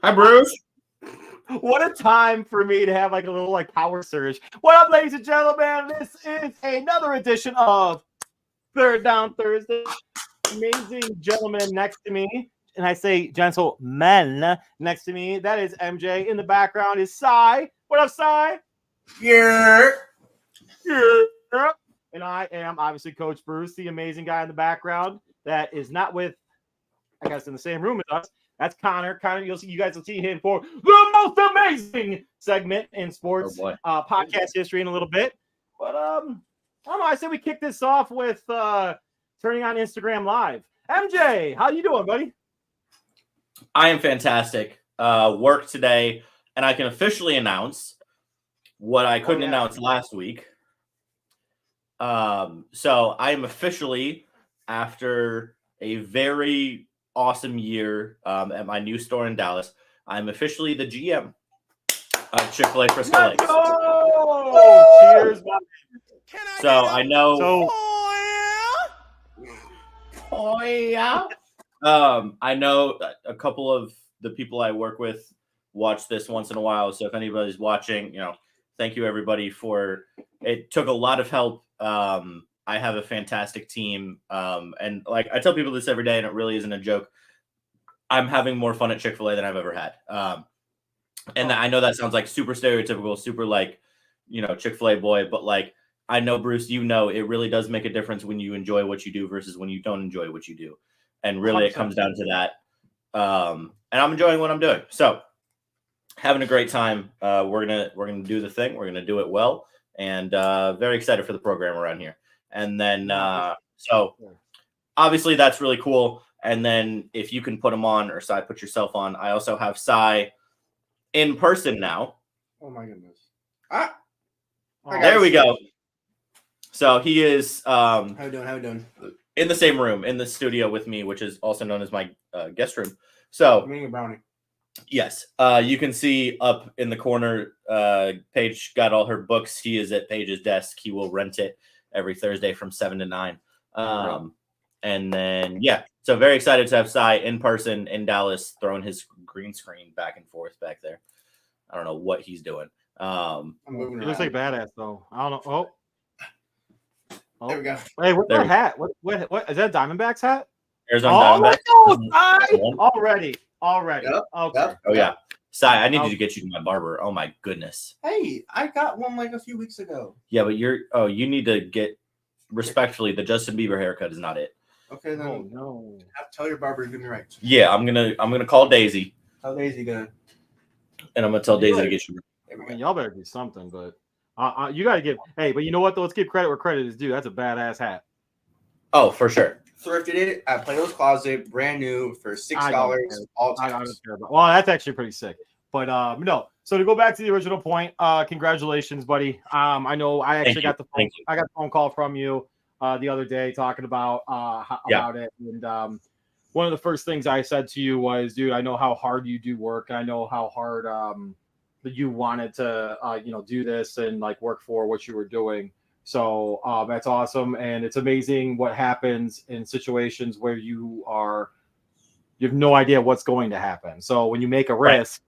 Hi, Bruce. What a time for me to have like a little like power surge. What up, ladies and gentlemen? This is another edition of Third Down Thursday. Amazing gentleman next to me, and I say gentleman next to me. That is MJ. In the background is Cy. What up, Cy? Yeah. And I am obviously Coach Bruce, the amazing guy in the background that is not with, I guess, in the same room as us. That's Connor. Connor, you guys will see him for the most amazing segment in sports podcast history in a little bit. But I don't know. I say we kick this off with turning on Instagram Live. MJ, how you doing, buddy? I am fantastic. Work today, and I can officially announce what I couldn't announce last week. So I am officially, after a very awesome year at my new store in Dallas, I'm officially the GM of Chick-fil-A Frisco Lakes. Cheers, buddy. So I know. I know a couple of the people I work with watch this once in a while. So if anybody's watching, thank you everybody for. It took a lot of help. I have a fantastic team, and like I tell people this every day, and it really isn't a joke. I'm having more fun at Chick-fil-A than I've ever had. And I know that sounds like super stereotypical, super like, Chick-fil-A boy, but like, I know, Bruce, it really does make a difference when you enjoy what you do versus when you don't enjoy what you do. And really 100%. It comes down to that. And I'm enjoying what I'm doing. So having a great time. We're going to do the thing. We're going to do it well. And very excited for the program around here. And then, so obviously that's really cool. And then if you can put them on, or Cy, put yourself on. I also have Cy in person now. Oh my goodness! There we go. So he is. How we doing? In the same room, in the studio with me, which is also known as my guest room. So, me and Brownie. Yes, you can see up in the corner. Paige got all her books. He is at Paige's desk. He will rent it every Thursday from 7 to 9. And then, so very excited to have Cy in person in Dallas, throwing his green screen back and forth back there. I don't know what he's doing. He looks like badass though. I don't know. Oh, there we go. Hey, what's that hat? What is that? Diamondbacks hat? Arizona Diamondbacks. Already. Yep. Okay. Yep. Oh yeah. Cy, I need to get you to my barber. Oh my goodness. Hey, I got one like a few weeks ago. Yeah, but you need to get respectfully. The Justin Bieber haircut is not it. Okay, then. Oh no. Tell your barber to give me right. Yeah, I'm gonna call Daisy. How Daisy gonna? And I'm gonna tell Daisy to get you. I mean, y'all better do something, but you gotta give. Hey, but you know what though? Let's give credit where credit is due. That's a badass hat. Oh, for sure. Thrifted it at Plato's Closet, brand new for $6 all time. Well, that's actually pretty sick. But no. So to go back to the original point, congratulations, buddy. I know I actually got the phone call from you the other day talking about it, and one of the first things I said to you was, dude, I know how hard you do work. I know how hard that you wanted to do this and like work for what you were doing. So that's awesome, and it's amazing what happens in situations where you have no idea what's going to happen. So when you make a risk,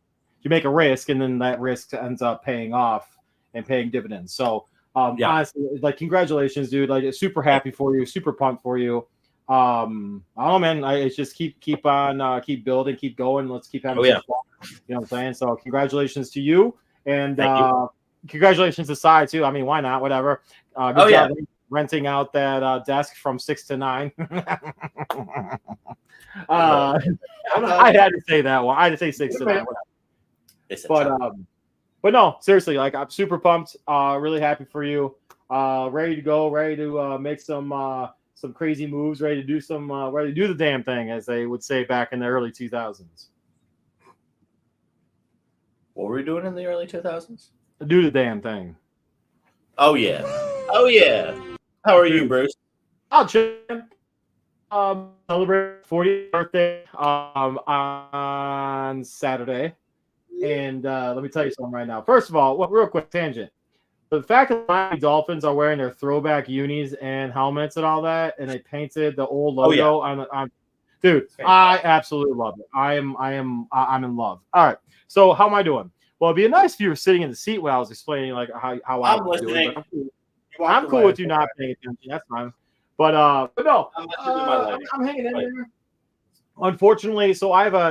and then that risk ends up paying off and paying dividends. So honestly, like, congratulations, dude. Like, super happy for you, super pumped for you. I don't know, man. It's just keep keep building, keep going. Let's keep having some fun. You know what I'm saying? So congratulations to you, and congratulations to Cy too. I mean, why not? Whatever. Good job renting out that desk from 6 to 9. I had to say that one. I had to say 6 to 9. But no, seriously, like, I'm super pumped. Really happy for you. Ready to go. Ready to make some crazy moves. Ready to do ready to do the damn thing, as they would say back in the early 2000s. What were we doing in the early 2000s? Do the damn thing. Oh yeah. How are you, Bruce? I'll chill. Celebrate 40th birthday on Saturday, and let me tell you something right now. First of all, real quick tangent. The fact that the Miami Dolphins are wearing their throwback unis and helmets and all that, and they painted the old logo on Dude, I absolutely love it. I'm in love. All right. So how am I doing? Well, it'd be nice if you were sitting in the seat while I was explaining like how I'm listening. doing. I'm cool with you not paying attention. That's fine. But no, I'm hanging in there. Unfortunately, so I have a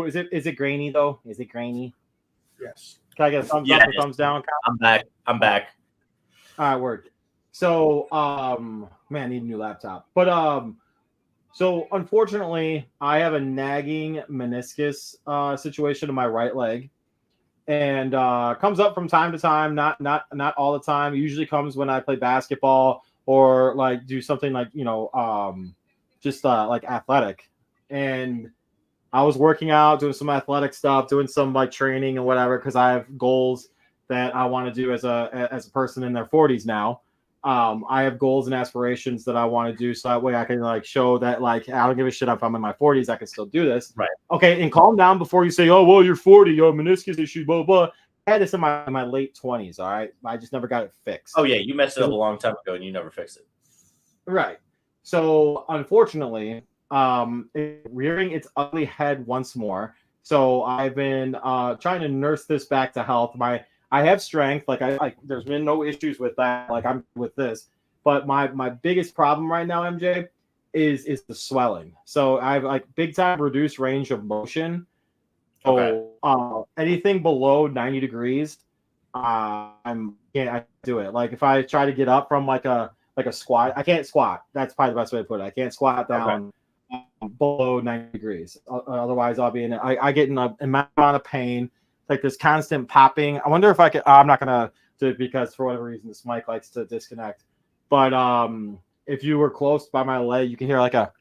is it grainy though? Is it grainy? Yes. Can I get a thumbs up or thumbs down? I'm back. All right, word. So man, I need a new laptop. But so unfortunately, I have a nagging meniscus situation in my right leg, and comes up from time to time. Not all the time. It usually comes when I play basketball or like do something like just like athletic. And I was working out, doing some athletic stuff, doing some like training and whatever because I have goals that I want to do as a person in their 40s now. I have goals and aspirations that I want to do, so that way I can like show that like I don't give a shit if I'm in my 40s, I can still do this. Right. Okay, and calm down before you say, "Oh, well, you're 40, yo, meniscus issue, blah blah." I had this in my late 20s. All right, I just never got it fixed. Oh yeah, you messed it up a long time ago and you never fixed it. Right. So unfortunately, it's rearing its ugly head once more. So I've been trying to nurse this back to health. I have strength, like there's been no issues with that. Like I'm with this, but my biggest problem right now, MJ, is the swelling. So I've like big time reduced range of motion. So anything below 90 degrees, I can't do it. Like if I try to get up from like a squat, I can't squat. That's probably the best way to put it. I can't squat down below 90 degrees. Otherwise, I'll be in. I get in an amount of pain. Like this constant popping. I wonder if I could. I'm not gonna do it because for whatever reason this mic likes to disconnect. But if you were close by my leg, you can hear like a.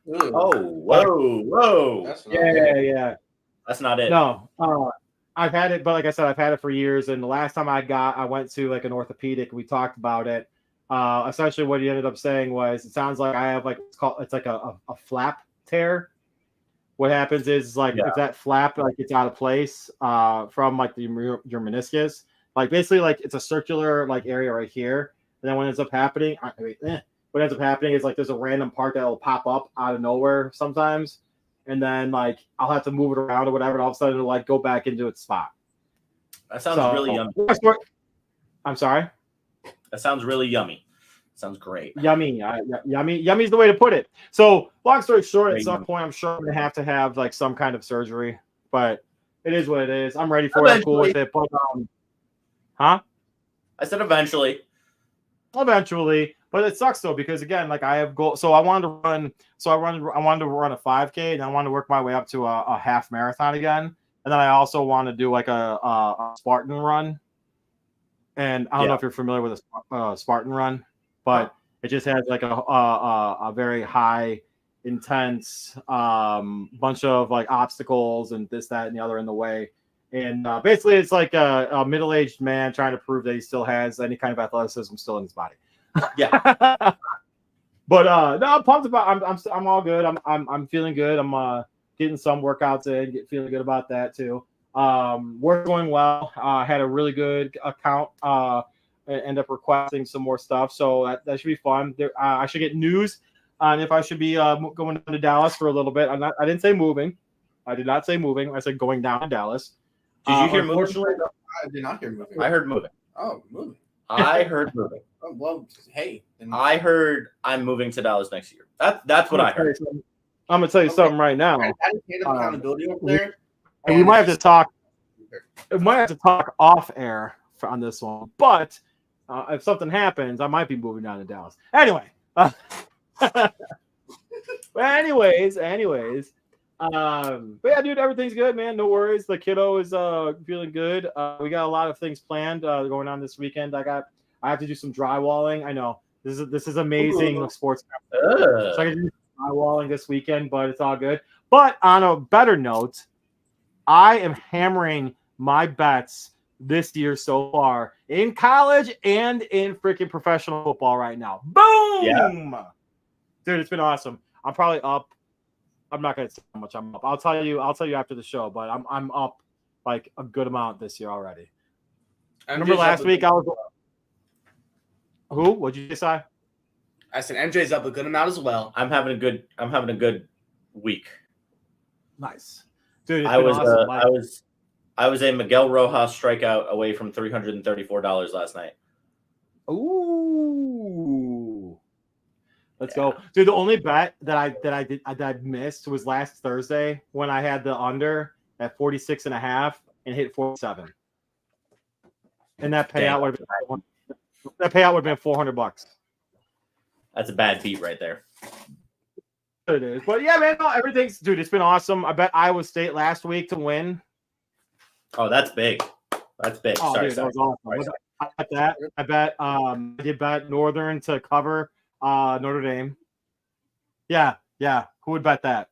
Ooh. Oh, whoa! That's Yeah. That's not it. No, I've had it, but like I said, I've had it for years. And the last time I went to like an orthopedic. We talked about it. Essentially, what he ended up saying was, it sounds like I have like it's like a flap tear. What happens is like if that flap like gets out of place from like your meniscus, like basically like it's a circular like area right here, and then what ends up happening is like there's a random part that will pop up out of nowhere sometimes, and then like I'll have to move it around or whatever, and all of a sudden it'll like go back into its spot. That sounds really yummy. I'm sorry. That sounds really yummy. Sounds great. Yummy is the way to put it. So long story short, at some point I'm sure I'm gonna have like some kind of surgery, but it is what it is. I'm ready for it. I'm cool with it. But I said eventually, but it sucks though because again, like I have goals. So I wanted to run a 5K and I wanted to work my way up to a half marathon again, and then I also want to do like a Spartan run. And I don't know if you're familiar with a Spartan run. But it just has like a very high, intense bunch of like obstacles and this, that, and the other in the way. And basically, it's like a middle-aged man trying to prove that he still has any kind of athleticism still in his body. Yeah. But no, I'm pumped about. I'm all good. I'm feeling good. I'm getting some workouts in. Feeling good about that too. Work going well. Had a really good account. End up requesting some more stuff, so that should be fun. I should get news on if I should be going down to Dallas for a little bit. I didn't say moving. I did not say moving. I said going down to Dallas. Did you hear moving? I did not hear moving. I heard moving. Oh, moving. I heard moving. Oh, well, hey. I heard I'm moving to Dallas next year. That's what I heard. I'm gonna tell you something right now. Accountability over there. And we might have to talk. We might have to talk off air on this one, but. If something happens, I might be moving down to Dallas. Anyway, but anyways, but yeah, dude, everything's good, man. No worries. The kiddo is feeling good. We got a lot of things planned going on this weekend. I have to do some drywalling. I know this is amazing sports. So I can do drywalling this weekend, but it's all good. But on a better note, I am hammering my bets this year so far in college and in freaking professional football right now. Boom! Yeah. Dude, it's been awesome. I'm probably up. I'm not gonna say how much I'm up. I'll tell you after the show, but I'm up like a good amount this year already. Remember last week I was who? What'd you say? I said MJ's up a good amount as well. I'm having a good week. Nice, dude. It's I been was awesome. I was a Miguel Rojas strikeout away from $334 last night. Ooh. Let's go. Dude, the only bet that I missed was last Thursday when I had the under at 46.5 and hit 47. And that payout would have been $400. That's a bad beat right there. It is. But yeah, man, no, everything's it's been awesome. I bet Iowa State last week to win. Oh, that's big. That's big. Oh, Sorry, dude, that was awesome. I bet that. I did bet Northern to cover Notre Dame. Yeah. Who would bet that?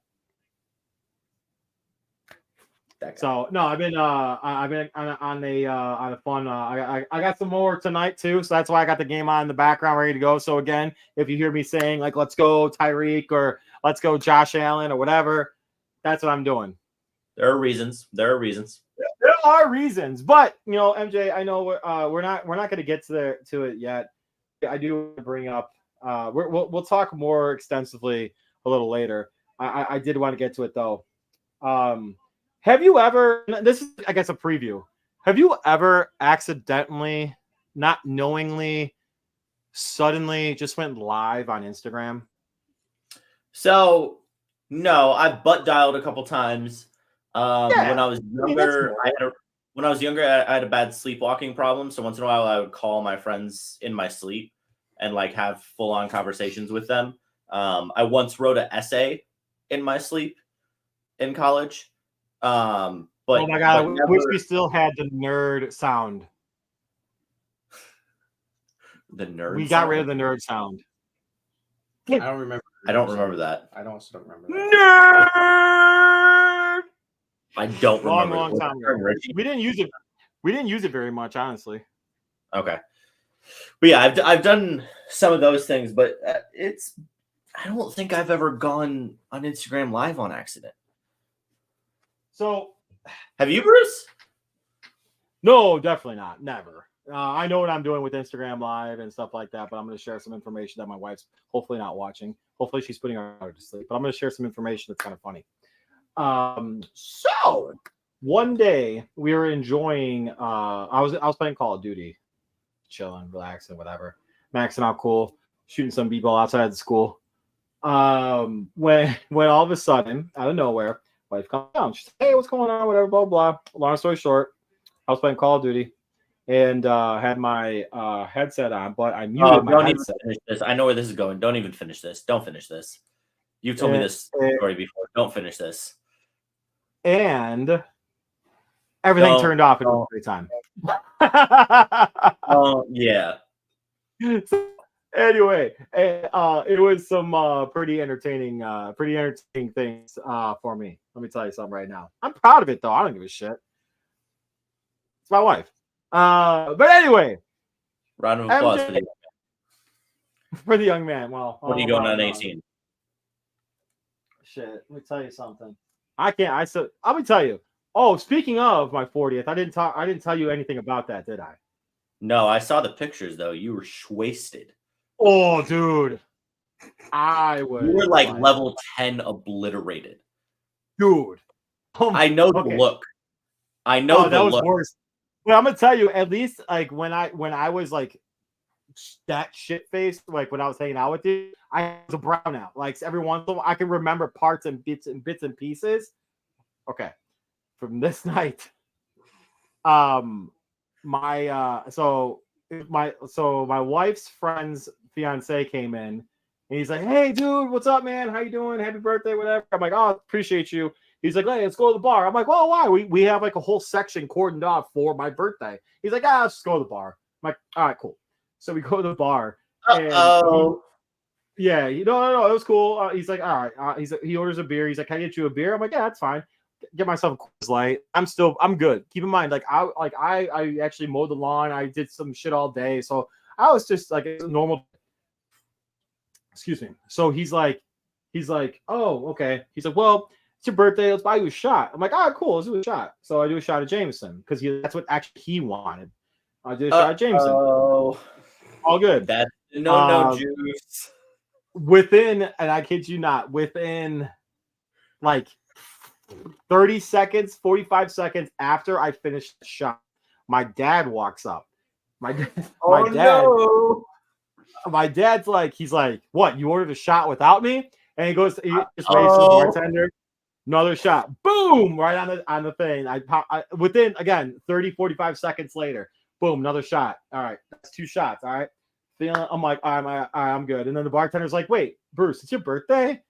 So no, I've been on a fun. I got some more tonight too, so that's why I got the game on in the background ready to go. So again, if you hear me saying like "Let's go Tyreek" or "Let's go Josh Allen" or whatever, that's what I'm doing. There are reasons. There are reasons, but MJ, I know we're not going to get to it yet. I do want to bring up. We'll talk more extensively a little later. I did want to get to it though. Have you ever? This is, I guess, a preview. Have you ever accidentally, not knowingly, suddenly just went live on Instagram? So no, I butt dialed a couple times. When I was younger, I had a bad sleepwalking problem. So once in a while, I would call my friends in my sleep and like have full on conversations with them. I once wrote an essay in my sleep in college. But oh my god, I wish we still had the nerd sound. The nerd. We got rid of the nerd sound. I don't remember. I don't remember that. I also don't remember that. Nerd. I don't remember. Long time ago. We didn't use it. We didn't use it very much, honestly. Okay. But yeah, I've done some of those things, but I don't think I've ever gone on Instagram Live on accident. So, have you, Bruce? No, definitely not. Never. I know what I'm doing with Instagram Live and stuff like that, but I'm going to share some information that my wife's hopefully not watching. Hopefully she's putting her to sleep, but I'm going to share some information that's kind of funny. So one day we were enjoying. I was playing Call of Duty, chilling, relaxing, whatever, maxing out, cool, shooting some b-ball outside of the school. When all of a sudden, out of nowhere, wife comes down. She's like, "Hey, what's going on?" Whatever, blah blah. Long story short, I was playing Call of Duty and had my headset on, but I muted my headset. Even finish this. I know where this is going. Don't even finish this. Don't finish this. You've told me this story before. Don't finish this. And everything turned off at a great time. Oh yeah. Anyway, it was some pretty entertaining things for me. Let me tell you something right now. I'm proud of it though. I don't give a shit. It's my wife. But anyway, round of applause for the young man. Well, what are you going on 18? Shit. Let me tell you something. Let me tell you. Oh, speaking of my 40th, I didn't tell you anything about that, did I? No, I saw the pictures though. You were wasted. Oh, dude. You were like level 10 obliterated. Dude. I know the look. I know that was worse. Well, I'm gonna tell you, at least like when I was like that shit faced, like when I was hanging out with you, I was a brownout. Like every once in a while, I can remember parts and bits and pieces. Okay. From this night, my wife's friend's fiance came in and he's like, "Hey dude, what's up, man? How you doing? Happy birthday, whatever." I'm like, "Oh, appreciate you." He's like, "Hey, let's go to the bar." I'm like, "Well, why? We have like a whole section cordoned off for my birthday." He's like, "Let's just go to the bar." I'm like, "All right, cool." So we go to the bar. No, it was cool. He's like, "All right." He orders a beer. He's like, "Can I get you a beer?" I'm like, "Yeah, that's fine." Get myself a Coors Light. I'm good. Keep in mind, I actually mowed the lawn. I did some shit all day, so I was just like a normal. Excuse me. So he's like, "Oh, okay." He's like, "Well, it's your birthday. Let's buy you a shot." I'm like, "All right, cool. Let's do a shot." So I do a shot of Jameson because that's what actually he wanted. I did a shot of Jameson. Oh, all good. That's no juice. within, and I kid you not, within like 30 seconds, 45 seconds after I finished the shot, my dad walks up. My dad's like, he's like, what? You ordered a shot without me? And he goes, he just waits to the bartender. Another shot. Boom! Right on the thing. I within, again, 30, 45 seconds later. Boom, another shot. All right, that's 2 shots. All right. I'm like, I'm good. And then the bartender's like, wait, Bruce, it's your birthday?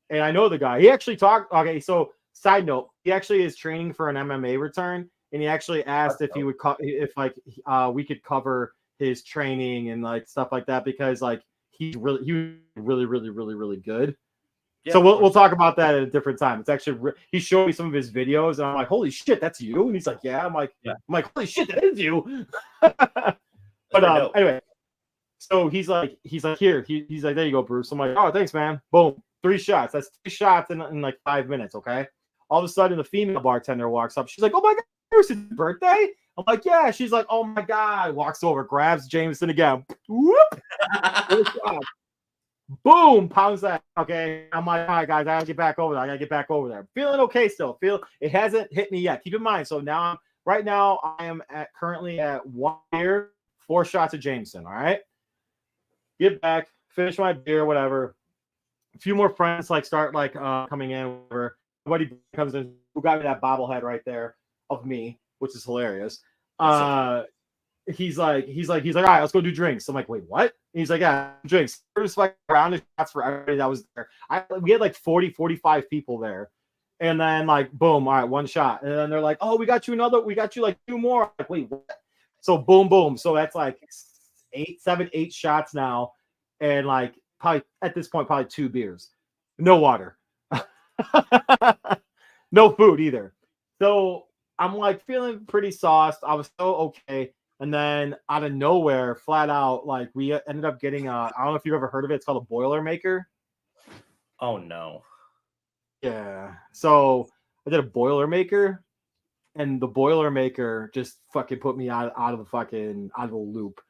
And I know the guy. He actually talked. Okay, so side note, he actually is training for an MMA return, and he actually asked if he would we could cover his training and like stuff like that, because like he was really good. Yeah, so we'll talk about that at a different time. It's actually he showed me some of his videos, and I'm like, holy shit, that's you? And he's like, yeah. I'm like, holy shit, that is you. But anyway, so he's like here. He's like, there you go, Bruce. I'm like, oh, thanks, man. Boom, 3 shots. That's 3 shots in like 5 minutes. Okay. All of a sudden, the female bartender walks up. She's like, oh my god, Bruce, it's his birthday. I'm like, yeah. She's like, oh my god. Walks over, grabs Jameson again. Whoop. Boom, pounds that. Okay. I'm like, all right, guys, I gotta get back over there. Feeling okay still. It hasn't hit me yet. Keep in mind. So now right now I am currently at 1 beer, 4 shots of Jameson. All right. Get back, finish my beer, whatever. A few more friends start coming in, whatever. Somebody comes in who got me that bobblehead right there of me, which is hilarious. He's like, all right, let's go do drinks. I'm like, wait, what? And he's like, yeah, drinks. We're just like round of shots for everybody that was there. We had like 40, 45 people there. And then like, boom, all right, 1 shot. And then they're like, oh, we got you like 2 more. I'm like, wait, what? So boom, boom. So that's like 7, 8 shots now. And like probably at this point, probably 2 beers. No water. No food either. So I'm like feeling pretty sauced. I was so okay. And then out of nowhere, flat out, like we ended up getting I don't know if you've ever heard of it. It's called a Boilermaker. Oh no. Yeah. So I did a Boilermaker, and the Boilermaker just fucking put me out of the loop.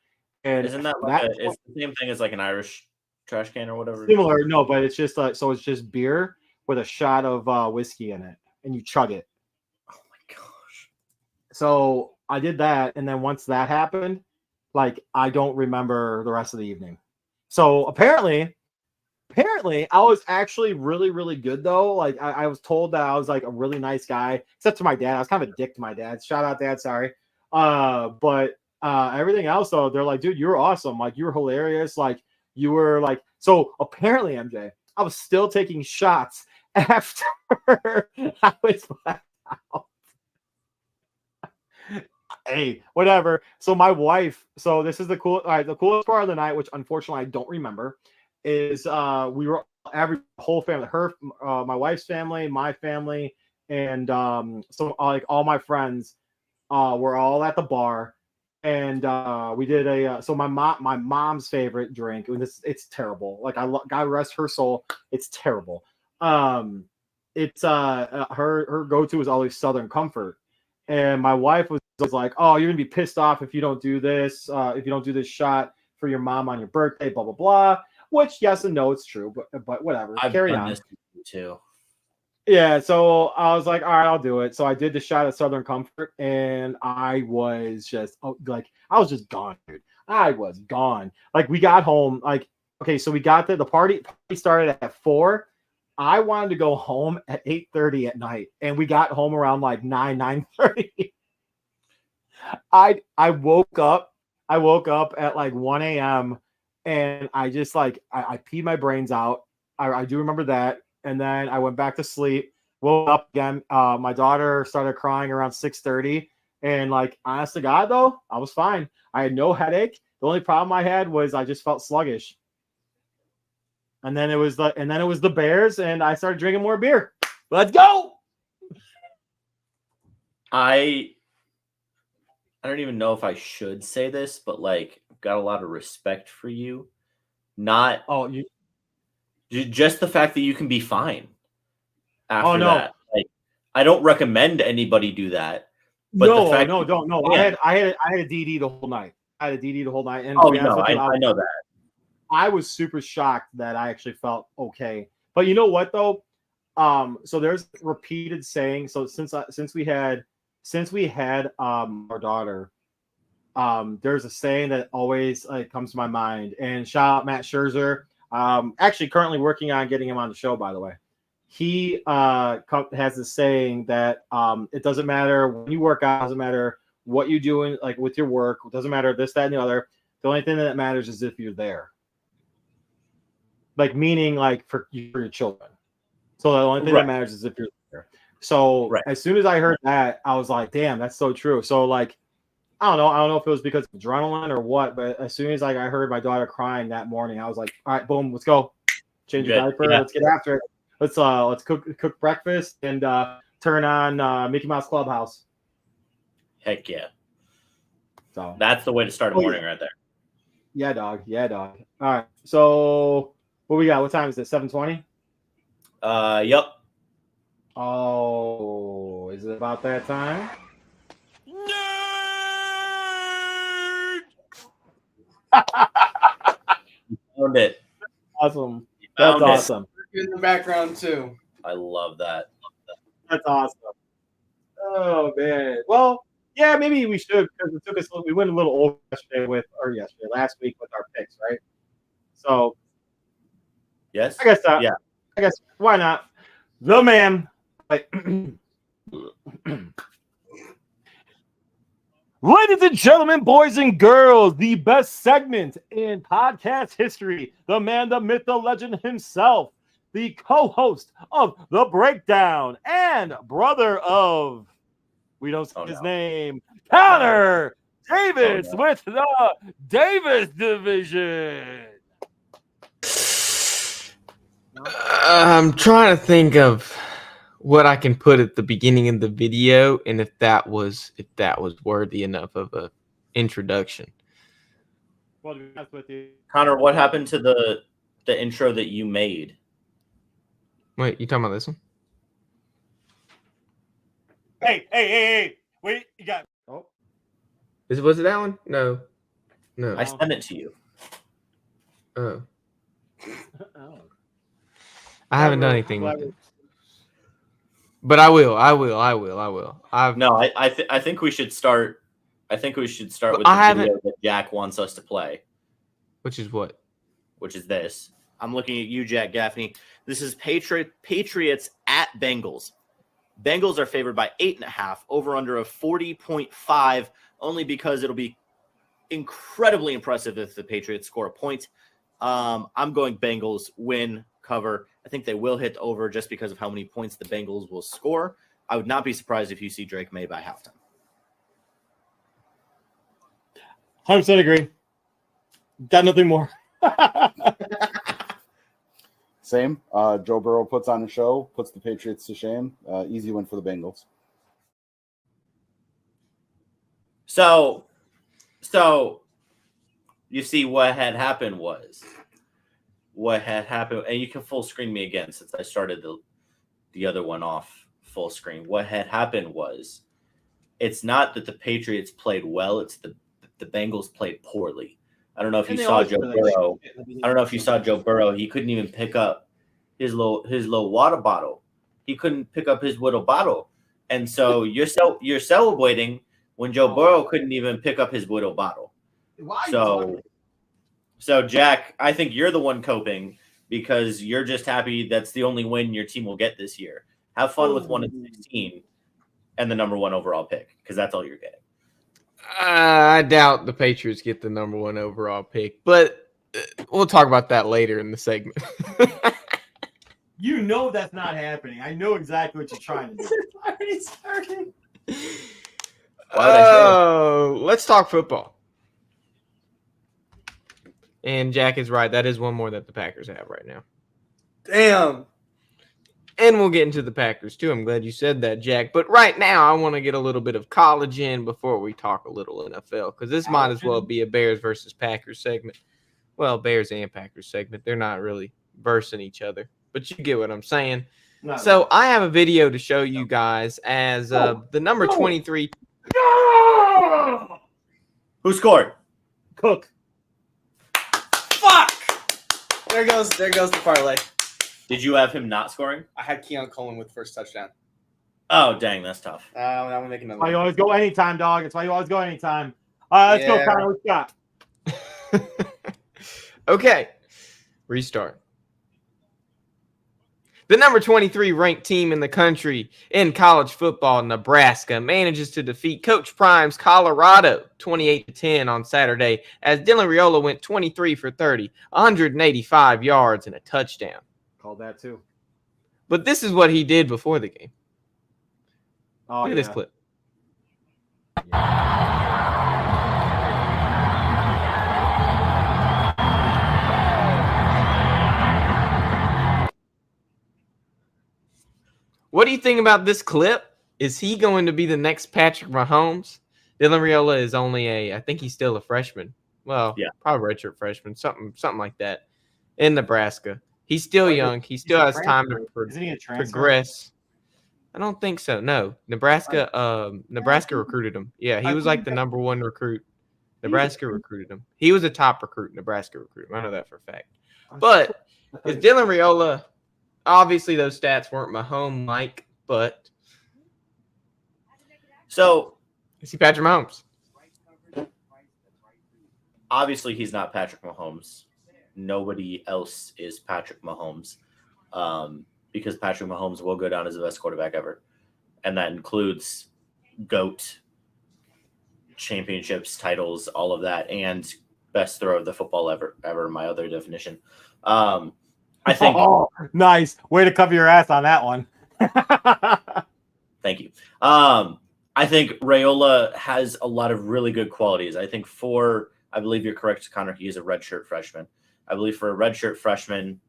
And isn't that it's the same thing as like an Irish trash can or whatever? Similar, no, but it's just so it's just beer with a shot of whiskey in it, and you chug it. Oh my gosh. So I did that, and then once that happened, like I don't remember the rest of the evening. So apparently I was actually really, really good though. Like I was told that I was like a really nice guy, except to my dad. I was kind of a dick to my dad. Shout out, Dad. Sorry. But everything else though, they're like, dude, you were awesome. Like you were hilarious. Like you were like, so apparently, MJ, I was still taking shots after I was blacked out. Hey, whatever. So my wife, so this is the coolest part of the night, which unfortunately I don't remember, is we were whole family, my wife's family, my family, and so like all my friends were all at the bar, and we did so my mom's favorite drink, and it's terrible. Like God rest her soul, it's terrible. It's her go-to is always Southern Comfort. And my wife was like, oh, you're going to be pissed off if you don't do this, shot for your mom on your birthday, blah, blah, blah. Which, yes and no, it's true, but whatever. Carry on. This too. Yeah, so I was like, all right, I'll do it. So I did the shot at Southern Comfort, and I was just, I was just gone, dude. I was gone. Like, we got home, like, okay, so we got there. The party started at 4. I wanted to go home at 8:30 at night, and we got home around like 9:30. I woke up at like 1 a.m. and I just like I peed my brains out. I do remember that, and then I went back to sleep. Woke up again. My daughter started crying around 6:30, and like honest to God though, I was fine. I had no headache. The only problem I had was I just felt sluggish. And then it was the Bears, and I started drinking more beer. Let's go. I don't even know if I should say this, but like, I've got a lot of respect for you. Just the fact that you can be fine after that. Like, I don't recommend anybody do that. But no. I had a DD the whole night. And I know that. I was super shocked that I actually felt okay. But you know what though? So there's repeated saying. So since we had our daughter, there's a saying that always comes to my mind. And shout out Matt Scherzer. Actually currently working on getting him on the show, by the way. He has this saying that it doesn't matter when you work out, it doesn't matter what you do like with your work, it doesn't matter this, that, and the other. The only thing that matters is if you're there. Like meaning like for your children. So the only thing that matters is if you're there. So as soon as I heard that, I was like, damn, that's so true. So like, I don't know if it was because of adrenaline or what, but as soon as like I heard my daughter crying that morning, I was like, all right, boom, let's go. Change your diaper, let's get after it. Let's cook breakfast and turn on Mickey Mouse Clubhouse. Heck yeah. So that's the way to start a morning right there. Yeah, dog. All right. So what we got? What time is it? 7:20? Yep. Oh, is it about that time? You found it. Awesome. That's awesome. In the background too. I love that. That's awesome. Oh man. Well, yeah, maybe we should because it took us. We went a little over last week with our picks, right? So, yes, I guess. Yeah, I guess why not? The man. Like, ladies and gentlemen, boys and girls, the best segment in podcast history. The man, the myth, the legend himself, the co-host of The Breakdown and brother of, we don't say his name, Connor Davis with the Davis Division. I'm trying to think of what I can put at the beginning of the video, and if that was worthy enough of a introduction. Well, to be honest with you, Connor, what happened to the intro that you made? Wait, you talking about this one? Hey! Wait, you got? Oh, was it that one? No. I sent it to you. Oh. I haven't done anything with it. But I will. I think we should start. I think we should start with the video that Jack wants us to play. Which is what? Which is this. I'm looking at you, Jack Gaffney. This is Patriots at Bengals. Bengals are favored by 8.5, over under of 40.5, only because it'll be incredibly impressive if the Patriots score a point. I'm going Bengals win, cover. I think they will hit the over just because of how many points the Bengals will score. I would not be surprised if you see Drake May by halftime. 100% agree. Got nothing more. Same. Joe Burrow puts on a show, puts the Patriots to shame. Easy win for the Bengals. So you see what had happened, and you can full screen me again since I started the other one off full screen. What had happened was, it's not that the Patriots played well, it's the Bengals played poorly. I don't know if you saw Joe Burrow. He couldn't even pick up his little water bottle. He couldn't pick up his little bottle. And so you're celebrating when Joe Burrow couldn't even pick up his little bottle. So Jack, I think you're the one coping because you're just happy that's the only win your team will get this year. Have fun with 1-16 and the number 1 overall pick because that's all you're getting. I doubt the Patriots get the number 1 overall pick, but we'll talk about that later in the segment. You know that's not happening. I know exactly what you're trying to do. It's already starting. Let's talk football. And Jack is right. That is one more that the Packers have right now. Damn. And we'll get into the Packers too. I'm glad you said that, Jack. But right now, I want to get a little bit of college in before we talk a little NFL, because this might as well be a Bears versus Packers segment. Well, Bears and Packers segment. They're not really versing each other, but you get what I'm saying. So I have a video to show you guys as the number 23. Who scored? Cook. Fuck. There goes the parlay. Did you have him not scoring? I had Keon Coleman with first touchdown. Oh, dang, that's tough. I'm gonna make another Why you one. always go anytime, dog. It's why you always go anytime. Let's go, Yeah. Connor. What you got? Okay. Restart. The number 23 ranked team in the country in college football, Nebraska, manages to defeat Coach Prime's Colorado 28-10 on Saturday as Dylan Raiola went 23 for 30, 185 yards and a touchdown. Called that too. But this is what he did before the game. Oh, Look at this clip. What do you think about this clip? Is he going to be the next Patrick Mahomes? Dylan Raiola is only I think he's still a freshman. Well, yeah, probably redshirt freshman, something like that in Nebraska. He's still young. He still has time to progress. I don't think so. No, Nebraska recruited him. Yeah, he was like the number one recruit. Nebraska recruited him. He was a top recruit. Nebraska recruited him. I know that for a fact. But is Dylan Raiola? Obviously, those stats weren't Mahomes-like, but so is he Patrick Mahomes? Obviously, he's not Patrick Mahomes. Nobody else is Patrick Mahomes, because Patrick Mahomes will go down as the best quarterback ever, and that includes GOAT, championships, titles, all of that, and best throw of the football ever. My other definition. I think. Oh, nice way to cover your ass on that one. Thank you. I think Raiola has a lot of really good qualities. I think I believe you're correct, Connor. He is a redshirt freshman. I believe for a redshirt freshman,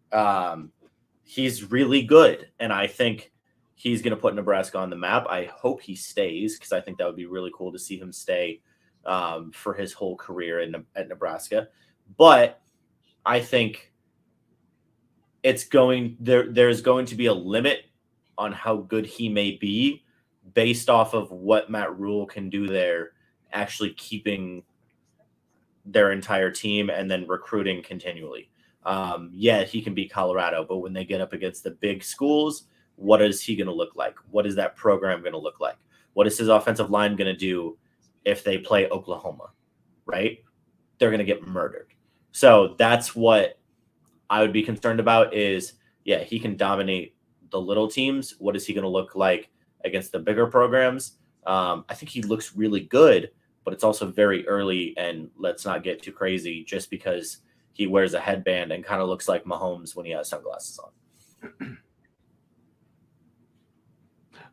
he's really good, and I think he's going to put Nebraska on the map. I hope he stays because I think that would be really cool to see him stay for his whole career at Nebraska. But I think there's going to be a limit on how good he may be based off of what Matt Rule can do there, actually keeping their entire team and then recruiting continually. Yeah, he can beat Colorado, but when they get up against the big schools, what is he going to look like? What is that program going to look like? What is his offensive line going to do if they play Oklahoma, right? They're going to get murdered. So that's what I would be concerned about is, yeah, he can dominate the little teams. What is he going to look like against the bigger programs? I think he looks really good, but it's also very early, and let's not get too crazy just because he wears a headband and kind of looks like Mahomes when he has sunglasses on.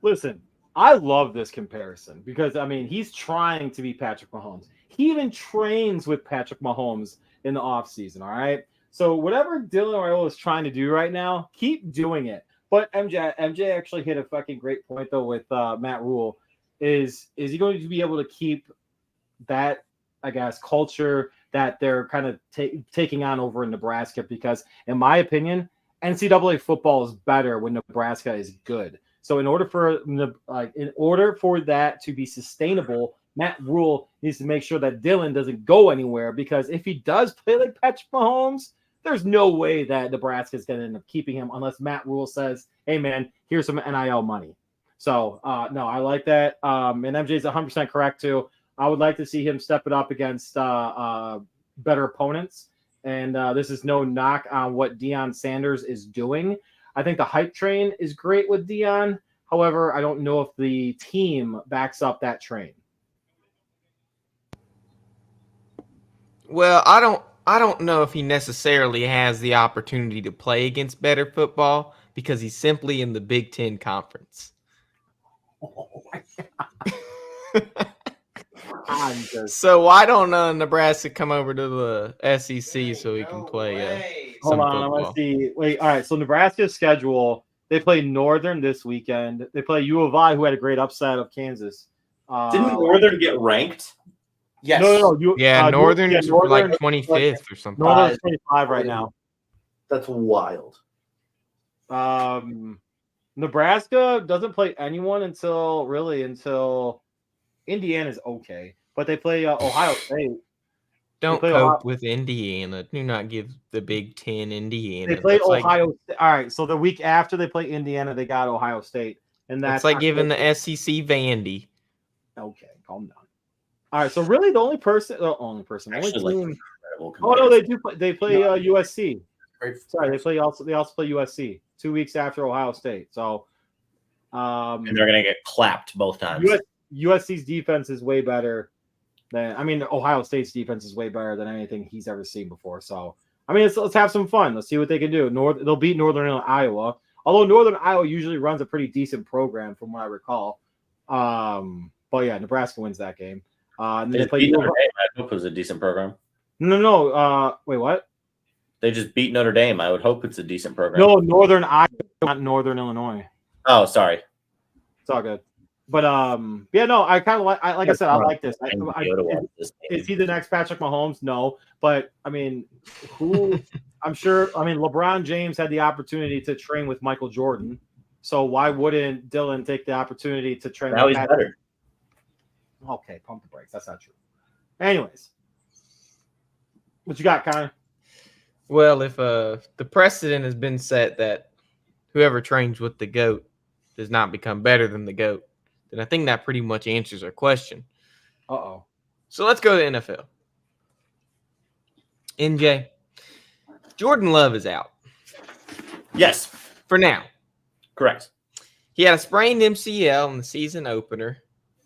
Listen, I love this comparison because, I mean, he's trying to be Patrick Mahomes. He even trains with Patrick Mahomes in the offseason, all right? So whatever Dylan Raiola is trying to do right now, keep doing it. But MJ actually hit a fucking great point, though, with Matt Rule. Is he going to be able to keep that, I guess, culture that they're kind of taking on over in Nebraska? Because, in my opinion, NCAA football is better when Nebraska is good. So in order for that to be sustainable, Matt Rule needs to make sure that Dylan doesn't go anywhere, because if he does play like Patrick Mahomes, there's no way that Nebraska is going to end up keeping him unless Matt Rule says, hey, man, here's some NIL money. So, no, I like that. And MJ's 100% correct, too. I would like to see him step it up against better opponents. And this is no knock on what Deion Sanders is doing. I think the hype train is great with Deion. However, I don't know if the team backs up that train. Well, I don't know if he necessarily has the opportunity to play against better football because he's simply in the Big Ten Conference. Oh my God. So why don't Nebraska come over to the SEC so we can play some football? Let's see. Wait, all right. So Nebraska's schedule, they play Northern this weekend. They play U of I, who had a great upset of Kansas. Didn't Northern get ranked? Yes. No. Northern's like 25th or something. Northern's 25 right now. That's wild. Nebraska doesn't play anyone until Indiana's okay, but they play Ohio State. Don't play cope Ohio- with Indiana. Do not give the Big Ten Indiana. They play That's like, Ohio. All right, so the week after they play Indiana, they got Ohio State, and that's that's like giving the SEC Vandy. Okay, calm down. All right, so really the only Actually, team. incredible Oh no, comparison. they play USC. Great. Sorry, they also play USC 2 weeks after Ohio State. So, And they're gonna get clapped both times. USC's defense is way better than Ohio State's defense is way better than anything he's ever seen before. So, let's have some fun. Let's see what they can do. They'll beat Northern Iowa, although Northern Iowa usually runs a pretty decent program from what I recall. But yeah, Nebraska wins that game. And then they play Notre Dame. I hope it was a decent program. No. Wait, what? They just beat Notre Dame. I would hope it's a decent program. No, Northern Iowa, not Northern Illinois. Oh, sorry. It's all good. But yeah, no, I kind of like I said, I like this. Is he the next Patrick Mahomes? No, but who? I'm sure. LeBron James had the opportunity to train with Michael Jordan, so why wouldn't Dylan take the opportunity to train? Now with he's better. Okay, pump the brakes. That's not true. Anyways, what you got, Connor? Well, if the precedent has been set that whoever trains with the GOAT does not become better than the GOAT, then I think that pretty much answers our question. Uh-oh. So let's go to NFL. NJ, Jordan Love is out. Yes. For now. Correct. He had a sprained MCL in the season opener,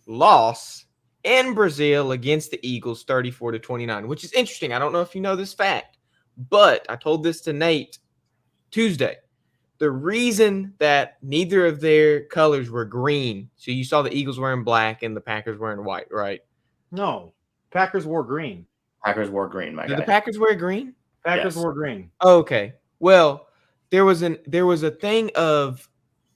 loss in Brazil against the Eagles 34-29, which is interesting. I don't know if you know this fact, but I told this to Nate Tuesday. The reason that neither of their colors were green, so you saw the Eagles wearing black and the Packers wearing white, right? No, Packers wore green. Packers wore green, my guy. Did the Packers wear green? Packers Yes. wore green. Okay. Well, there was a thing of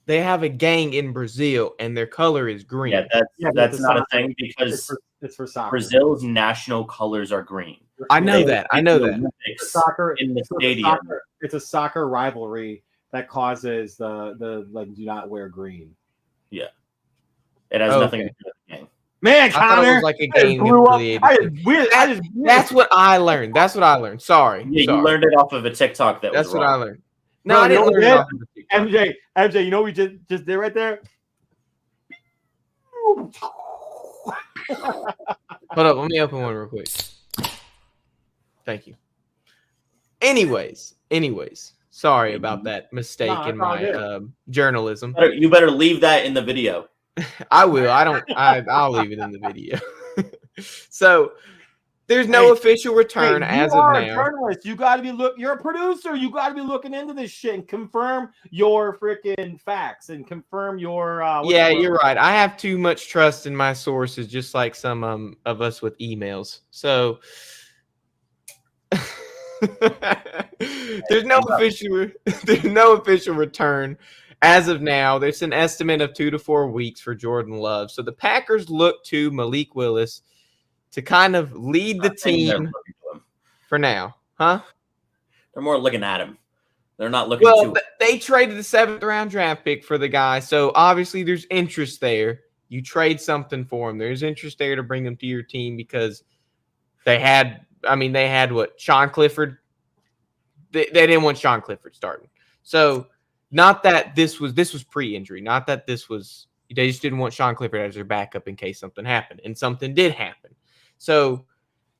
they have a gang in Brazil and their color is green. Yeah, that's it's not a soccer. thing because It's for soccer. Brazil's national colors are green. I know They that. I beat know the that. Olympics Soccer in the it's a stadium. soccer- It's a soccer rivalry that causes the do not wear green. It has Okay. nothing to do with the game. Man, I thought it Connor, was like a I just gang blew up. affiliated. That's what I learned. Sorry. Yeah, Sorry. you learned it off of a TikTok that That's was what wrong. I learned. No, Bro, I didn't you know learn it what? off of the TikTok. MJ, you know what we just did right there? Hold up, let me open one real quick. Thank you. Anyways, sorry about that mistake No, in it's all my good. journalism. You better leave that in the video. I will. I'll leave it in the video. So there's no official return as of a now. journalist. You got to be you're a producer. You got to be looking into this shit and confirm your freaking facts and confirm your. Yeah, you're right. I have too much trust in my sources, just like some of us with emails. So there's no official return as of now. There's an estimate of 2 to 4 weeks for Jordan Love. So the Packers look to Malik Willis to kind of lead the team for now, huh? They're more looking at him. They're not looking Well, to. they traded the 7th round draft pick for the guy, so obviously there's interest there. You trade something for him. There's interest there to bring him to your team because they had what? Sean Clifford. They didn't want Sean Clifford starting. So not that this was pre-injury. Not that they just didn't want Sean Clifford as their backup in case something happened, and something did happen. So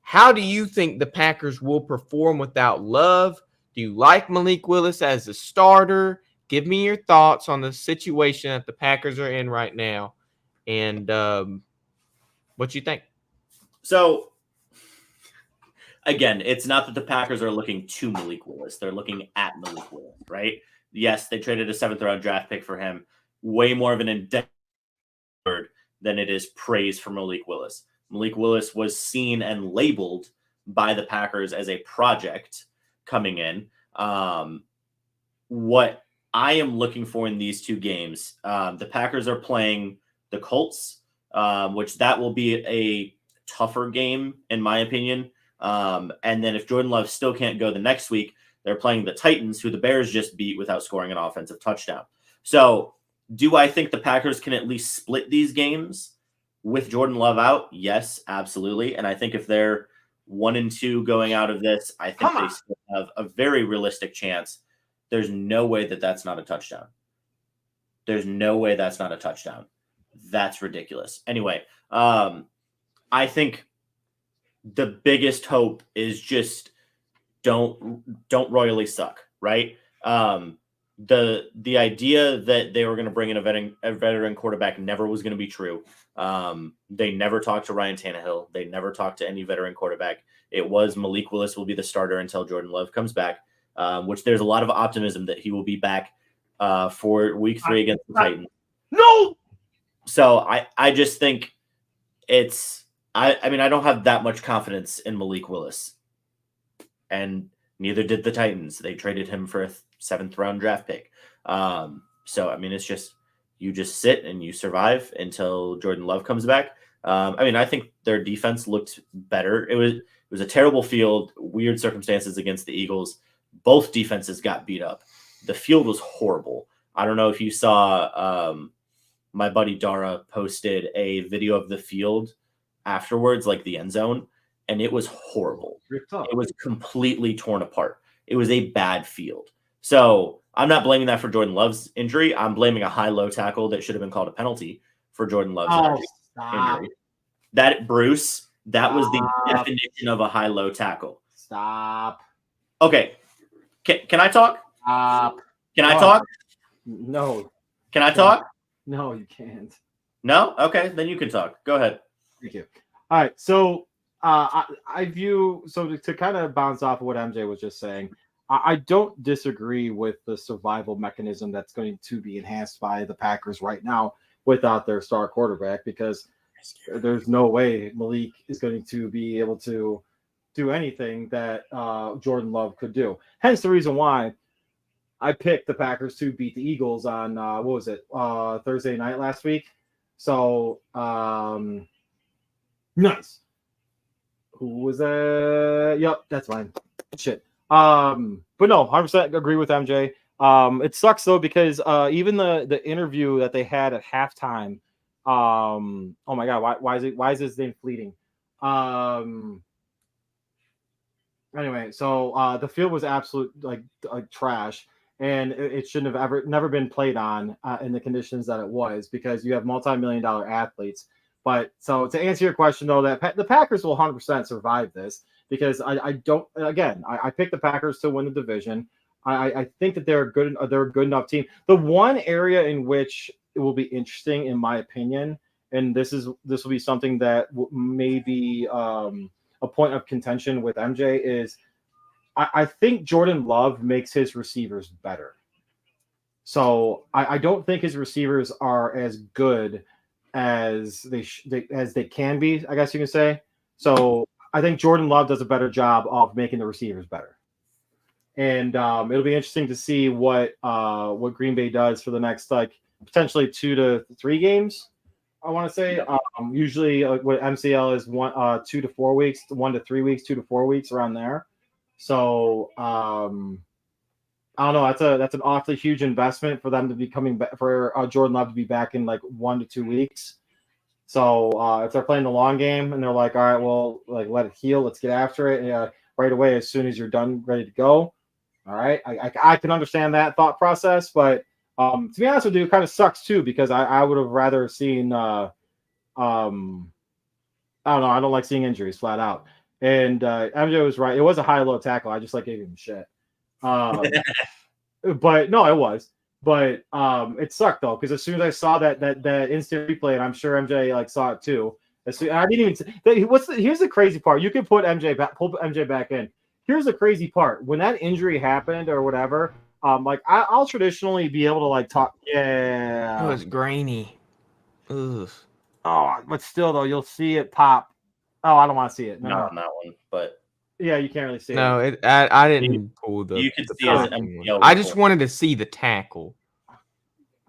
how do you think the Packers will perform without Love? Do you like Malik Willis as a starter? Give me your thoughts on the situation that the Packers are in right now, and what you think. So, again, it's not that the Packers are looking to Malik Willis. They're looking at Malik Willis, right? Yes, they traded a 7th round draft pick for him. Way more of an endeavor than it is praise for Malik Willis. Malik Willis was seen and labeled by the Packers as a project coming in. What I am looking for in these two games, the Packers are playing the Colts, which that will be a tougher game, in my opinion. And then if Jordan Love still can't go the next week, they're playing the Titans, who the Bears just beat without scoring an offensive touchdown. So do I think the Packers can at least split these games with Jordan Love out? Yes, absolutely. And I think if they're 1-2 going out of this. I think they still have a very realistic chance. There's no way that that's not a touchdown. There's no way that's not a touchdown. That's ridiculous. Anyway, I think the biggest hope is just don't royally suck, right? The idea that they were going to bring in a veteran quarterback never was going to be true. They never talked to Ryan Tannehill. They never talked to any veteran quarterback. It was Malik Willis will be the starter until Jordan Love comes back, which there's a lot of optimism that he will be back for week 3 against the Titans. No. So I just think I mean, I don't have that much confidence in Malik Willis, and neither did the Titans. They traded him for a 7th round draft pick. So, I mean, it's just, you just sit and you survive until Jordan Love comes back. I mean, I think their defense looked better. It was a terrible field, weird circumstances against the Eagles. Both defenses got beat up. The field was horrible. I don't know if you saw, my buddy Dara posted a video of the field afterwards, like the end zone, and it was horrible. It was completely torn apart. It was a bad field. So I'm not blaming that for Jordan Love's injury. I'm blaming a high-low tackle that should have been called a penalty for Jordan Love's injury. That, Bruce, that was the definition of a high-low tackle. Stop. Okay. Can I talk? Stop. Can I talk? No. Can I talk? No, you can't. No? Okay, then you can talk. Go ahead. Thank you. All right, so I view, so to kind of bounce off of what MJ was just saying, I don't disagree with the survival mechanism that's going to be enhanced by the Packers right now without their star quarterback, because there's no way Malik is going to be able to do anything that Jordan Love could do. Hence the reason why I picked the Packers to beat the Eagles on, what was it, Thursday night last week. So, nice. Who was that? Yep, that's fine. Shit. But no, 100% agree with MJ. It sucks though, because even the interview that they had at halftime, oh my god, why is his name fleeting? Anyway, so the field was absolute like trash, and it shouldn't have never been played on in the conditions that it was, because you have multi-million-dollar athletes. But so to answer your question though, that the Packers will 100% survive this, because I picked the Packers to win the division. I think that they're a good enough team. The one area in which it will be interesting, in my opinion, and this will be something that may be a point of contention with MJ, is I think Jordan Love makes his receivers better. So I don't think his receivers are as good as they can be, I guess you can say. So I think Jordan Love does a better job of making the receivers better. And it'll be interesting to see what Green Bay does for the next potentially 2 to 3 games. I want to say usually what MCL is 2 to 4 weeks, 1 to 3 weeks, 2 to 4 weeks, around there. So I don't know. That's an awfully huge investment for them to be coming back, for Jordan Love to be back in 1 to 2 weeks. So if they're playing the long game and they're like, all right, well, let it heal, let's get after it right away as soon as you're done, ready to go. All right, I can understand that thought process, but to be honest with you, it kind of sucks too, because I would have rather seen I don't know. I don't like seeing injuries flat out. And MJ was right. It was a high-low tackle. I just gave him shit. But no, it was. But it sucked though, because as soon as I saw that instant replay, and I'm sure MJ saw it too. I didn't even. Here's the crazy part. You can pull MJ back in. Here's the crazy part. When that injury happened or whatever, I'll traditionally be able to talk. Yeah, it was grainy. Ugh. Oh, but still though, you'll see it pop. Oh, I don't want to see it. No, not on that one, but yeah, you can't really see it. No, I didn't pull the. You can see it. I just wanted to see the tackle.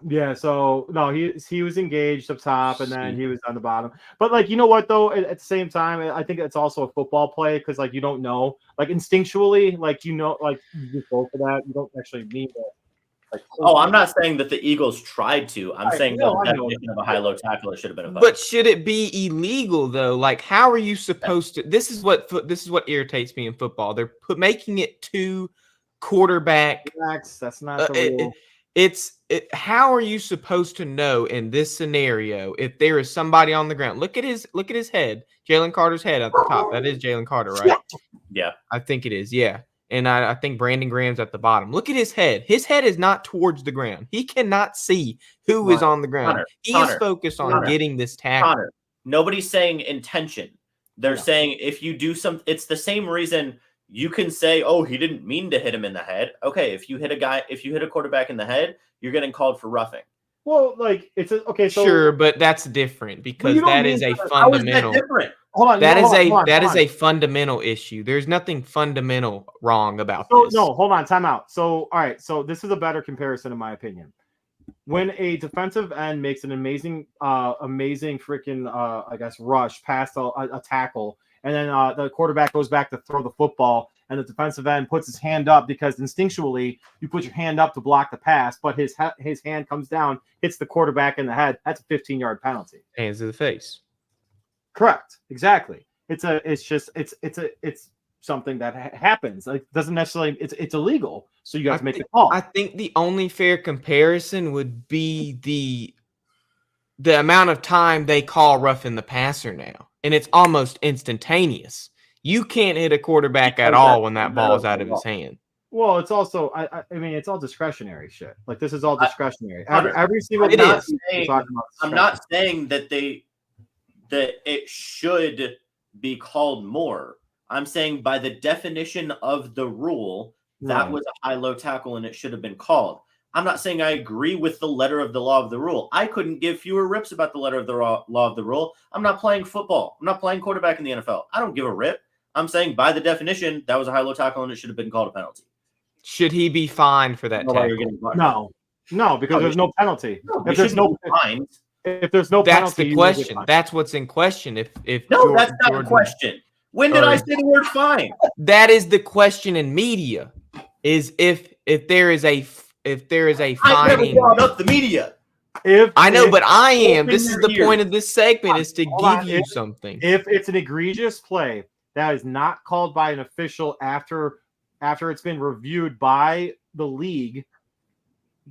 Yeah, so no, he was engaged up top, and then he was on the bottom. But you know what though? At the same time, I think it's also a football play, because you don't know, instinctually, you just go for that. You don't actually mean to Oh, I'm not saying that the Eagles tried to. I'm Right, saying no, that I the know. definition of a high-low tackle, it should have been a fight. But should it be illegal though? Like, how are you supposed to? This is what irritates me in football. They're making it too quarterback. That's not the rule. How are you supposed to know in this scenario if there is somebody on the ground? Look at his head, Jalen Carter's head at the top. That is Jalen Carter, right? Yeah, I think it is. Yeah. And I think Brandon Graham's at the bottom. Look at his head. His head is not towards the ground. He cannot see who is on the ground. He is focused on getting this tackle. Connor, nobody's saying intention. They're saying if you do it's the same reason you can say, oh, he didn't mean to hit him in the head. Okay, if you hit a quarterback in the head, you're getting called for roughing. Well, like okay, so sure, but that's different because that is a fundamental. How is that different? Hold on. That is a fundamental issue. There's nothing fundamental wrong about this. No, hold on. Time out. So, all right. So this is a better comparison, in my opinion. When a defensive end makes an amazing freaking, I guess, rush past a tackle, and then the quarterback goes back to throw the football, and the defensive end puts his hand up because instinctually you put your hand up to block the pass, but his hand comes down, hits the quarterback in the head. That's a 15-yard penalty. Hands to the face. Correct. Exactly. It's something that happens. Like doesn't necessarily it's illegal. So you have to make the call. I think the only fair comparison would be the amount of time they call roughing the passer now, and it's almost instantaneous. You can't hit a quarterback at all when that ball's out of his hand. Well, it's also I mean it's all discretionary shit. Like this is all discretionary. Every single I'm not saying that it should be called more. I'm saying by the definition of the rule, that was a high-low tackle and it should have been called. I'm not saying I agree with the letter of the law of the rule. I couldn't give fewer rips about the letter of the law of the rule. I'm not playing football. I'm not playing quarterback in the NFL. I don't give a rip. I'm saying by the definition, that was a high-low tackle and it should have been called a penalty. Should he be fined for that tackle? No, because there's no penalty. If there's no fine. If there's no that's penalty, the question. That's what's in question. If that's not a question. When did I say the word fine? That is the question in media. Is if there is a fine. I never brought up the media. But I am. This is the point of this segment is to give you something. If it's an egregious play that is not called by an official after it's been reviewed by the league,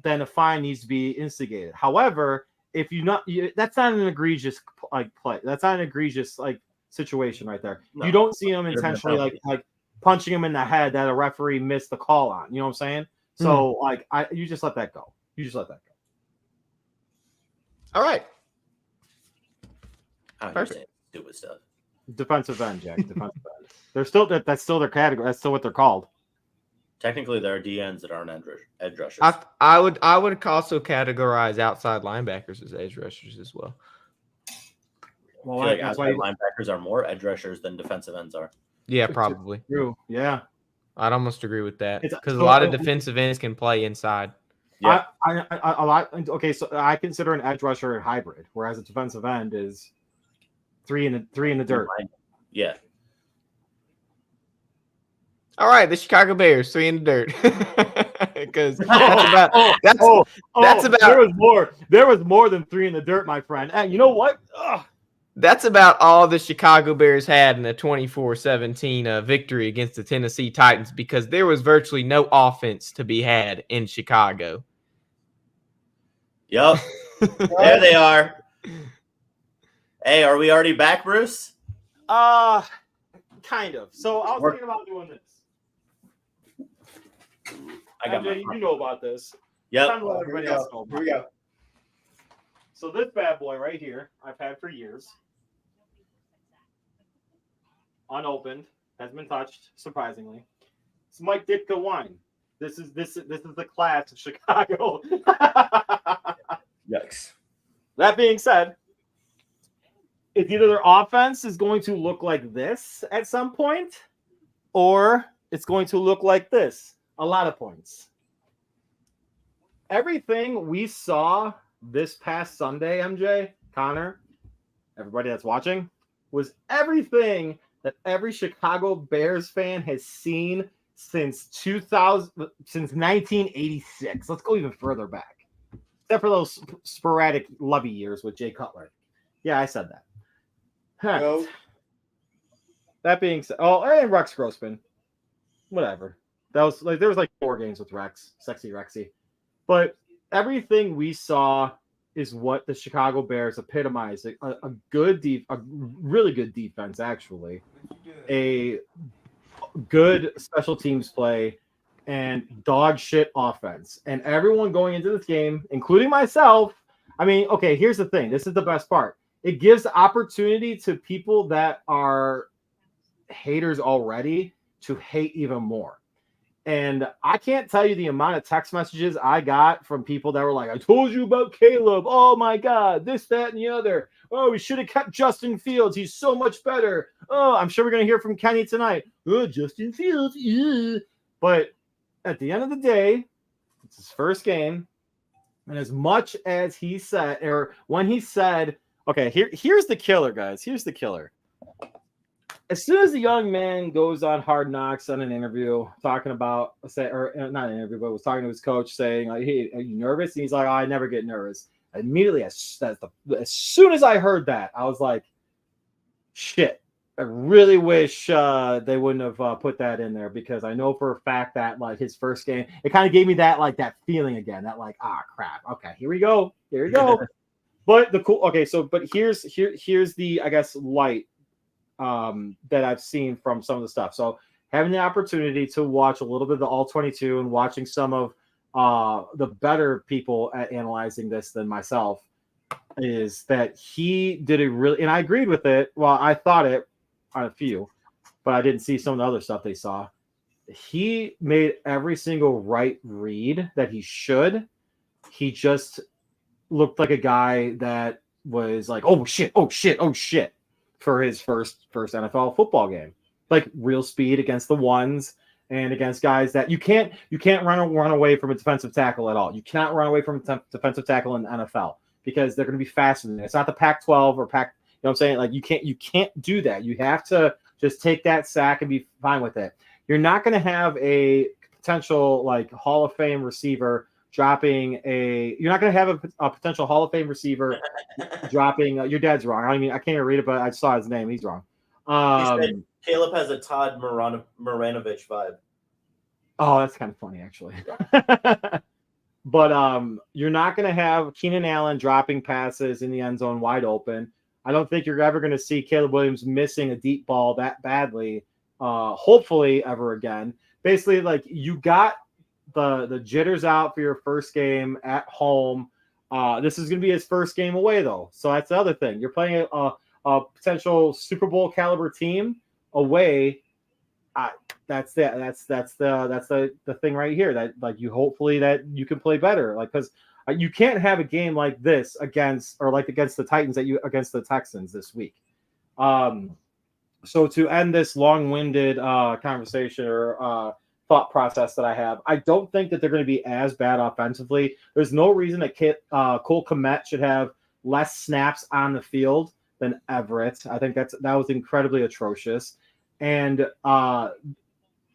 then a fine needs to be instigated. However, if that's not an egregious play. That's not an egregious situation right there. No. You don't see him intentionally like punching him in the head that a referee missed the call on. You know what I'm saying? So you just let that go. All right. Perfect. Stupid stuff. Defensive end, Jack. Defensive end. They're still that's still their category. That's still what they're called. Technically, there are DNs that aren't edge rushers. I would also categorize outside linebackers as edge rushers as well. Well, I feel like outside linebackers are more edge rushers than defensive ends are. Yeah, probably. True. Yeah, I'd almost agree with that because a lot of defensive ends can play inside. Yeah, a lot. Okay, so I consider an edge rusher a hybrid, whereas a defensive end is three in the dirt. Yeah. All right, the Chicago Bears, 3 in the dirt. Because that's about there was more than 3 in the dirt, my friend. And you know what? That's about all the Chicago Bears had in a 24-17 victory against the Tennessee Titans because there was virtually no offense to be had in Chicago. Yep. There they are. Hey, are we already back, Bruce? Kind of. So I was thinking about doing this. You know about this. Yep. Everybody else know about. Here we go. So this bad boy right here, I've had for years. Unopened, has been touched, surprisingly. It's Mike Ditka wine. This is the class of Chicago. Yikes. That being said, it's either their offense is going to look like this at some point, or it's going to look like this. A lot of points. Everything we saw this past Sunday, MJ, Connor, everybody that's watching, was everything that every Chicago Bears fan has seen since 1986. Let's go even further back, except for those sporadic Lovey years with Jay Cutler. Yeah, I said that. Huh. Go. That being said, and Rex Grossman, whatever. That was like there was like 4 games with Rex, sexy Rexy, but everything we saw is what the Chicago Bears epitomized. A really good defense, actually, a good special teams play, and dog shit offense. And everyone going into this game, including myself, I mean, okay, here's the thing. This is the best part. It gives opportunity to people that are haters already to hate even more. And I can't tell you the amount of text messages I got from people that were like, I told you about Caleb. Oh my God, this, that, and the other. Oh, we should have kept Justin Fields. He's so much better. Oh, I'm sure we're going to hear from Kenny tonight. Oh, Justin Fields. Yeah. But at the end of the day, it's his first game. And as much as he said, or when he said, okay, here's the killer, guys. Here's the killer. As soon as the young man goes on Hard Knocks on an interview, talking about, or not an interview, but was talking to his coach, saying, like, "Hey, are you nervous?" And he's like, "Oh, I never get nervous." Immediately, as soon as I heard that, I was like, "Shit!" I really wish they wouldn't have put that in there, because I know for a fact that like his first game, it kind of gave me that like that feeling again, that like, crap. Okay, here we go. But here's the, I guess, light that I've seen from some of the stuff. So having the opportunity to watch a little bit of the All-22 and watching some of the better people at analyzing this than myself, is that he did a really, and I agreed with it. Well, I thought it on a few, but I didn't see some of the other stuff they saw. He made every single right read that he should. He just looked like a guy that was like, oh shit, for his first NFL football game. Like real speed against the ones and against guys that you can't run away from a defensive tackle at all. You cannot run away from a defensive tackle in the NFL, because they're going to be faster than that. It's not the Pac-12 or Pac, you know what I'm saying? Like you can't do that. You have to just take that sack and be fine with it. You're not going to have a potential like Hall of Fame receiver dropping you're not going to have a potential Hall of Fame receiver dropping. Your dad's wrong. I can't even read it, but I saw his name. He's wrong. He said Caleb has a Todd Maranovich vibe. Oh, that's kind of funny, actually. But you're not going to have Keenan Allen dropping passes in the end zone wide open. I don't think you're ever going to see Caleb Williams missing a deep ball that badly, hopefully ever again. Basically, like you got the jitters out for your first game at home. This is going to be his first game away, though. So that's the other thing. You're playing a potential Super Bowl caliber team away. That's the thing right here, that like you hopefully that you can play better, like, because you can't have a game like this against the Titans against the Texans this week. So to end this long-winded conversation or thought process that I have, I don't think that they're going to be as bad offensively. There's no reason that Cole Kmet should have less snaps on the field than Everett. I think that was incredibly atrocious. And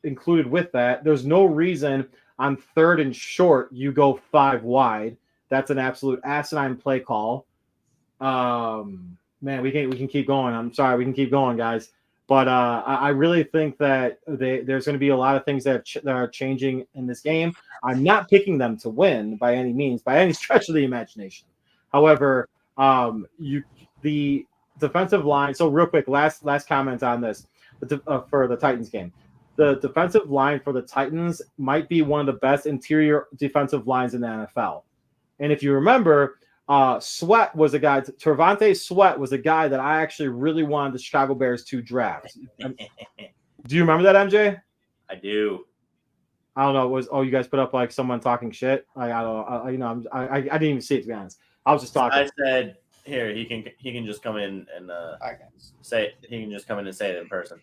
included with that, there's no reason on 3rd and short you go 5 wide. That's an absolute asinine play call. Man, we can keep going. I'm sorry, we can keep going, guys. But I really think that there's going to be a lot of things that are changing in this game. I'm not picking them to win by any means, by any stretch of the imagination. However, the defensive line. So real quick, last comment on this for the Titans game. The defensive line for the Titans might be one of the best interior defensive lines in the NFL. And if you remember, Sweat was a guy. Trevante Sweat was a guy that I actually really wanted the Chicago Bears to draft. Do you remember that, MJ? I do. I don't know. You guys put up like someone talking shit. I don't know. I didn't even see it, to be honest. I was just talking. I said, here he can just come in and say it in person.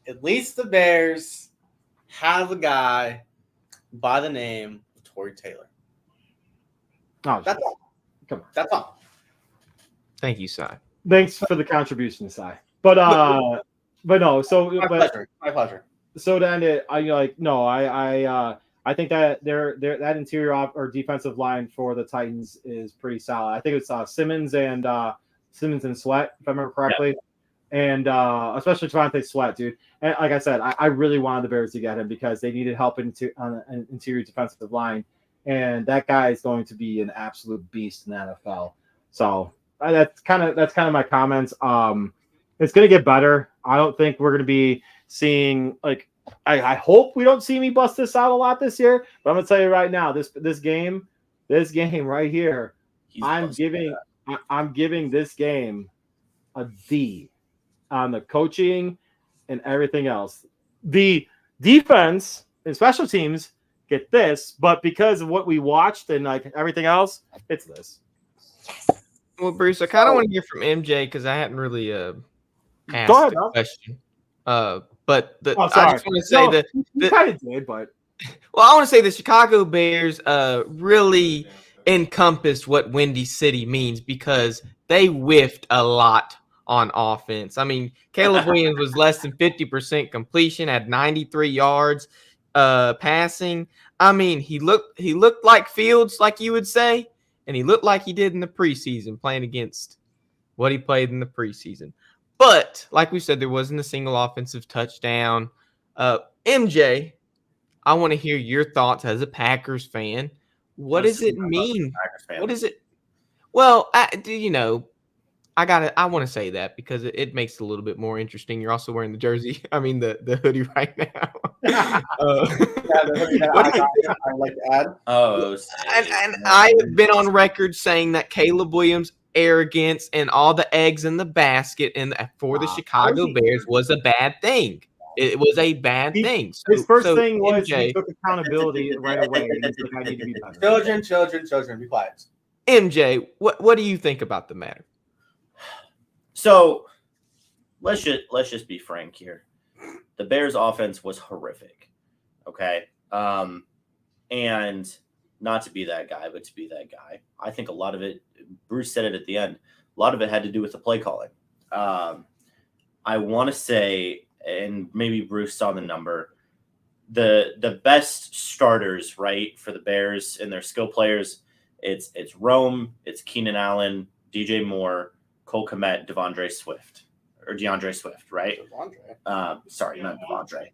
At least the Bears have a guy by the name of Torrey Taylor. Oh, that's all. Come on. That's all. Thank you, Cy. Thanks for the contribution, Cy. But no. So my pleasure. so to end it, I think that that interior or defensive line for the Titans is pretty solid. I think it's Simmons and Sweat, if I remember correctly. And especially Devontae Sweat, dude. And like I said, I really wanted the Bears to get him because they needed help on an interior defensive line, and that guy is going to be an absolute beast in the NFL. So that's kind of my comments. It's going to get better. I don't think we're going to be seeing like. I hope we don't see me bust this out a lot this year, but I'm going to tell you right now, this game right here, I'm giving this game a D on the coaching and everything else. The defense and special teams get this, but because of what we watched and like everything else, it's this. Well, Bruce, I kind of want to hear from MJ because I hadn't really asked the question. But I just want to say that you kind of did, but well, I want to say the Chicago Bears really encompassed what Windy City means because they whiffed a lot on offense. I mean, Caleb Williams was less than 50% completion, had 93 yards passing. I mean, he looked like Fields, like you would say, and he looked like he did in the preseason playing against what he played in the preseason. But like we said, there wasn't a single offensive touchdown. MJ, I want to hear your thoughts as a Packers fan. What does it mean? What is it? Well, I want to say that because it makes it a little bit more interesting. You're also wearing the jersey. I mean, the hoodie right now. The hoodie that I like to add. And I have been on record saying that Caleb Williams' arrogance and all the eggs in the basket for the Chicago Bears was a bad thing. It was a bad thing. His first thing was he took accountability right away. I need to be better. Children, be quiet. MJ, what do you think about the matter? So let's just be frank here. The Bears' offense was horrific. Okay. And not to be that guy, but to be that guy. I think a lot of it, Bruce said it at the end, a lot of it had to do with the play calling. I want to say, and maybe Bruce saw the number, the best starters, right, for the Bears and their skill players, it's Rome, it's Keenan Allen, DJ Moore, Cole Kmet, DeAndre Swift, right? Sorry, not Devondre.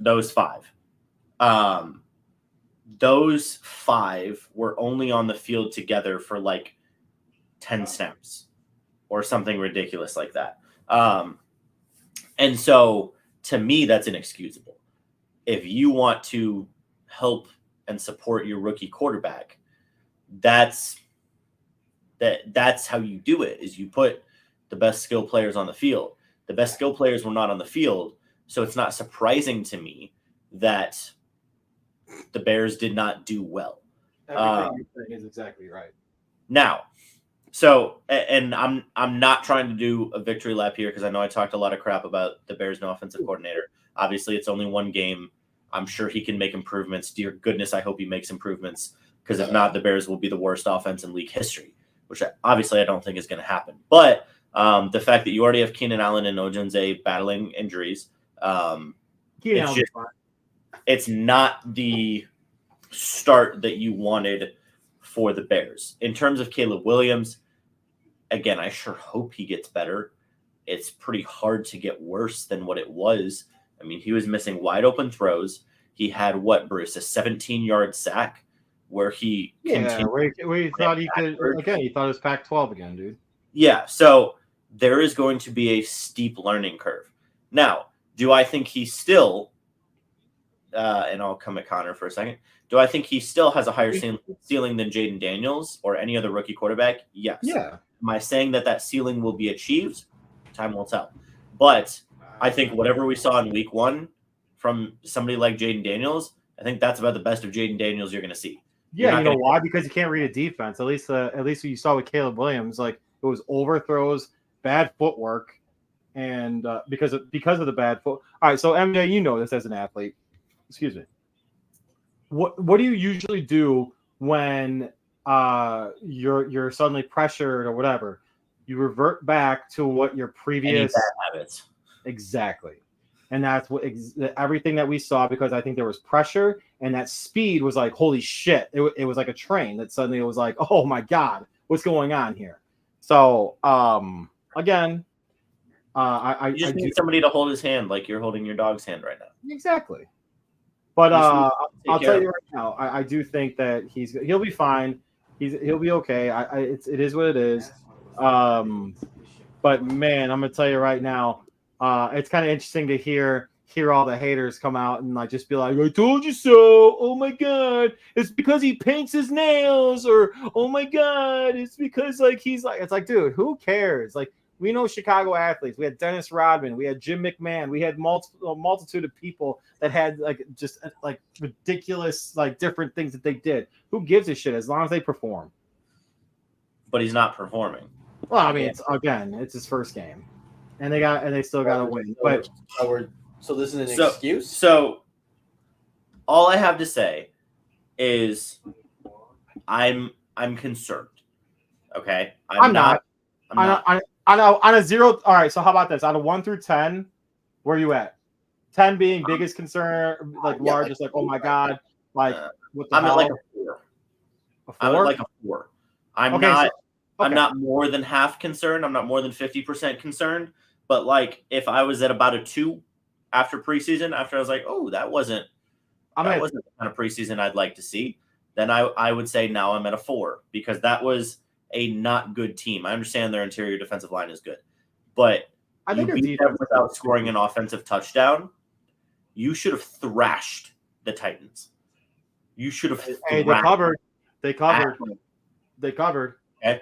Those five. Those five were only on the field together for like 10 snaps or something ridiculous like that. And so to me, that's inexcusable. If you want to help and support your rookie quarterback, that's how you do it, is you put the best skill players on the field. The best skill players were not on the field, so it's not surprising to me that the Bears did not do well. Everything you're saying is exactly right. Now, so, and I'm not trying to do a victory lap here because I know I talked a lot of crap about the Bears' no offensive coordinator. Obviously, it's only one game. I'm sure he can make improvements. Dear goodness, I hope he makes improvements, because if not, the Bears will be the worst offense in league history, which obviously I don't think is going to happen. But the fact that you already have Keenan Allen and Ojonze battling injuries, it's not the start that you wanted for the Bears. In terms of Caleb Williams, again, I sure hope he gets better. It's pretty hard to get worse than what it was. I mean, he was missing wide open throws. He had Bruce, a 17-yard sack where he where he thought he could again. He thought it was Pac-12 again, dude. Yeah, so there is going to be a steep learning curve. Now, do I think he still, and I'll come at Connor for a second, do I think he still has a higher ceiling than Jaden Daniels or any other rookie quarterback? Yes. Yeah. Am I saying that ceiling will be achieved? Time will tell. But I think whatever we saw in week one from somebody like Jaden Daniels, I think that's about the best of Jaden Daniels you're going to see. Yeah, you know why? Because you can't read a defense. At least what you saw with Caleb Williams, like it was overthrows, bad footwork, and because of the bad foot. All right, so MJ, you know this as an athlete. Excuse me. What do you usually do when you're suddenly pressured or whatever? You revert back to what your previous bad habits. Exactly. And that's what everything that we saw, because I think there was pressure and that speed was like, holy shit. It was like a train that suddenly it was like, oh my God, what's going on here? So, again, You just need somebody to hold his hand like you're holding your dog's hand right now. Exactly. But I'll tell you right now, I do think that he'll be fine. He'll be okay. It is what it is. But man, I'm gonna tell you right now, it's kind of interesting to hear all the haters come out and like just be like, I told you so. Oh my God, it's because he paints his nails, or oh my God, it's because like he's like, it's like, dude, who cares? Like, we know Chicago athletes. We had Dennis Rodman. We had Jim McMahon. We had multitude of people that had like just like ridiculous like different things that they did. Who gives a shit as long as they perform? But he's not performing. Well, I mean, it's his first game, and they still got to win. But so this is an excuse. So all I have to say is I'm concerned. Okay, I'm not. On a 0, all right. So how about this? Out of 1 through 10, where are you at? 10 being biggest concern, like largest, like oh my God, like what the I'm hell? at like a 4. I'm at like a 4. I'm not more than half concerned. I'm not more than 50% concerned. But like if I was at about a 2 after preseason, after I was like, oh, that wasn't the kind of preseason I'd like to see, then I would say now I'm at a 4, because that was a not good team. I understand their interior defensive line is good, but I think you beat them without scoring an offensive touchdown. You should have thrashed the Titans. You should have. Hey, they covered. Okay.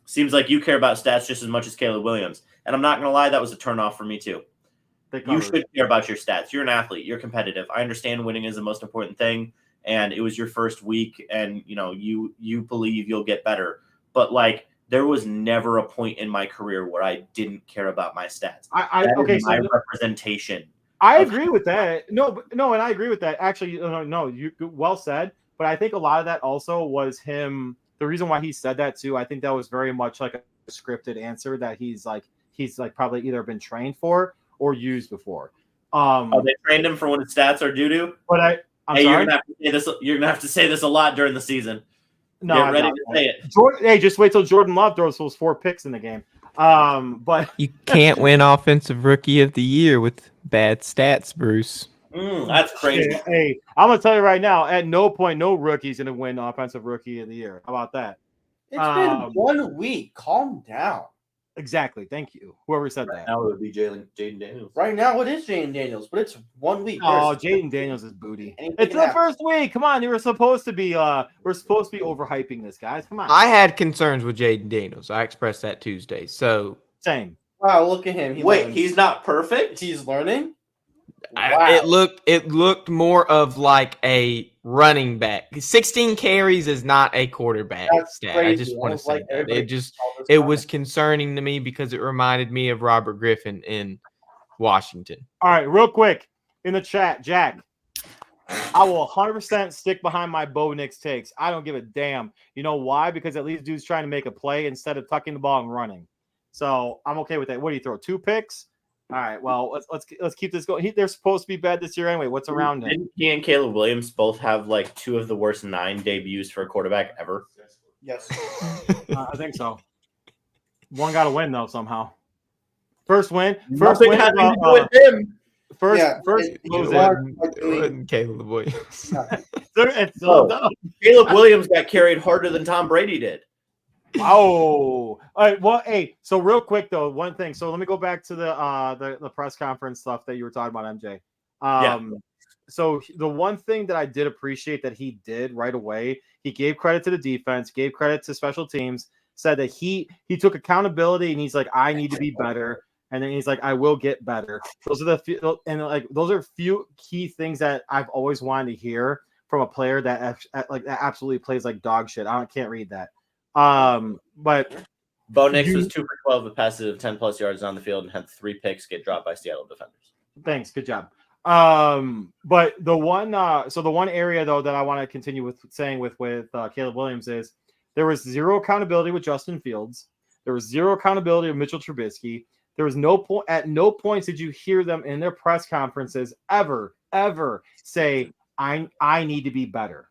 Seems like you care about stats just as much as Caleb Williams, and I'm not gonna lie, that was a turnoff for me too. You should care about your stats. You're an athlete. You're competitive. I understand winning is the most important thing, and it was your first week, and you believe you'll get better. But like, there was never a point in my career where I didn't care about my stats. My representation. I agree with that. No, and I agree with that. Actually, no, you well said. But I think a lot of that also was him. The reason why he said that too, I think that was very much like a scripted answer that he's probably either been trained for or used before. They trained him for when his stats are doo-doo. But you're gonna have to say this. You're gonna have to say this a lot during the season. No, get ready to say it. Hey, just wait till Jordan Love throws those 4 picks in the game. But you can't win Offensive Rookie of the Year with bad stats, Bruce. That's crazy. Hey, I'm gonna tell you right now, at no point, no rookie's gonna win Offensive Rookie of the Year. How about that? It's been 1 week. Calm down. Exactly. Thank you. Whoever said that. Now it would be Jaden Daniels. Right now it is Jaden Daniels, but it's 1 week. Oh, Jaden Daniels is booty. It's the first week. Come on, we're supposed to be overhyping this, guys. Come on. I had concerns with Jaden Daniels. I expressed that Tuesday. So same. Wow, look at him. He's not perfect. He's learning. Wow. It looked more of like a running back. 16 carries is not a quarterback stat. Crazy. I just want to say that. It was concerning to me because it reminded me of Robert Griffin in Washington. All right, real quick in the chat, Jack. I will 100% stick behind my Bo Nix takes. I don't give a damn. You know why? Because at least dude's trying to make a play instead of tucking the ball and running. So I'm okay with that. What do you throw? 2 picks? All right. Well, let's keep this going. They're supposed to be bad this year anyway. What's around him? Didn't he and Caleb Williams both have like 2 of the worst 9 debuts for a quarterback ever? Yes. I think so. One got to win though somehow. First win. Nothing had to do with him. Caleb Williams. Caleb Williams got carried harder than Tom Brady did. Oh, all right. Well, hey. So real quick though, one thing. So let me go back to the press conference stuff that you were talking about, MJ. So the one thing that I did appreciate that he did right away, he gave credit to the defense, gave credit to special teams, said that he took accountability and he's like, I need to be better. And then he's like, I will get better. Those are few key things that I've always wanted to hear from a player that absolutely plays like dog shit. I can't read that. But Bo Nix was 2 for 12 with passes of 10 plus yards on the field and had 3 picks get dropped by Seattle defenders. Thanks. Good job. But the one area though that I want to continue with saying with Caleb Williams is there was 0 accountability with Justin Fields. There was 0 accountability with Mitchell Trubisky. There was no point. At no point did you hear them in their press conferences ever say, "I need to be better."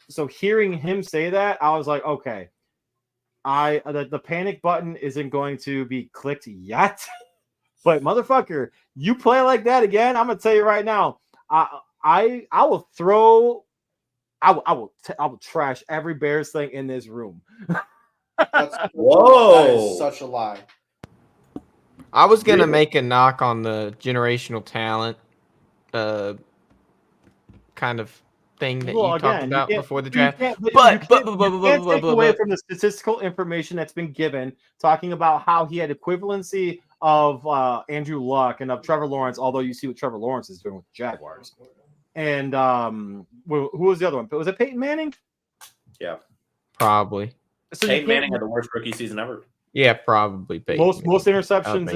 So hearing him say that, I was like, okay, the panic button isn't going to be clicked yet. But motherfucker, you play like that again, I'm gonna tell you right now, I will throw. I will trash every Bears thing in this room. Whoa. That is such a lie. I was going to make a knock on the generational talent kind of thing that you talked about before the draft. But take away from the statistical information that's been given, talking about how he had equivalency of Andrew Luck and of Trevor Lawrence, although you see what Trevor Lawrence is doing with the Jaguars. And who was the other one? Was it Peyton Manning? Yeah, probably. So Peyton Manning had the worst rookie season ever. Yeah, probably. Peyton most interceptions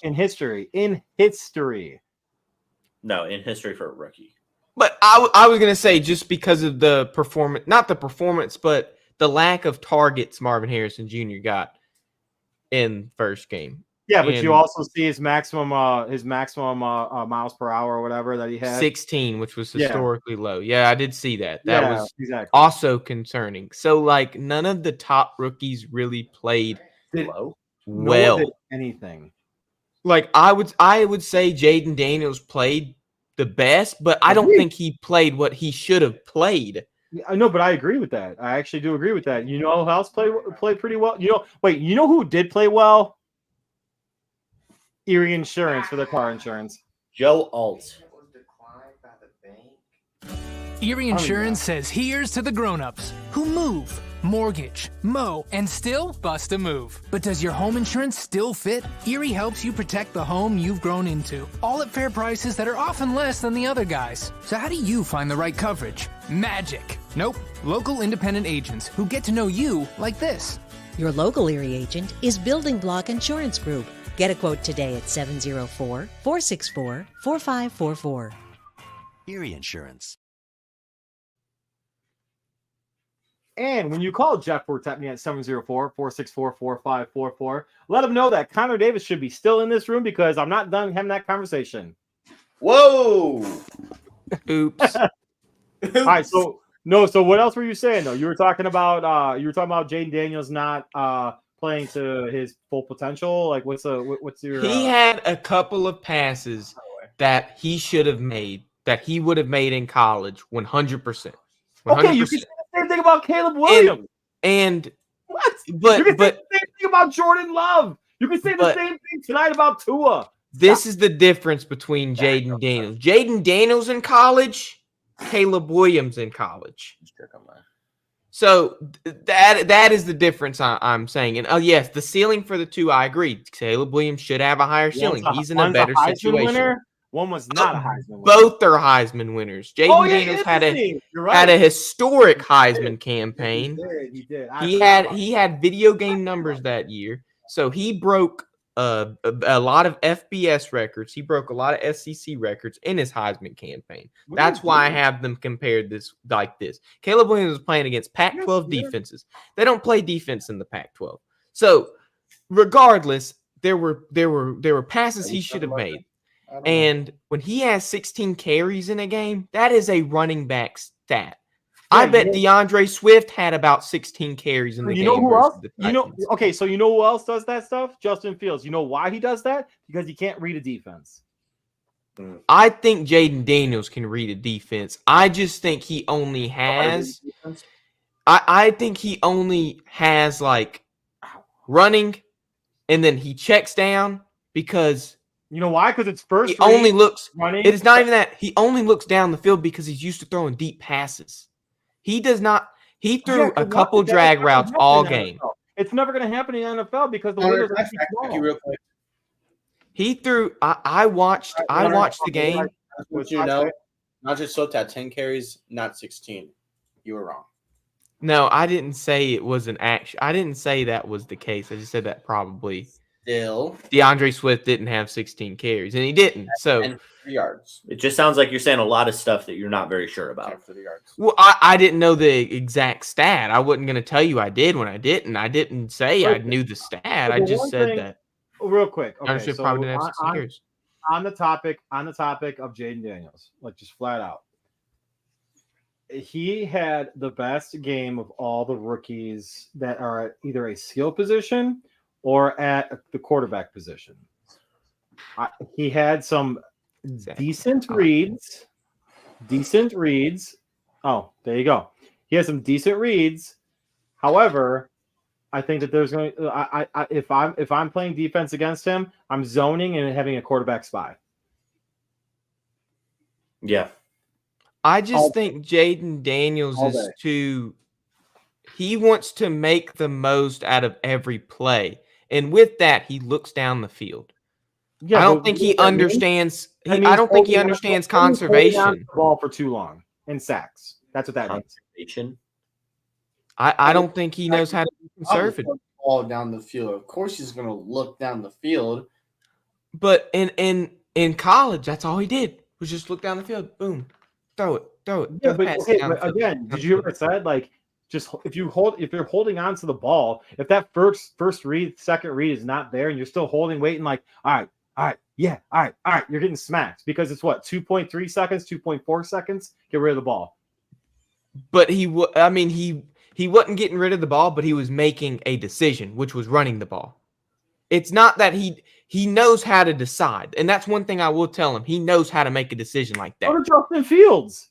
in history. No, in history for a rookie. But I was gonna say, just because of the performance, not the performance, but the lack of targets Marvin Harrison Jr. got in first game. Yeah, but you also see his maximum miles per hour or whatever that he had. 16, which was historically low. Yeah, I did see that. That was exactly also concerning. So, like, none of the top rookies really played well. Anything. Like, I would say Jaden Daniels played the best, but I don't think he played what he should have played. I know, but I agree with that. I actually do agree with that. You know who else played pretty well? You know who did play well? Erie Insurance for their car insurance. Joe Alt. Erie Insurance says here's to the grown-ups who move, mortgage, mow, and still bust a move. But does your home insurance still fit? Erie helps you protect the home you've grown into, all at fair prices that are often less than the other guys. So how do you find the right coverage? Magic. Nope. Local independent agents who get to know you like this. Your local Erie agent is Building Block Insurance Group. Get a quote today at 704-464-4544. Erie Insurance. And when you call Jeff Bortepney at 704-464-4544, let him know that Connor Davis should be still in this room because I'm not done having that conversation. Whoa! Oops. All right, so what else were you saying though? You were talking about Jaden Daniels not playing to his full potential. Like what's your He had a couple of passes that he should have made, that he would have made in college 100%. Okay, you can say the same thing about Caleb Williams. And what? But you can say the same thing about Jordan Love. You can say the same thing tonight about Tua. This is the difference between Jaden Daniels. Jaden Daniels in college, Caleb Williams in college. So that is the difference I'm saying. And yes, the ceiling for the two, I agree. Caleb Williams should have a higher ceiling. He's in a better situation. Winner. One was not a Heisman winner. Both are Heisman winners. Jaden Daniels had a historic Heisman campaign. He did. He had video game numbers that year. So he broke a lot of FBS records. He broke a lot of SEC records in his Heisman campaign. That's why I have them compared like this. Caleb Williams was playing against Pac-12 defenses. They don't play defense in the Pac-12. So regardless, there were passes he should have made. And when he has 16 carries in a game, that is a running back stat. I bet DeAndre Swift had about 16 carries in the game. You know who else? Okay, so you know who else does that stuff? Justin Fields. You know why he does that? Because he can't read a defense. I think Jaden Daniels can read a defense. I just think he only has I think he only has like running, and then he checks down because you know why? Because it's first. He only looks running. It is not even that. He only looks down the field because he's used to throwing deep passes. He does not. He threw a couple drag routes all game. It's never going to happen in the NFL because the windows are too small. He threw. I watched the game. What you know, Najee Swift had 10 carries, not 16. You were wrong. No, I didn't say it was an action. I didn't say that was the case. I just said that probably. Still, DeAndre Swift didn't have 16 carries, and he didn't. So 3 yards. It just sounds like you're saying a lot of stuff that you're not very sure about. Well, I didn't know the exact stat. I wasn't going to tell you I did when I didn't. I didn't say I knew the stat. I just said that. Real quick. Okay, Ownership so probably didn't have 16 carries. on the topic of Jaden Daniels, like just flat out, he had the best game of all the rookies that are at either a skill position or at the quarterback position. He had some decent reads. Oh, there you go. He has some decent reads. However, I think that there's going to if I'm playing defense against him, I'm zoning and having a quarterback spy. Yeah. I just think Jaden Daniels is he wants to make the most out of every play. And with that, he looks down the field. Yeah, I don't think he understands. I don't think he understands conservation. The ball for too long in sacks. That's what that means. I don't think he knows how to be conservative. Ball down the field. Of course, he's going to look down the field. But in college, that's all he did was just look down the field. Boom, throw it. Yeah, but again, did you ever said like just if you're holding on to the ball, if that first read, second read is not there, and you're still holding, waiting, like all right, you're getting smacked because it's what 2.3 seconds, 2.4 seconds. Get rid of the ball. But he wasn't getting rid of the ball, but he was making a decision, which was running the ball. It's not that he knows how to decide, and that's one thing I will tell him. He knows how to make a decision like that. Go to Justin Fields.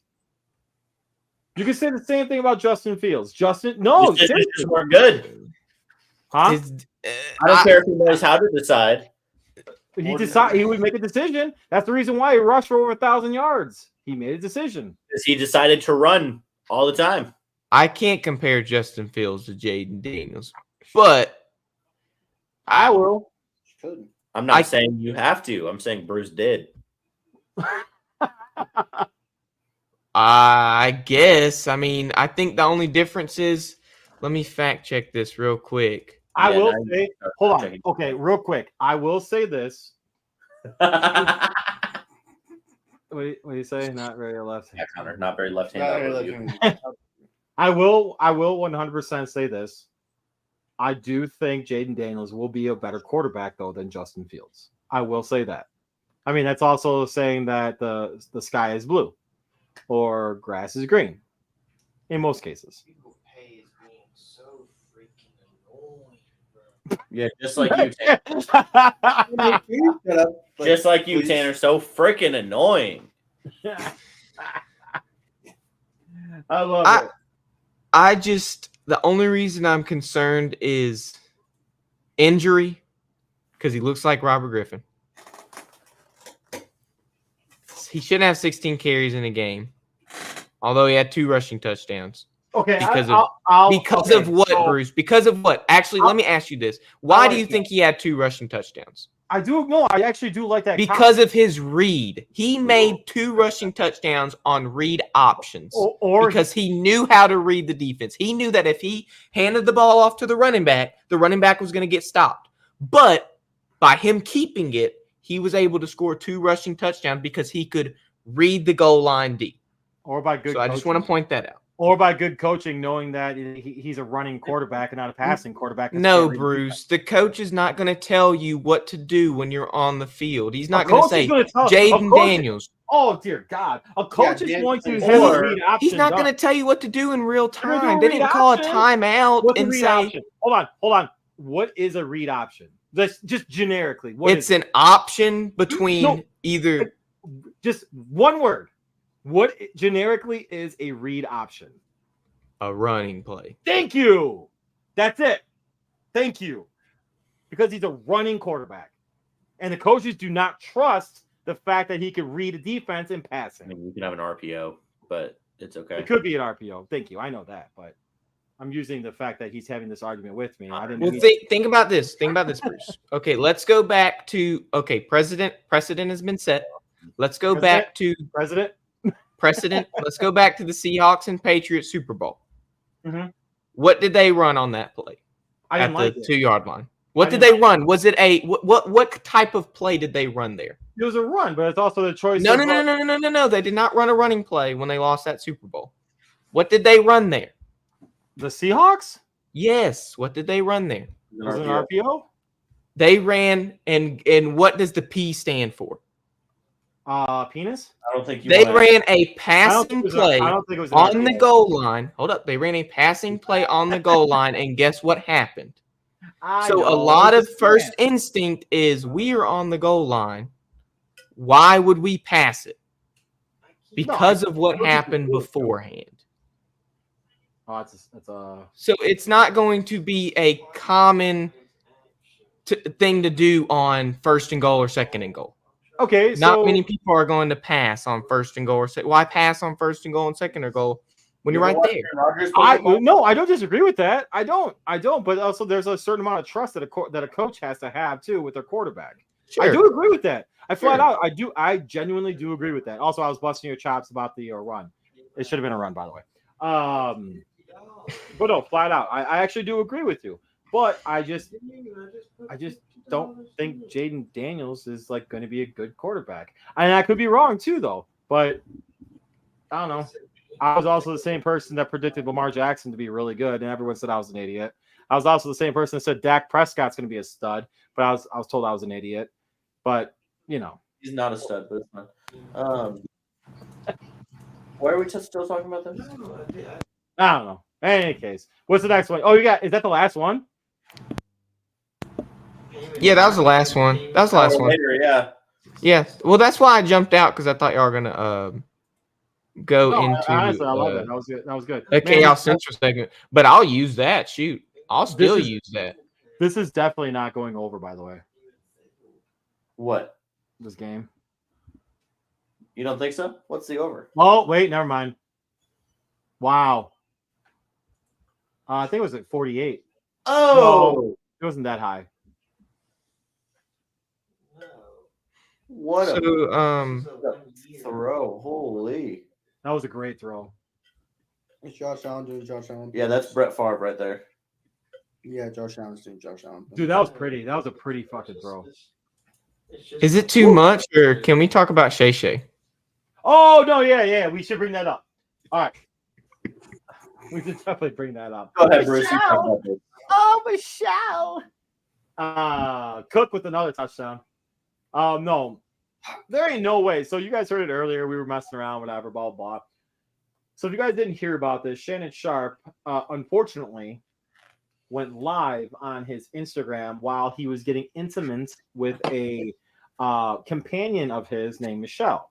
You can say the same thing about Justin Fields. We're good. Huh? I don't care if he knows how to decide. He would make a decision. That's the reason why he rushed for over 1,000 yards. He made a decision. Because he decided to run all the time. I can't compare Justin Fields to Jaden Daniels, but I will. I'm not saying you have to. I'm saying Bruce did. I guess. I mean, I think the only difference is, let me fact check this real quick. Hold on. Okay, real quick. I will say this. What do you say? Not very left. Yeah, Connor, not very left-handed. I will 100% say this. I do think Jaden Daniels will be a better quarterback, though, than Justin Fields. I will say that. I mean, that's also saying that the sky is blue or grass is green in most cases. Yeah, just like you, Tanner. Just like you, Tanner. So freaking annoying. I love it. The only reason I'm concerned is injury, because he looks like Robert Griffin. He shouldn't have 16 carries in a game, although he had 2 rushing touchdowns. Okay, because of what, Bruce? Because of what? Actually, let me ask you this: why do you think he had 2 rushing touchdowns? I do. No, I actually do like that. Because of his read. He made 2 rushing touchdowns on read options. Because he knew how to read the defense. He knew that if he handed the ball off to the running back was going to get stopped. But by him keeping it, he was able to score 2 rushing touchdowns because he could read the goal line deep. Or by good. So I just want to point that out. Or by good coaching, knowing that he's a running quarterback and not a passing quarterback. No, Bruce. The coach is not going to tell you what to do when you're on the field. He's not going to say, Jaden Daniels. Oh, dear God. A coach is going to have a read option. He's not going to tell you what to do in real time. They didn't call a timeout and say. Hold on. What is a read option? Just generically. It's an option between either. Just one word. What generically is a read option? A running play. Thank you. That's it. Thank you. Because he's a running quarterback. And the coaches do not trust the fact that he can read a defense and pass it. I mean, you can have an RPO, but it's okay. It could be an RPO. Thank you. I know that, but I'm using the fact that he's having this argument with me. Think about this. Think about this, Bruce. Okay, let's go back to precedent has been set. Let's go back to precedent. Let's go back to the Seahawks and Patriots Super Bowl. Mm-hmm. What did they run on that play? At the 2-yard line. What did they run? Was it what type of play did they run there? It was a run, but it's also the choice. No. They did not run a running play when they lost that Super Bowl. What did they run there? The Seahawks? Yes. What did they run there? Was it an RPO? They ran, and what does the P stand for? Penis? I don't think you They wanna- ran a passing play I don't think it was on the goal line. Hold up. They ran a passing play on the goal line, and guess what happened? So a lot of first instinct is we are on the goal line. Why would we pass it? Because of what happened beforehand. Oh, it's a. So it's not going to be a common thing to do on first and goal or second and goal. Okay, Not many people are going to pass on first and goal or second. Why pass on first and goal and second or goal when you're right there? No, I don't disagree with that. I don't. But also, there's a certain amount of trust that a coach has to have too with their quarterback. Sure. I do agree with that. I genuinely do agree with that. Also, I was busting your chops about the run. It should have been a run, by the way. But no, flat out, I actually do agree with you. But I just don't think Jaden Daniels is like going to be a good quarterback. And I could be wrong too, though. But I don't know. I was also the same person that predicted Lamar Jackson to be really good, and everyone said I was an idiot. I was also the same person that said Dak Prescott's going to be a stud, but I was told I was an idiot. But you know, he's not a stud, but it's not. Why are we still talking about this? I don't know. In any case, what's the next one? Oh, is that the last one? Yeah, that was the last one. That was the last one. Later, yeah. Yeah. Well, that's why I jumped out, because I thought y'all were gonna go into honestly, I love it. That was good. That was good. A Chaos Central segment. But I'll use that. Shoot. I'll still use that. This is definitely not going over, by the way. What? This game. You don't think so? What's the over? Oh, wait, never mind. Wow. I think it was at 48. Oh, no, it wasn't that high. What a throw. Holy. That was a great throw. It's Josh Allen doing Josh Allen. Yeah, that's Brett Favre right there. Yeah, Josh Allen's doing Josh Allen. Dude, that was pretty. That was a pretty fucking throw. Is it too much, or can we talk about Shay Shay? Oh, no, yeah. We should bring that up. All right. We should definitely bring that up. Go ahead, Bruce. Oh, Michelle. Cook with another touchdown. No, there ain't no way. So you guys heard it earlier. We were messing around, whatever, blah, blah. So if you guys didn't hear about this, Shannon Sharp, unfortunately, went live on his Instagram while he was getting intimate with a companion of his named Michelle.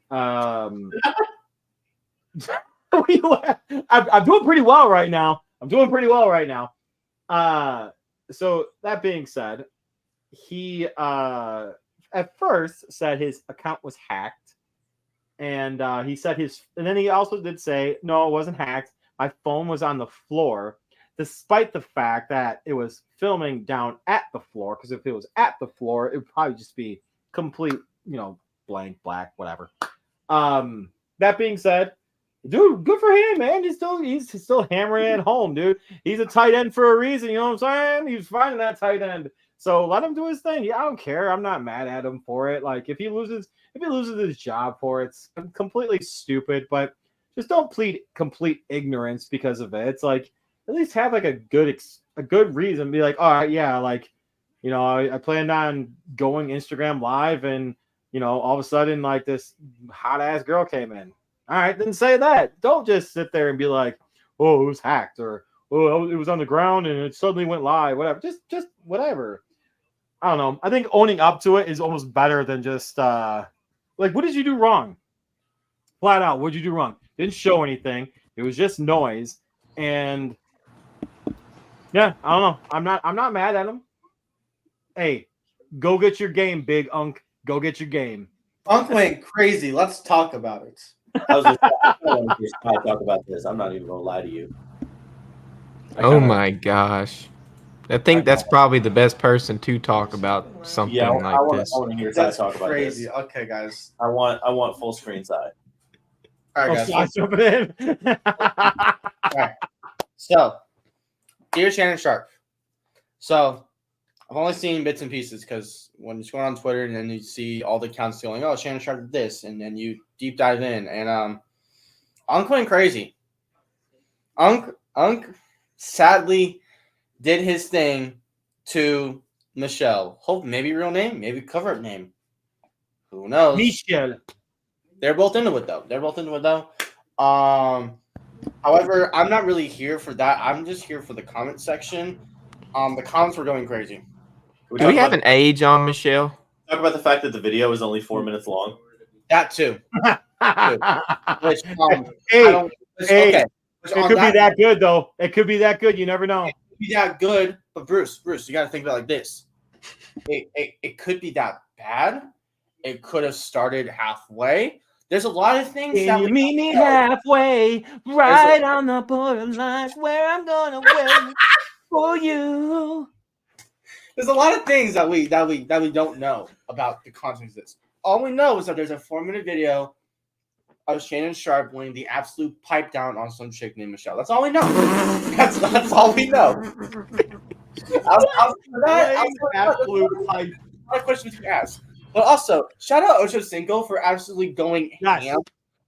I'm doing pretty well right now. So that being said, he at first said his account was hacked, and he said and then he also did say, no, it wasn't hacked. My phone was on the floor, despite the fact that it was filming down at the floor. Because if it was at the floor, it would probably just be complete, blank, black, whatever. That being said, dude, good for him, man. He's still hammering it home, dude. He's a tight end for a reason. You know what I'm saying? He's finding that tight end. So let him do his thing. Yeah, I don't care. I'm not mad at him for it. Like if he loses his job for it, it's completely stupid. But just don't plead complete ignorance because of it. It's like at least have like a good reason. Be like, all right, yeah, like I planned on going Instagram live, and all of a sudden like this hot ass girl came in. All right, then say that. Don't just sit there and be like, oh, it was hacked, or oh, it was on the ground and it suddenly went live. Whatever. Just whatever. I don't know. I think owning up to it is almost better than just like, what did you do wrong? Flat out, what did you do wrong? Didn't show anything. It was just noise. And yeah, I don't know. I'm not mad at him. Hey, go get your game, big Unk. Go get your game. Unk went crazy. Let's talk about it. I was just talk about this. I'm not even gonna lie to you. Oh my gosh. I think that's probably the best person to talk about something like this. I want to hear That's talk about crazy. this. Okay, guys. I want full screen side. All right, guys. Jumping in. All right. So, dear Shannon Sharp. So, I've only seen bits and pieces because when you're going on Twitter and then you see all the accounts going, oh, Shannon Sharp did this, and then you deep dive in, and Unk went crazy. Unk sadly did his thing to Michelle. Hope maybe real name, maybe cover-up name. Who knows? Michelle. They're both into it though. However, I'm not really here for that. I'm just here for the comment section. The comments were going crazy. Do we have an age on Michelle? Talk about the fact that the video is only 4 minutes long. That too. Which, Hey, okay. it could be that good though. It could be that good. You never know. It could be that good, but Bruce, you got to think about it like this. It could be that bad. It could have started halfway. There's a lot of things that you meet me halfway, right on the borderline where I'm gonna wait for you. There's a lot of things that we don't know about the content of this. All we know is that there's a 4-minute video of Shannon Sharp laying the absolute pipe down on some chick named Michelle. That's all we know. That's all we know. Absolute pipe. A lot of questions to ask. But also, shout out Ocho Cinco for absolutely going ham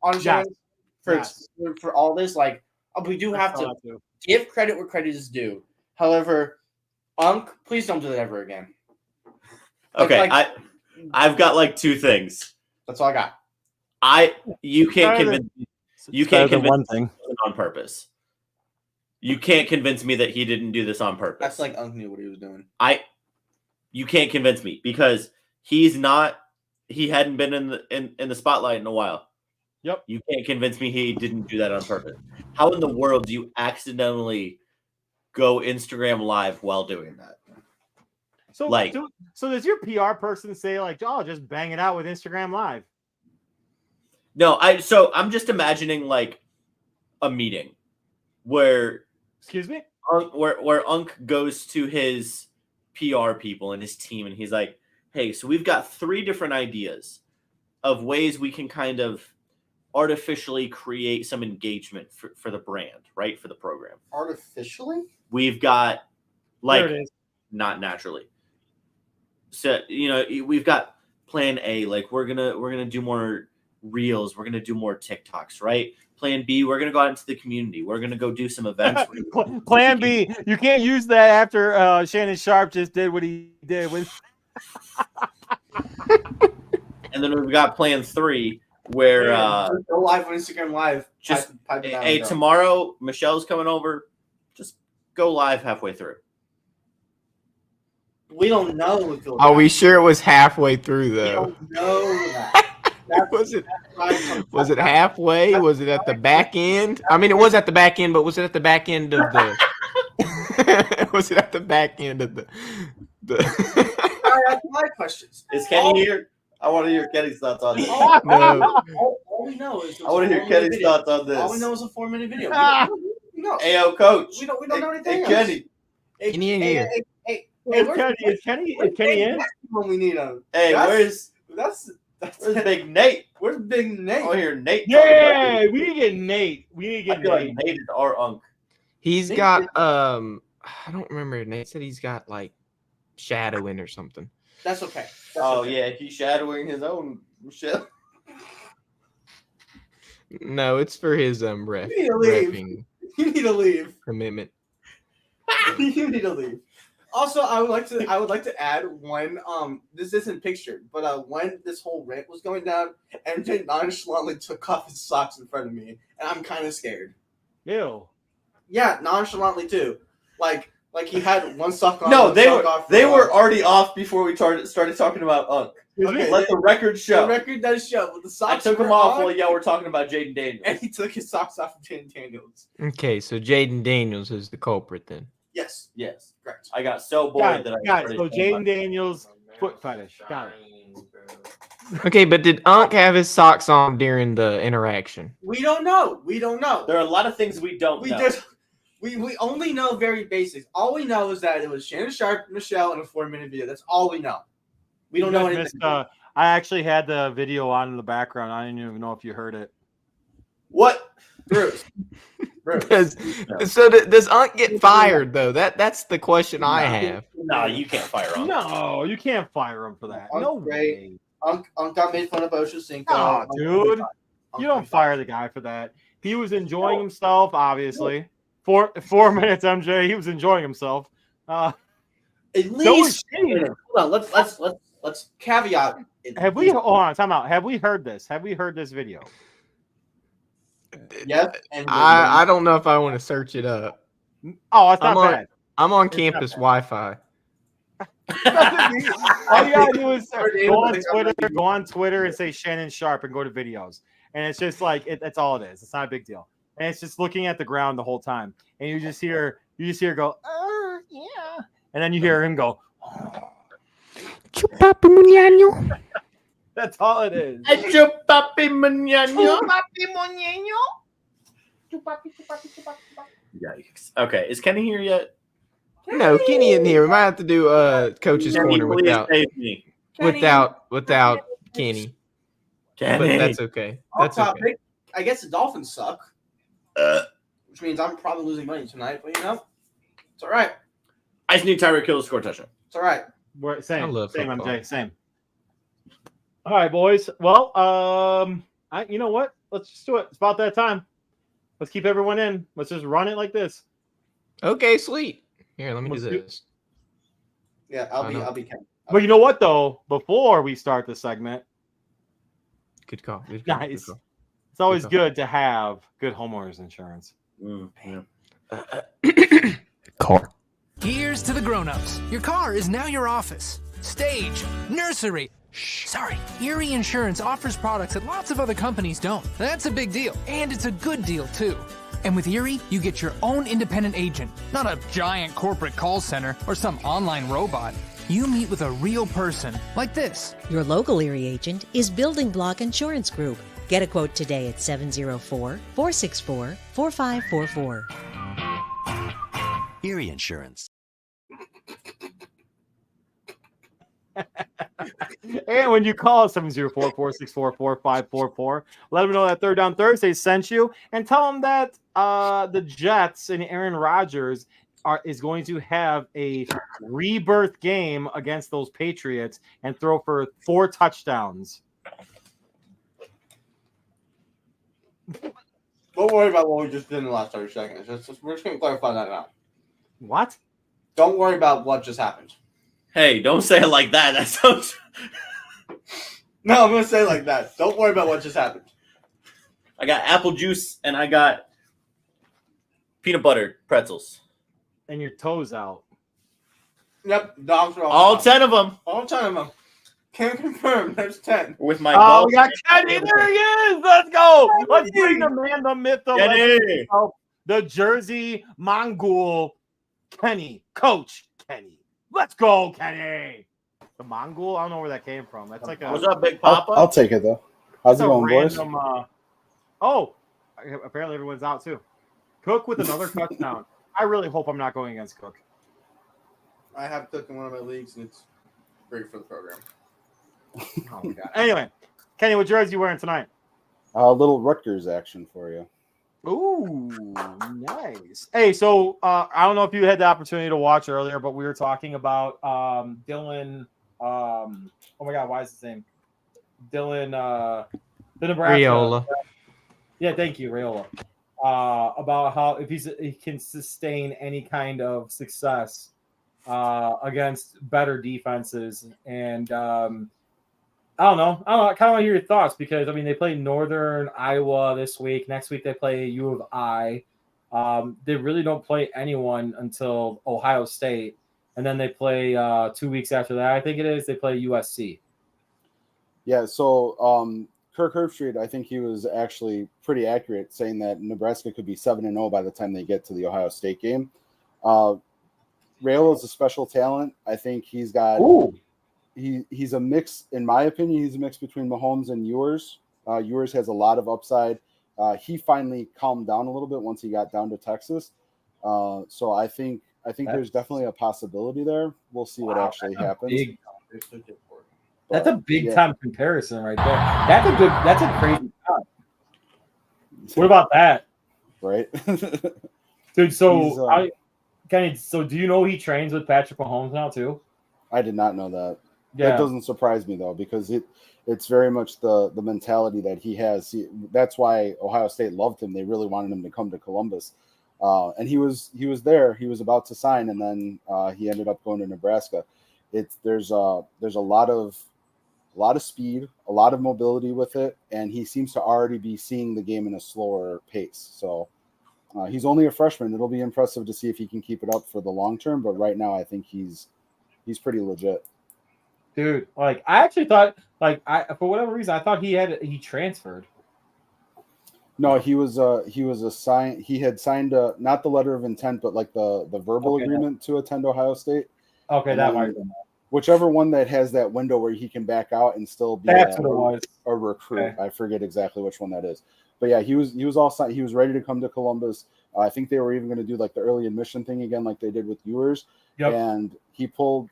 on Shannon for all this. Like, we do have to give credit where credit is due. However, Unc, please don't do that ever again. Okay, I've got like 2 things. That's all I got. You can't convince one thing on purpose. You can't convince me that he didn't do this on purpose. That's like Unc knew what he was doing. You can't convince me because he hadn't been in the spotlight in a while. Yep. You can't convince me he didn't do that on purpose. How in the world do you accidentally go Instagram live while doing that? So does your PR person say like, "Oh, just bang it out with Instagram Live"? No, I'm just imagining like a meeting where Excuse me? where Unc goes to his PR people and his team and he's like, "Hey, so we've got 3 different ideas of ways we can kind of artificially create some engagement for the brand, right? For the program. Artificially? We've got like There it is. Not naturally. So, we've got plan A, like we're gonna do more reels, we're gonna do more TikToks, right? Plan B, we're gonna go out into the community, we're gonna go do some events. Plan B, you can't use that after Shannon Sharp just did what he did with. And then we've got plan 3, where go live on Instagram Live. Just hey, tomorrow Michelle's coming over. Just go live halfway through. We don't know. Are we sure it was halfway through though? We don't know that. Was it halfway? Was it at the back end? I mean, it was at the back end, but was it at the back end of the? Was it at the back end of the? All right, my questions. Is Kenny here? I want to hear Kenny's thoughts on this. All we know is I want to hear Kenny's thoughts on this. All we know is a 4-minute video. We know. Ayo, coach. We don't know anything else. Kenny. Kenny in here. Is Kenny in? When we need him. Hey, where's Big Nate? Where's Big Nate? I want to hear Nate. Yeah, we need to get Nate. I feel like Nate is our Unc. He's got I don't remember. Nate said he's got like shadowing or something. That's okay. Yeah, he's shadowing his own Michelle. No, it's for his ref. You need to leave. Repping You need to leave. commitment. You need to leave. Also, I would like to add when this isn't pictured, but when this whole rant was going down, MJ nonchalantly took off his socks in front of me, and I'm kind of scared. Ew. Yeah, nonchalantly too. Like he had one sock on. No, they were were already off before we started talking about Unc. Okay, Let the record show. The record does show. But the socks I took were them off on, while y'all were talking about Jaden Daniels. and he took his socks off of Jaden Daniels. Okay, so Jaden Daniels is the culprit then. Yes, Yes, correct. I got so bored that I started so saying Jaden Daniels foot fetish. Got it. Okay, but did Unc have his socks on during the interaction? We don't know. There are a lot of things we don't know. We only know very basics. All we know is that it was Shannon Sharp, Michelle, in a 4-minute video. That's all we know. We don't know anything. I actually had the video on in the background. I didn't even know if you heard it. What? Bruce. Does Unc get fired though? That's the question I have. No, you can't fire Unc. No, you can't fire him for that. Unc's No great. way. Unc got made fun of Ocho Cinco. Oh, dude. You don't fire the guy for that. He was enjoying himself, obviously. 4 minutes, MJ. He was enjoying himself. At least shitty. hold on. Let's caveat. Have we? Hold on, time out. Have we heard this? Have we heard this video? Yes. And I don't know if I want to search it up. Oh, it's not bad. I'm on It's campus not Wi-Fi. All you gotta do is go on Twitter and say Shannon Sharp and go to videos, and it's just like that's all it is. It's not a big deal, and it's just looking at the ground the whole time, and you just hear go, yeah, and then you hear him go. That's all it is. Yikes. Okay, is Kenny here yet? No, Kenny isn't here. We might have to do Coach's Kenny, Corner please without save me. without Kenny. But Kenny. that's okay. That's Off okay. topic, I guess the Dolphins suck, which means I'm probably losing money tonight. But it's all right. I just need Tyreek Hill to score a touchdown. It's all right. We're same. I love Same, football. MJ. Same. All right, boys. Well, you know what? Let's just do it. It's about that time. Let's keep everyone in. Let's just run it like this. Okay, sweet. Here, let me do Let's do- this. Yeah, I know. I'll be Ken. But you know what, though? Before we start the segment, Good call. Good call. Nice. Good call. it's always Good good to have good homeowners insurance. Car. Here's to the grown-ups. Your car is now your office, stage, nursery. Sorry, Erie Insurance offers products that lots of other companies don't. That's a big deal, and it's a good deal, too. And with Erie, you get your own independent agent, not a giant corporate call center or some online robot. You meet with a real person, like this. Your local Erie agent is Building Block Insurance Group. Get a quote today at 704-464-4544. Erie Insurance. And when you call 704-464-4544, let them know that Third Down Thursday sent you, and tell them that the Jets and Aaron Rodgers is going to have a rebirth game against those Patriots and throw for 4 touchdowns. Don't worry about what we just did in the last 30 seconds. We're just going to clarify that now. What? Don't worry about what just happened. Hey, don't say it like that. That sounds. No, I'm going to say it like that. Don't worry about what just happened. I got apple juice and I got peanut butter pretzels. And your toes out. Yep, dogs are All 10 of them All 10 of them. Can confirm. There's 10. with my Oh, golf. we got Kenny. There he is. Let's go. Let's bring the man, the myth, the legend Kenny. himself, the Jersey Mongol, Kenny. Coach Kenny. Let's go, Kenny. The Mongol? I don't know where that came from. That's like a, What's up, Big I'll Papa? take it though. How's that's it a going, boys? random. Apparently everyone's out too. Cook with another touchdown. I really hope I'm not going against Cook. I have Cook in one of my leagues, and it's great for the program. Oh my god. Anyway, Kenny, what jersey you wearing tonight? A little Rutgers action for you. Ooh, nice. Hey, so I don't know if you had the opportunity to watch earlier, but we were talking about Dylan. Oh my god, why is his name? Dylan the Nebraska. Raiola. Yeah, thank you, Raiola. About how if he can sustain any kind of success against better defenses, and I don't know. I kind of want to hear your thoughts because, I mean, they play Northern Iowa this week. Next week they play U of I. They really don't play anyone until Ohio State. And then they play 2 weeks after that, I think it is, they play USC. Yeah, so Kirk Herbstreit, I think he was actually pretty accurate saying that Nebraska could be 7-0 by the time they get to the Ohio State game. Rail is a special talent. I think he's got he's a mix, in my opinion, he's a mix between Mahomes and Ewers. Ewers has a lot of upside. He finally calmed down a little bit once he got down to Texas. So I think there's definitely a possibility there. We'll see what actually happens. That's a big time comparison right there. That's a crazy time. What about that? Right. Dude, so so do you know he trains with Patrick Mahomes now too? I did not know that. Yeah. That doesn't surprise me though, because it's very much the mentality that he has. That's why Ohio State loved him. They really wanted him to come to Columbus. And he was there. He was about to sign, and then he ended up going to Nebraska. There's a lot of speed, a lot of mobility with it, and he seems to already be seeing the game in a slower pace. So he's only a freshman. It'll be impressive to see if he can keep it up for the long term. But right now, I think he's pretty legit. Dude, like I actually thought, like for whatever reason, I thought he transferred. No, he was assigned. He had signed not the letter of intent, but like the verbal agreement to attend Ohio State. Okay, And that might have been whichever one that has that window where he can back out and still be that's what it was. A recruit. Okay. I forget exactly which one that is. But yeah, he was all signed. He was ready to come to Columbus. I think they were even going to do like the early admission thing again, like they did with Ewers. Yep. And he pulled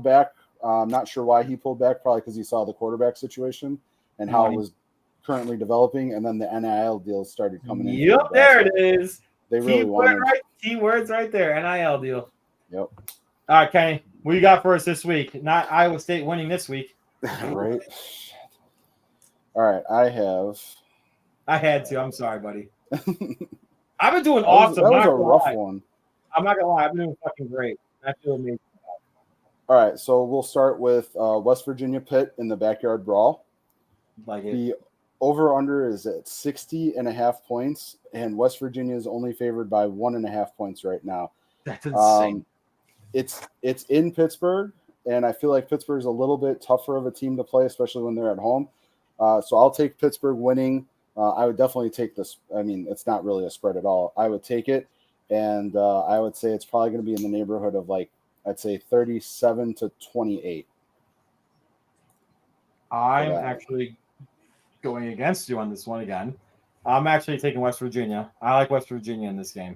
back. I'm not sure why he pulled back. Probably because he saw the quarterback situation and how it was currently developing, and then the NIL deals started coming in. Yep, there it is. They really wanted keywords right there. NIL deal. Yep. All right, Kenny, what you got for us this week? Not Iowa State winning this week. Right. All right, I had to. I'm sorry, buddy. I've been doing awesome. That was a rough one. I'm not gonna lie. I've been doing fucking great. I feel amazing. All right, so we'll start with West Virginia Pitt in the backyard brawl. Like it. The over-under is at 60.5 points, and West Virginia is only favored by 1.5 points right now. That's insane. It's in Pittsburgh, and I feel like Pittsburgh is a little bit tougher of a team to play, especially when they're at home. So I'll take Pittsburgh winning. I would definitely take this. I mean, it's not really a spread at all. I would take it, and I would say it's probably going to be in the neighborhood of like, I'd say 37-28. I'm actually going against you on this one again. I'm actually taking West Virginia. I like West Virginia in this game.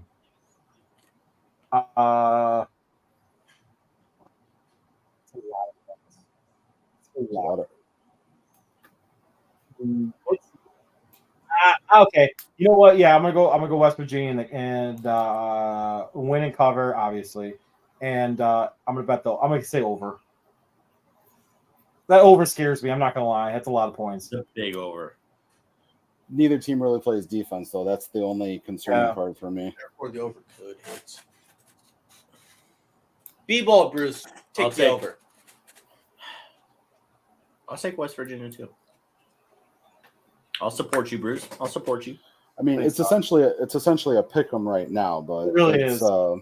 Okay, you know what? Yeah, I'm gonna go West Virginia and win and cover, obviously. And I'm gonna say over. That over scares me. I'm not gonna lie. That's a lot of points. It's a big over. Neither team really plays defense, though. That's the only concerning part for me. Or the over could hit. Be bold, Bruce. Take the over. I'll take West Virginia too. I'll support you, Bruce. I'll support you. I mean, it's essentially a pick 'em right now, but it really is. I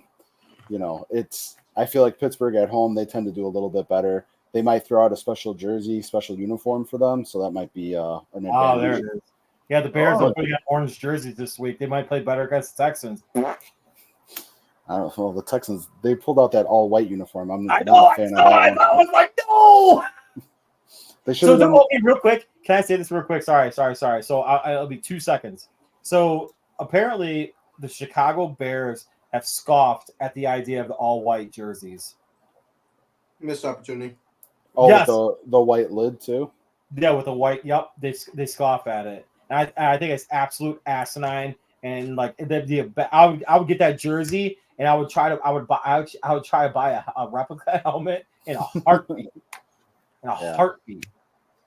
feel like Pittsburgh at home, they tend to do a little bit better. They might throw out a special jersey, special uniform for them, so that might be an advantage. Oh, there it is. Yeah, the Bears are putting on orange jerseys this week. They might play better against the Texans. I don't know. The Texans, they pulled out that all-white uniform. I'm not a fan of that one. I was like, no! They should have okay, real quick. Can I say this real quick? Sorry. So it'll be 2 seconds. So apparently the Chicago Bears have scoffed at the idea of the all-white jerseys. Missed opportunity. Oh, yes. With the white lid too? Yeah, with the white. Yep, they scoff at it. And I think it's absolute asinine. And like I would get that jersey, and I would try to buy a replica helmet in a heartbeat. Heartbeat.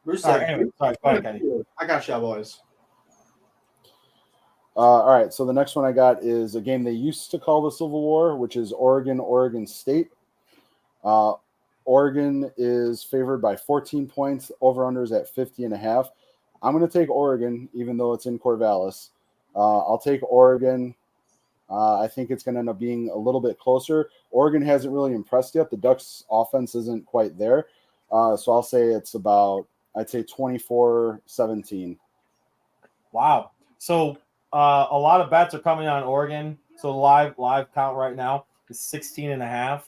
Bruce, anyway, sorry, go ahead, Kenny. I got you, boys. All right, so the next one I got is a game they used to call the Civil War, which is Oregon State. Oregon is favored by 14 points. Over-unders at 50.5. I'm going to take Oregon, even though it's in Corvallis. I'll take Oregon. I think it's going to end up being a little bit closer. Oregon hasn't really impressed yet. The Ducks' offense isn't quite there. So I'll say it's about, I'd say 24-17. Wow. So a lot of bets are coming on Oregon. So live count right now is 16.5.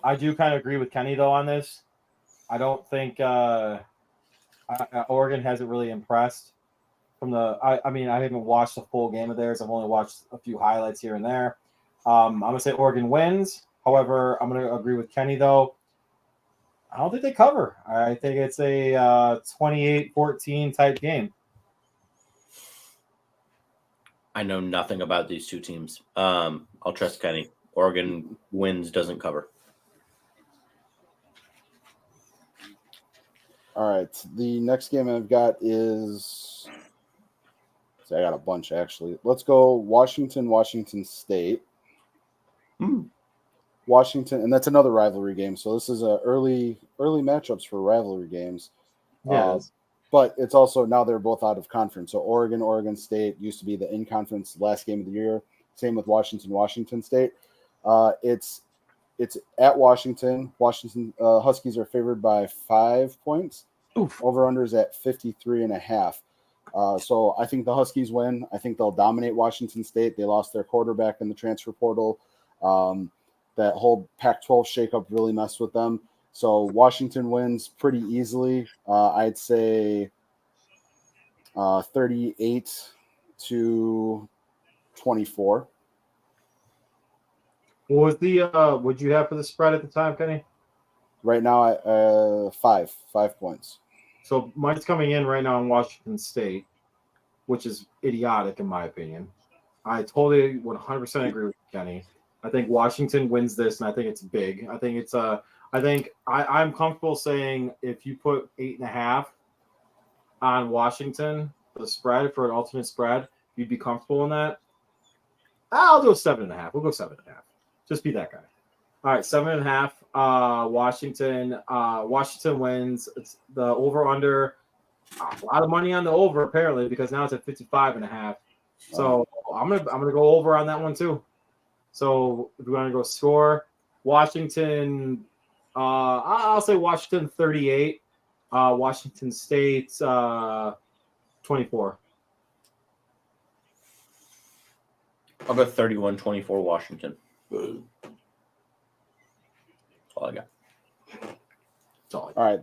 I do kind of agree with Kenny though on this. I don't think Oregon hasn't really impressed from I haven't watched the full game of theirs. I've only watched a few highlights here and there. I'm gonna say Oregon wins. However, I'm gonna agree with Kenny though. I don't think they cover. I think it's a 28-14 type game. I know nothing about these two teams. I'll trust Kenny. Oregon wins, doesn't cover. All right. The next game I've got is So I got a bunch actually. Let's go Washington State. Washington, and that's another rivalry game. So this is a early matchups for rivalry games. Yes. But it's also now they're both out of conference. So Oregon State used to be the in conference last game of the year. Same with Washington State. It's at Washington. Washington Huskies are favored by 5 points. Over under is at 53.5. So I think the Huskies win. I think they'll dominate Washington State. They lost their quarterback in the transfer portal. That whole Pac-12 shakeup really messed with them. So Washington wins pretty easily. I'd say 38-24. What was the what'd you have for the spread at the time, Kenny? Right now, 5 points. So mine's coming in right now in Washington State, which is idiotic in my opinion. I totally 100% agree with Kenny. I think Washington wins this, and I think it's big. I think it's I'm comfortable saying if you put 8.5 on Washington for the spread for an alternate spread, you'd be comfortable in that. I'll do 7.5. We'll go 7.5. Just be that guy. All right, 7.5. Washington wins. It's the over under. A lot of money on the over apparently because now it's at 55.5. So I'm gonna go over on that one too. So if we want to go score, Washington. I'll say Washington 38. Washington State 24. I'll go 31-24 Washington. That's all I got. All right.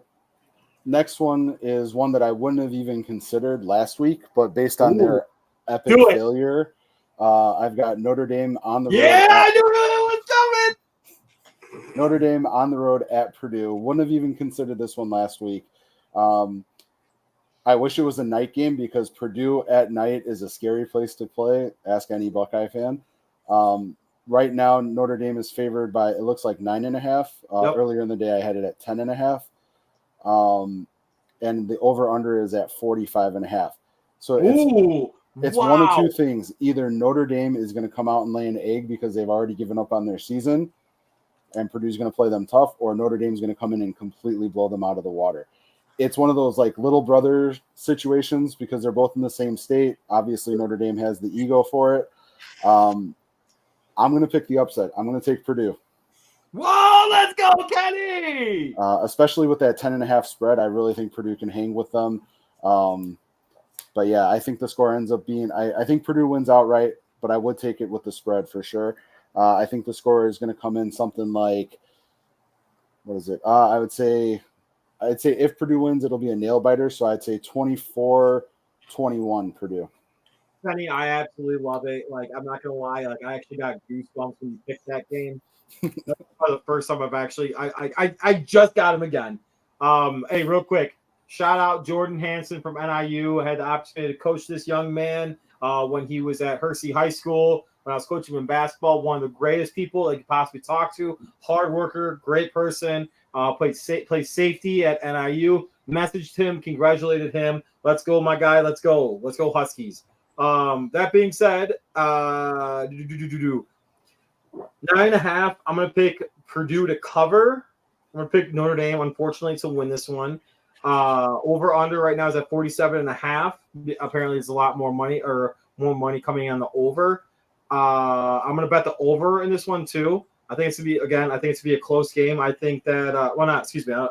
Next one is one that I wouldn't have even considered last week, but based on their epic failure, I've got Notre Dame on the road. Yeah, I knew that was coming. Notre Dame on the road at Purdue. Wouldn't have even considered this one last week. I wish it was a night game because Purdue at night is a scary place to play. Ask any Buckeye fan. Right now, Notre Dame is favored by, it looks like 9.5. Earlier in the day, I had it at 10.5. And the over-under is at 45.5. So it's one of two things. Either Notre Dame is going to come out and lay an egg because they've already given up on their season and Purdue's going to play them tough, or Notre Dame's going to come in and completely blow them out of the water. It's one of those like little brother situations because they're both in the same state. Obviously, Notre Dame has the ego for it. I'm going to pick the upset. I'm going to take Purdue. Whoa, let's go, Kenny! Especially with that 10.5 spread, I really think Purdue can hang with them. But yeah, I think the score ends up being, I think Purdue wins outright, but I would take it with the spread for sure. I think the score is going to come in something like, what is it? I'd say if Purdue wins, it'll be a nail biter. So I'd say 24-21 Purdue. Kenny, I absolutely love it. Like, I'm not gonna lie. Like, I actually got goosebumps when you picked that game. That's probably the first time I've actually. I just got him again. Hey, real quick, shout out Jordan Hansen from NIU. I had the opportunity to coach this young man when he was at Hersey High School. When I was coaching him in basketball, one of the greatest people I could possibly talk to. Hard worker, great person. Played safety at NIU. Messaged him, congratulated him. Let's go, my guy. Let's go. Let's go, Huskies. That being said, 9.5. I'm gonna pick Purdue to cover. I'm gonna pick Notre Dame, unfortunately, to win this one. Over under right now is at 47.5. Apparently, there's a lot more money or more money coming on the over. I'm gonna bet the over in this one too. I think it's gonna be a close game. I think that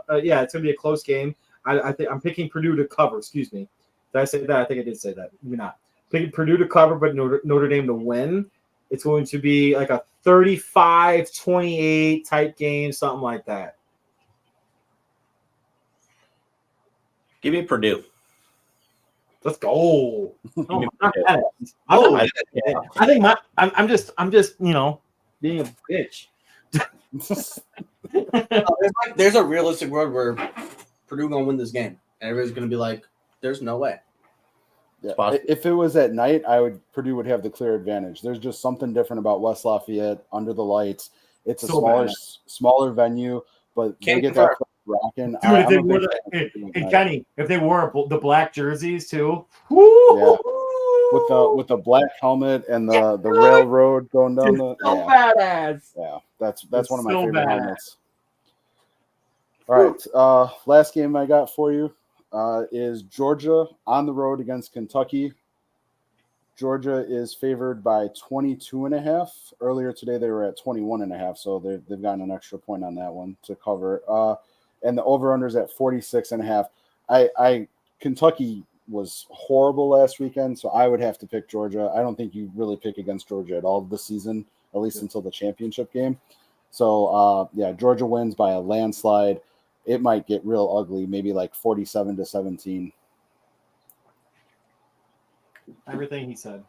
it's gonna be a close game. I think I'm picking Purdue to cover. Excuse me. Did I say that? I think I did say that. Maybe not. Picking Purdue to cover, but Notre Dame to win. It's going to be like a 35-28 type game, something like that. Give me Purdue. Let's go. I think I'm just being a bitch. There's a realistic world where Purdue gonna win this game, and everybody's gonna be like, "There's no way." Yeah. If it was at night, Purdue would have the clear advantage. There's just something different about West Lafayette under the lights. It's a smaller venue, but they get that rocking. Dude, Kenny, if they wore the black jerseys too, woo, with the black helmet and the railroad going down the badass. Yeah, that's one of my so favorite badass. helmets. All right, last game I got for you is Georgia on the road against Kentucky. Georgia is favored by 22.5. Earlier today, they were at 21.5, so they've gotten an extra point on that one to cover. And the over-under's at 46.5. Kentucky was horrible last weekend, so I would have to pick Georgia. I don't think you really pick against Georgia at all this season, at least until the championship game. So, Georgia wins by a landslide. It might get real ugly, maybe like 47-17. Everything he said.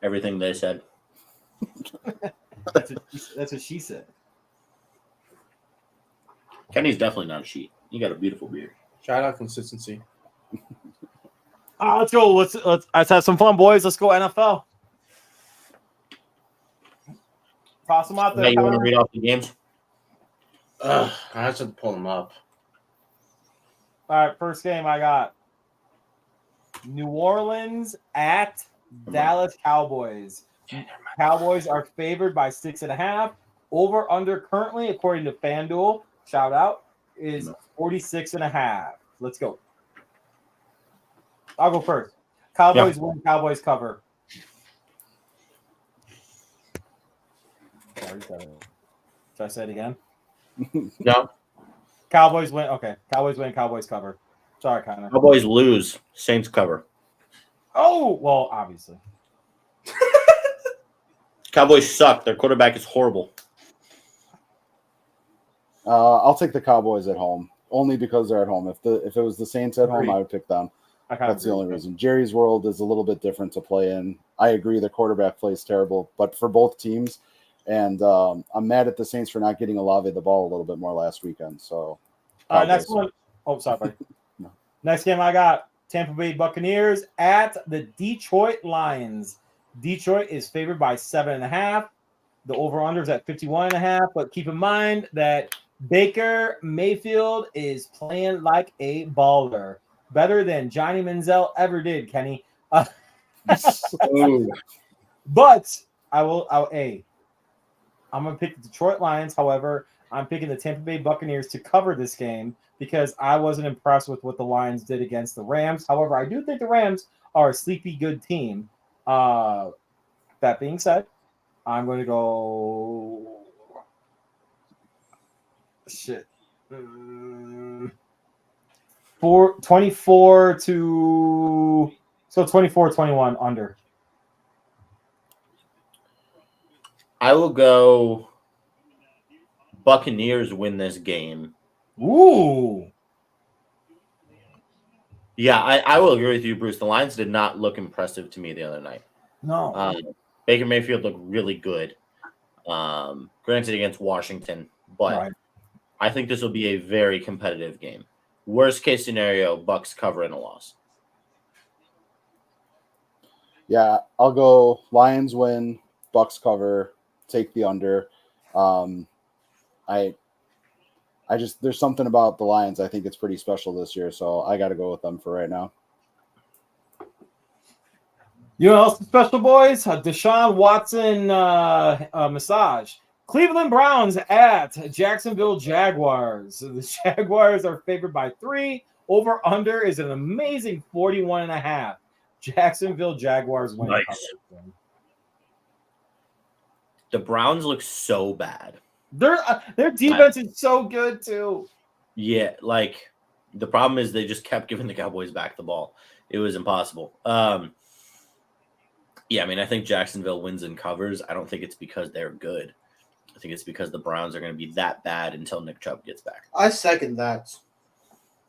Everything they said. That's what she said. Kenny's definitely not a she. You got a beautiful beard. Shout out consistency. Let's go. Let's have some fun, boys. Let's go NFL. Toss them out there. Hey, you want to read off the games? I have to pull them up. All right, first game I got New Orleans at Dallas Cowboys. Cowboys are favored by 6.5. Over under currently, according to FanDuel, shout out, is 46.5. Let's go. I'll go first. Cowboys win, Cowboys cover. Sorry, should I say it again? No. Cowboys win. Okay. Cowboys win, Cowboys cover. Sorry, Connor. Cowboys lose. Saints cover. Oh, well, obviously. Cowboys suck. Their quarterback is horrible. I'll take the Cowboys at home, only because they're at home. If it was the Saints at home, I would pick them. That's the only reason. Jerry's world is a little bit different to play in. I agree the quarterback plays terrible, but for both teams, and I'm mad at the Saints for not getting Olave the ball a little bit more last weekend. So, next one. Oh, sorry, buddy. No. Next game I got Tampa Bay Buccaneers at the Detroit Lions. Detroit is favored by 7.5. The over-under is at 51.5. But keep in mind that Baker Mayfield is playing like a baller, better than Johnny Manziel ever did, Kenny. But I'm going to pick the Detroit Lions. However, I'm picking the Tampa Bay Buccaneers to cover this game because I wasn't impressed with what the Lions did against the Rams. However, I do think the Rams are a sleepy good team. That being said, I'm going to go... 24-21 under. I will go Buccaneers win this game. Ooh. Yeah, I will agree with you, Bruce. The Lions did not look impressive to me the other night. No. Baker Mayfield looked really good. Granted against Washington, but Right. I think this will be a very competitive game. Worst case scenario, Bucks cover in a loss. Yeah, I'll go Lions win, Bucks cover, take the under. I just there's something about the Lions. I think it's pretty special this year, so I got to go with them for right now. You know what else is special, boys? Deshaun Watson massage. Cleveland Browns at Jacksonville Jaguars. The Jaguars are favored by 3. Over under is an amazing 41.5. Jacksonville Jaguars win. Nice. The Browns look so bad. Their defense is so good too. Yeah, like the problem is they just kept giving the Cowboys back the ball. It was impossible. Yeah, I mean, I think Jacksonville wins and covers. I don't think it's because they're good. I think it's because the Browns are going to be that bad until Nick Chubb gets back. I second that.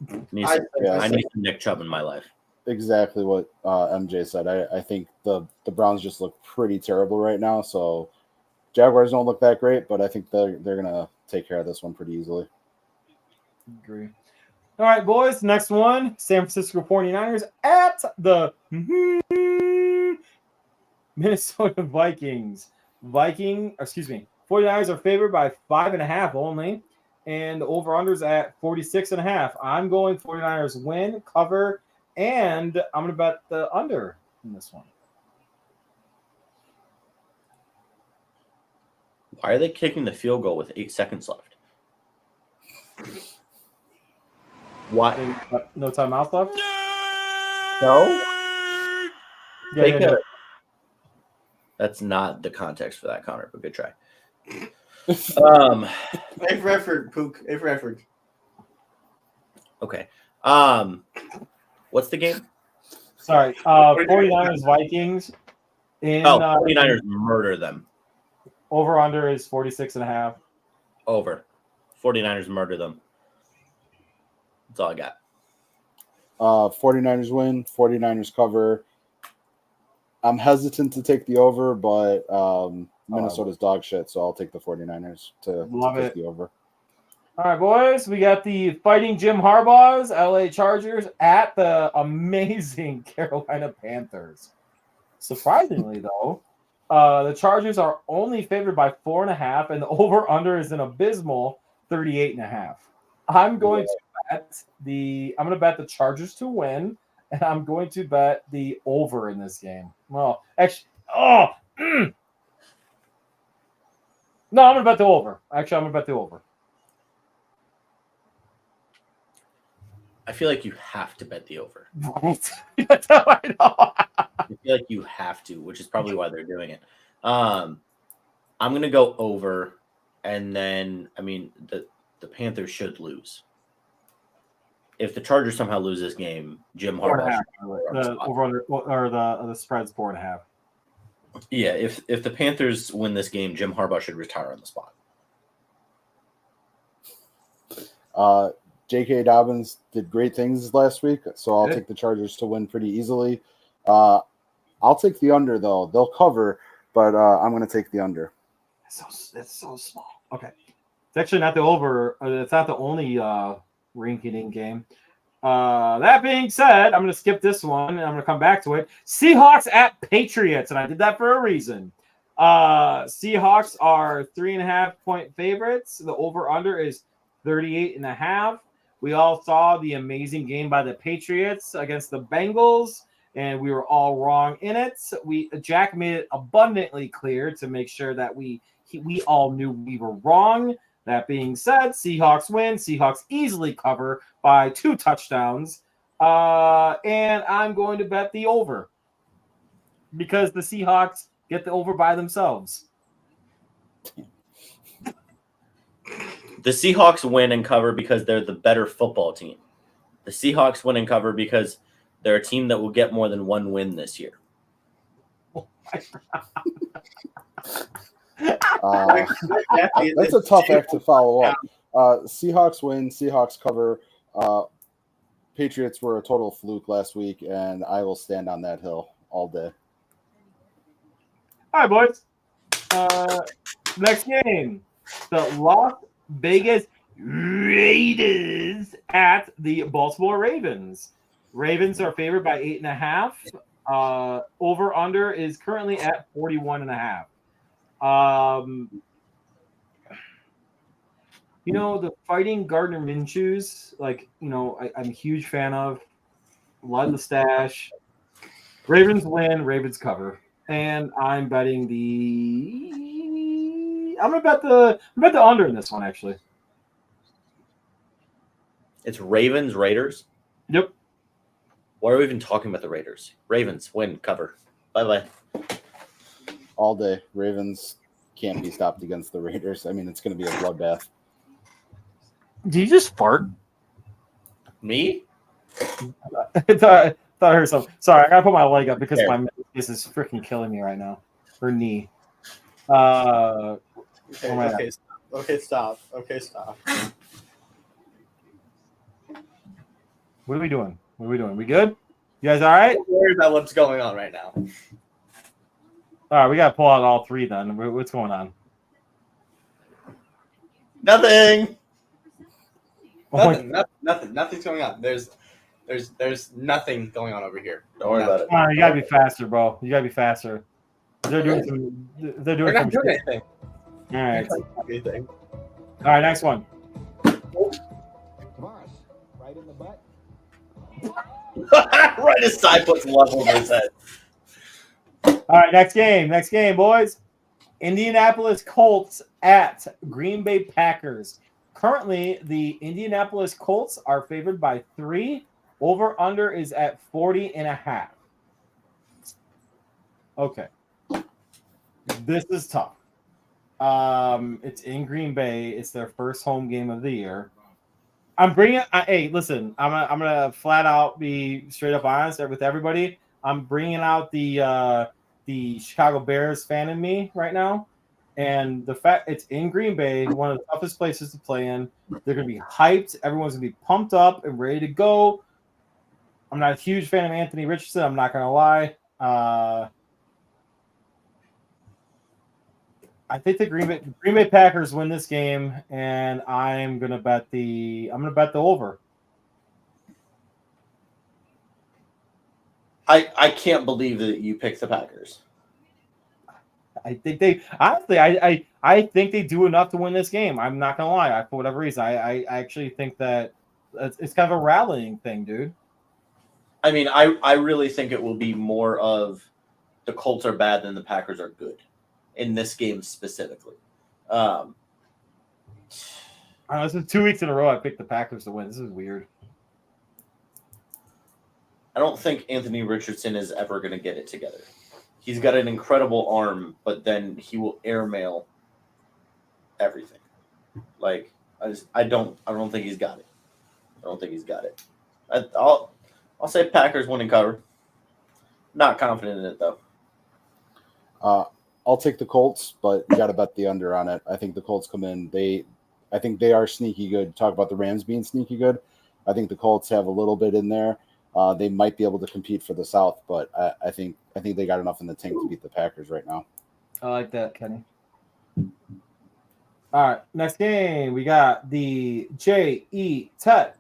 I need some Nick Chubb in my life. Exactly what MJ said. I think the Browns just look pretty terrible right now. So Jaguars don't look that great, but I think they're gonna take care of this one pretty easily. Agree. All right, boys. Next one: San Francisco 49ers at the Minnesota Vikings. 49ers are favored by 5.5 only, and the over-unders at 46.5. I'm going 49ers win, cover, And I'm going to bet the under in this one. Why are they kicking the field goal with 8 seconds left? Why? No timeout left? No. Yeah. That's not the context for that, Connor, but good try. A for effort, Pook. A for effort. Okay. What's the game? Sorry. 49ers Vikings. 49ers murder them. Over under is 46.5. Over. 49ers murder them. That's all I got. 49ers win. 49ers cover. I'm hesitant to take the over, but Minnesota's dog shit, so I'll take the 49ers to take the over. All right, boys. We got the Fighting Jim Harbaugh's LA Chargers at the amazing Carolina Panthers. Surprisingly, though, the Chargers are only favored by 4.5, and the over/under is an abysmal 38.5. I'm going to bet the Chargers to win, and I'm going to bet the over in this game. Well, actually, no, I'm going to bet the over. Actually, I'm going to bet the over. I feel like you have to bet the over. Right. That's how I know. I feel like you have to, which is probably why they're doing it. I'm going to go over, and then, I mean, the Panthers should lose. If the Chargers somehow lose this game, Jim Harbaugh. The over or the spread's 4.5. Yeah, if the Panthers win this game, Jim Harbaugh should retire on the spot. J.K. Dobbins did great things last week, so I'll take the Chargers to win pretty easily. I'll take the under, though. They'll cover, but I'm going to take the under. It's so small. Okay. It's actually not the over. It's not the only rinky-dink game. That being said, I'm going to skip this one, and I'm going to come back to it. Seahawks at Patriots, and I did that for a reason. Seahawks are 3.5-point favorites. The over-under is 38.5. We all saw the amazing game by the Patriots against the Bengals, and we were all wrong in it. Jack made it abundantly clear to make sure that we all knew we were wrong. That being said, Seahawks win. Seahawks easily cover by 2 touchdowns. And I'm going to bet the over because the Seahawks get the over by themselves. The Seahawks win and cover because they're the better football team. The Seahawks win and cover because they're a team that will get more than 1 win this year. That's a tough act to follow up. Seahawks win, Seahawks cover. Patriots were a total fluke last week, and I will stand on that hill all day. All right, boys. Next game. The Las Vegas Raiders at the Baltimore Ravens. Ravens are favored by 8.5. Over under is currently at 41.5. The Fighting Gardner Minshew's, I'm a huge fan of. Love the stash. Ravens win, Ravens cover. And I'm betting I'm gonna bet the under in this one, actually. It's Ravens, Raiders? Yep. Why are we even talking about the Raiders? Ravens win, cover. Bye-bye. All day. Ravens can't be stopped against the Raiders. I mean, it's going to be a bloodbath. Did you just fart? Me? I thought I heard something. Sorry, I gotta put my leg up because my face is freaking killing me right now. Or knee. Okay, stop. What are we doing? We good? You guys all right? Don't worry about what's going on right now. All right, we got to pull out all 3 then. What's going on? Nothing. Nothing's going on. There's nothing going on over here. Don't worry about it. All right, you got to be faster, bro. You got to be faster. They're doing not doing anything. All right. Anything. All right, next one. Right in the butt. Right as Ty puts level in his head. All right, next game, boys. Indianapolis Colts at Green Bay Packers. Currently, the Indianapolis Colts are favored by 3. Over under is at 40.5. Okay. This is tough. It's in Green Bay. It's their first home game of the year. Hey, listen, I'm gonna flat out be straight up honest with everybody. I'm bringing out the Chicago Bears fan in me right now. And the fact it's in Green Bay, one of the toughest places to play in. They're going to be hyped. Everyone's going to be pumped up and ready to go. I'm not a huge fan of Anthony Richardson. I'm not going to lie. I think the Green Bay Packers win this game, and I'm going to bet the over. I can't believe that you picked the Packers. I think they honestly, I think they do enough to win this game. I'm not gonna lie. For whatever reason, I actually think that it's kind of a rallying thing, dude. I mean, I really think it will be more of the Colts are bad than the Packers are good in this game specifically. I don't know, this is 2 weeks in a row I picked the Packers to win. This is weird. I don't think Anthony Richardson is ever going to get it together. He's got an incredible arm, but then he will airmail everything. Like I don't think he's got it. I don't think he's got it. I'll say Packers win and cover. Not confident in it though. I'll take the Colts, but you got to bet the under on it. I think the Colts come in. I think they are sneaky good. Talk about the Rams being sneaky good. I think the Colts have a little bit in there. They might be able to compete for the South, but I think they got enough in the tank to beat the Packers right now. I like that, Kenny. All right, next game we got the We got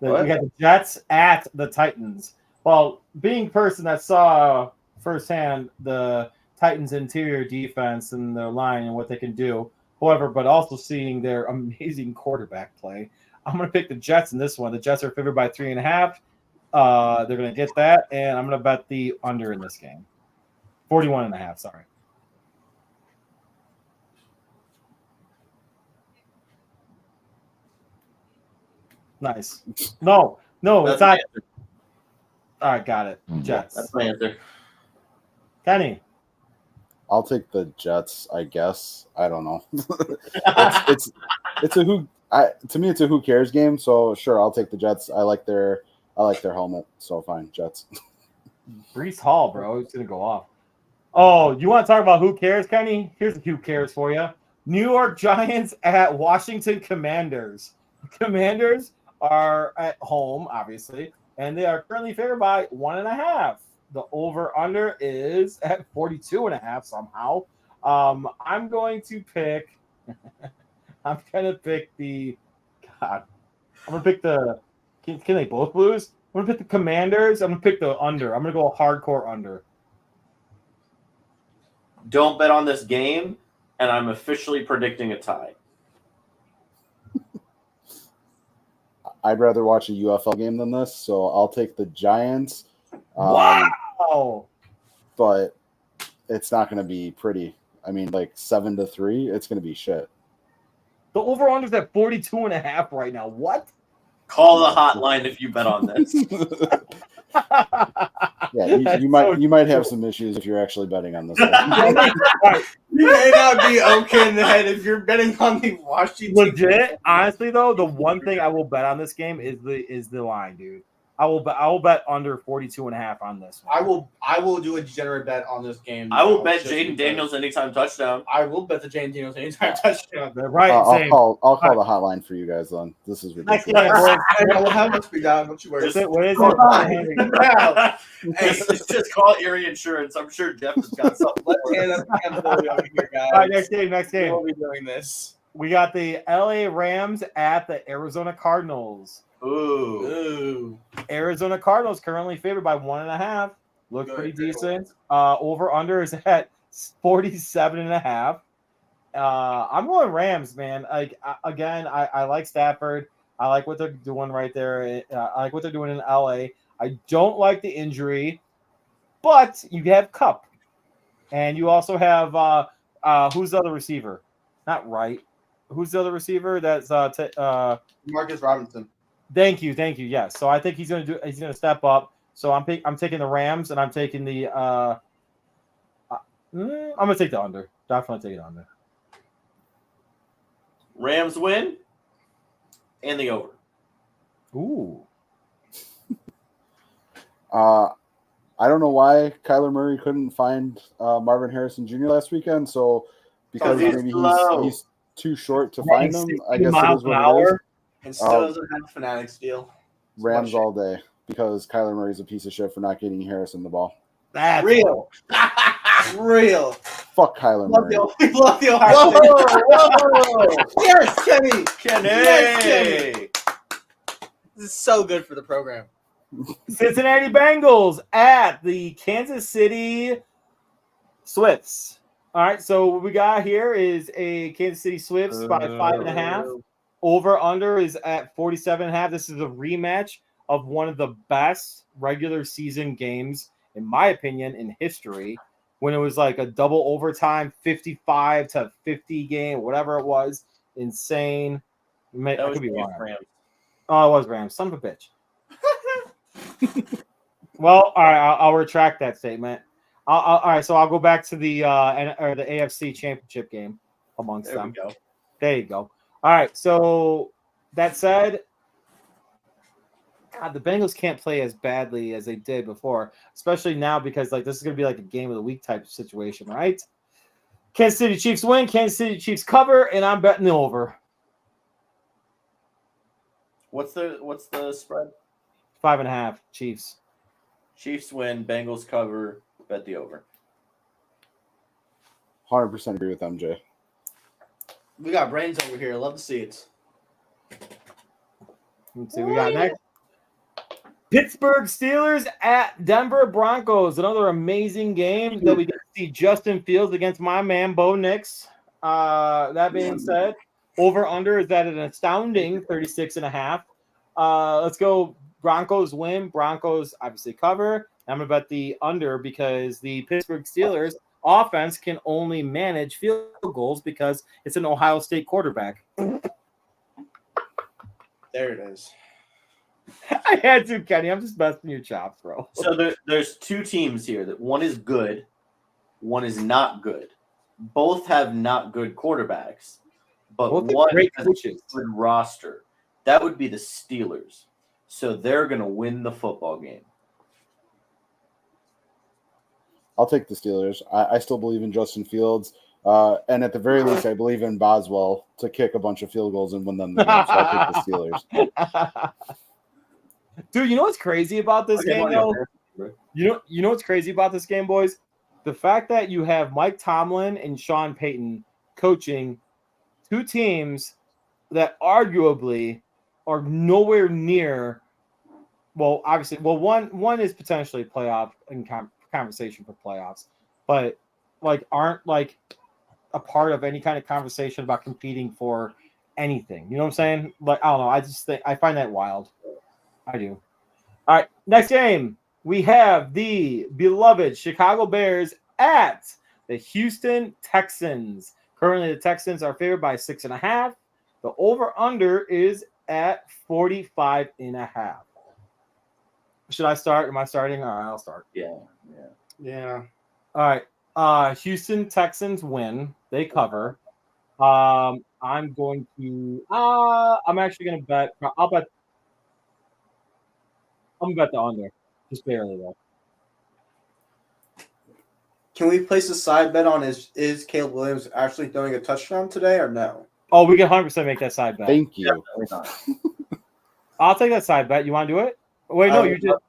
the Jets at the Titans. Well, being a person that saw firsthand the Titans' interior defense and their line and what they can do, however, but also seeing their amazing quarterback play, I'm going to pick the Jets in this one. The Jets are favored by 3.5. They're going to get that, and I'm going to bet the under in this game. 41.5, sorry. Nice. No, That's it's not. answer. All right, got it. Jets. That's my answer. Kenny. I'll take the Jets, I guess. I don't know. It's a who. To me, it's a who cares game. So sure, I'll take the Jets. I like their helmet. So fine, Jets. Brees Hall, bro, it's gonna go off. Oh, you want to talk about who cares, Kenny? Here's who cares for you. New York Giants at Washington Commanders. Commanders are at home, obviously, and they are currently favored by 1.5. The over/under is at 42.5 somehow. I'm going to pick. I'm gonna pick the. God, I'm gonna pick the. Can they both lose? I'm gonna pick the Commanders. I'm gonna pick the under. I'm gonna go hardcore under. Don't bet on this game, and I'm officially predicting a tie. I'd rather watch a UFL game than this, so I'll take the Giants. Wow! But it's not going to be pretty. I mean, like 7-3, it's going to be shit. The over/under is at 42.5 right now. What? Call the hotline if you bet on this. Yeah, you might have some issues if you're actually betting on this. You may not be okay in the head if you're betting on the Washington. Legit, honestly though, the one thing I will bet on this game is the line, dude. I will bet under 42.5 on this one. I will do a degenerate bet on this game. I will bet Jaden Daniels anytime touchdown. I will bet the Jaden Daniels anytime touchdown. Right, I'll call the hotline for you guys then. This is ridiculous. We'll have this be down. Don't you worry. What is it? Hey, just call Erie Insurance. I'm sure Jeff has got something. Let's hand up accountability over here, guys. All right, next game. We'll be doing this. We got the LA Rams at the Arizona Cardinals. Ooh. Arizona Cardinals currently favored by 1.5. Looks pretty decent. Over/under is at 47.5. I'm going Rams, man. Like again, I like Stafford. I like what they're doing right there. I like what they're doing in LA. I don't like the injury, but you have Cup, and you also have who's the other receiver? Not Wright. Who's the other receiver? That's Marcus Robinson. Thank you. Yes. So I think he's gonna step up. So I'm taking the Rams, and I'm taking the I'm gonna take the under. Definitely take it under. Rams win and the over. Ooh. I don't know why Kyler Murray couldn't find Marvin Harrison Jr. last weekend. So because maybe he's too short to find him, I guess it is what it is. And still doesn't have Fanatics deal. Rams all day because Kyler Murray's a piece of shit for not getting Harrison the ball. That's real. Real. Fuck Kyler Murray. We love the Ohio State. Yes, Kenny. Yes, Kenny. This is so good for the program. Cincinnati Bengals at the Kansas City Swifts. All right, so what we got here is a Kansas City Swifts by 5.5. Over under is at 47.5. This is a rematch of one of the best regular season games, in my opinion, in history, when it was like a double overtime 55-50 game, whatever it was. Insane. I could be wrong. Rams. Oh, it was Rams. Son of a bitch. Well, all right, I'll retract that statement. All right, so I'll go back to the AFC Championship game amongst them. There you go. All right, so that said, God, the Bengals can't play as badly as they did before, especially now because like this is going to be like a game of the week type situation, right? Kansas City Chiefs win, Kansas City Chiefs cover, and I'm betting the over. What's the spread? 5.5 Chiefs. Chiefs win, Bengals cover, bet the over. 100% agree with MJ. We got brains over here. Love to see it. Let's see what we got next. Pittsburgh Steelers at Denver Broncos. Another amazing game that we get to see Justin Fields against my man Bo Nix. That being said, over under is at an astounding 36.5. Let's go Broncos win. Broncos obviously cover. I'm going to bet the under because the Pittsburgh Steelers offense can only manage field goals because it's an Ohio State quarterback. There it is. I had to, Kenny. I'm just busting your chops, bro. So there's two teams here. That one is good, one is not good. Both have not good quarterbacks, but Both one great has a coaches. good roster. That would be the Steelers. So they're going to win the football game. I'll take the Steelers. I still believe in Justin Fields. And at the very least, I believe in Boswell to kick a bunch of field goals and win them the game. So I'll take the Steelers. Dude, you know what's crazy about this game, though? You know what's crazy about this game, boys? The fact that you have Mike Tomlin and Sean Payton coaching two teams that arguably are nowhere near. Well, obviously, one is potentially playoff in conversation for playoffs, but like aren't like a part of any kind of conversation about competing for anything. You know what I'm saying? Like, I don't know. I just think I find that wild. I do. All right, next game. We have the beloved Chicago Bears at the Houston Texans. Currently, the Texans are favored by 6.5. The over-under is at 45.5. Should I start? Am I starting? All right, I'll start. Yeah. All right. Houston Texans win. They cover. I'm going to. I'm actually going to bet. I'm going to bet the under. Just barely, though. Can we place a side bet on is Caleb Williams actually throwing a touchdown today or no? Oh, we can 100% make that side bet. Thank you. I'll take that side bet. You want to do it? Wait, no, you just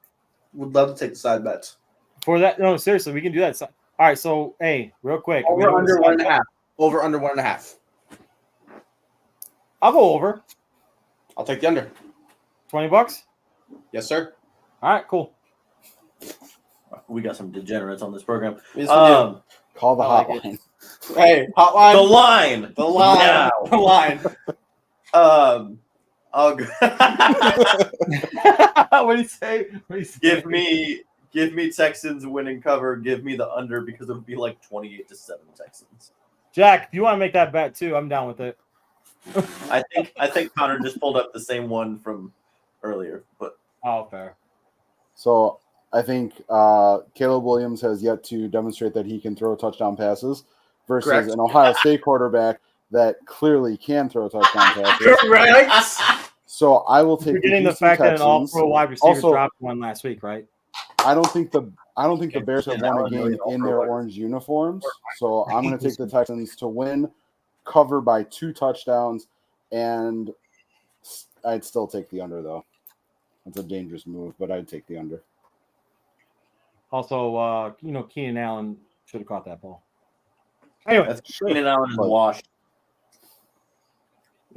would love to take the side bets. for that. No, seriously, we can do that. All right, so hey, real quick. Over under 1.5. Over under 1.5. I'll go over. I'll take the under. $20. Yes, sir. All right, cool. We got some degenerates on this program. Yes, we Call the I like hotline. Hey, hotline. The line. The line. Now. The line. I'll go. What do you say? Give me Texans winning cover. Give me the under because it'll be like 28-7 Texans. Jack, if you want to make that bet too, I'm down with it. I think Connor just pulled up the same one from earlier, but Fair. So I think Caleb Williams has yet to demonstrate that he can throw touchdown passes versus Correct. an Ohio State quarterback that clearly can throw touchdown passes. Correct. So I will take Forgetting the Houston fact that an Texans. all-pro wide receiver Also- dropped one last week, right? I don't think the Bears have won a game in their orange uniforms. So I'm going to take the Texans to win, cover by 2 touchdowns, and I'd still take the under though. It's a dangerous move, but I'd take the under. Also, Keenan Allen should have caught that ball. Anyway, that's Keenan Allen is washed.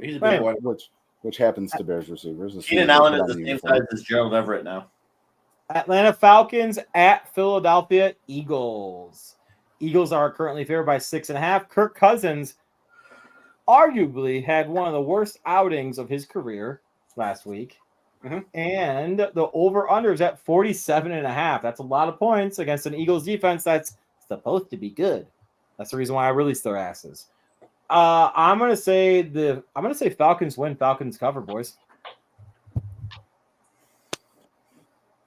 He's a big boy. Which happens to Bears receivers. Keenan Allen is the same size as Gerald Everett now. Atlanta Falcons at Philadelphia Eagles. Eagles are currently favored by 6.5. Kirk Cousins arguably had one of the worst outings of his career last week. Mm-hmm. And the over-under is at 47.5. That's a lot of points against an Eagles defense that's supposed to be good. That's the reason why I released their asses. I'm gonna say Falcons win, Falcons cover, boys.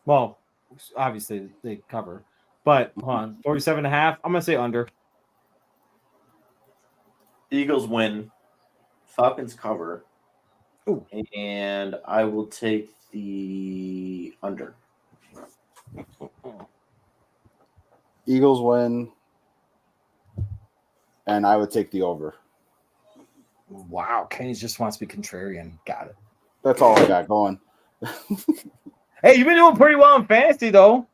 Well, obviously they cover, but hold on, 47.5. I'm gonna say under. Eagles win, Falcons cover. Ooh. And I will take the under. Eagles win, and I would take the over. Wow, Kenny just wants to be contrarian. Got it. That's all I got going. Hey, you've been doing pretty well in fantasy, though.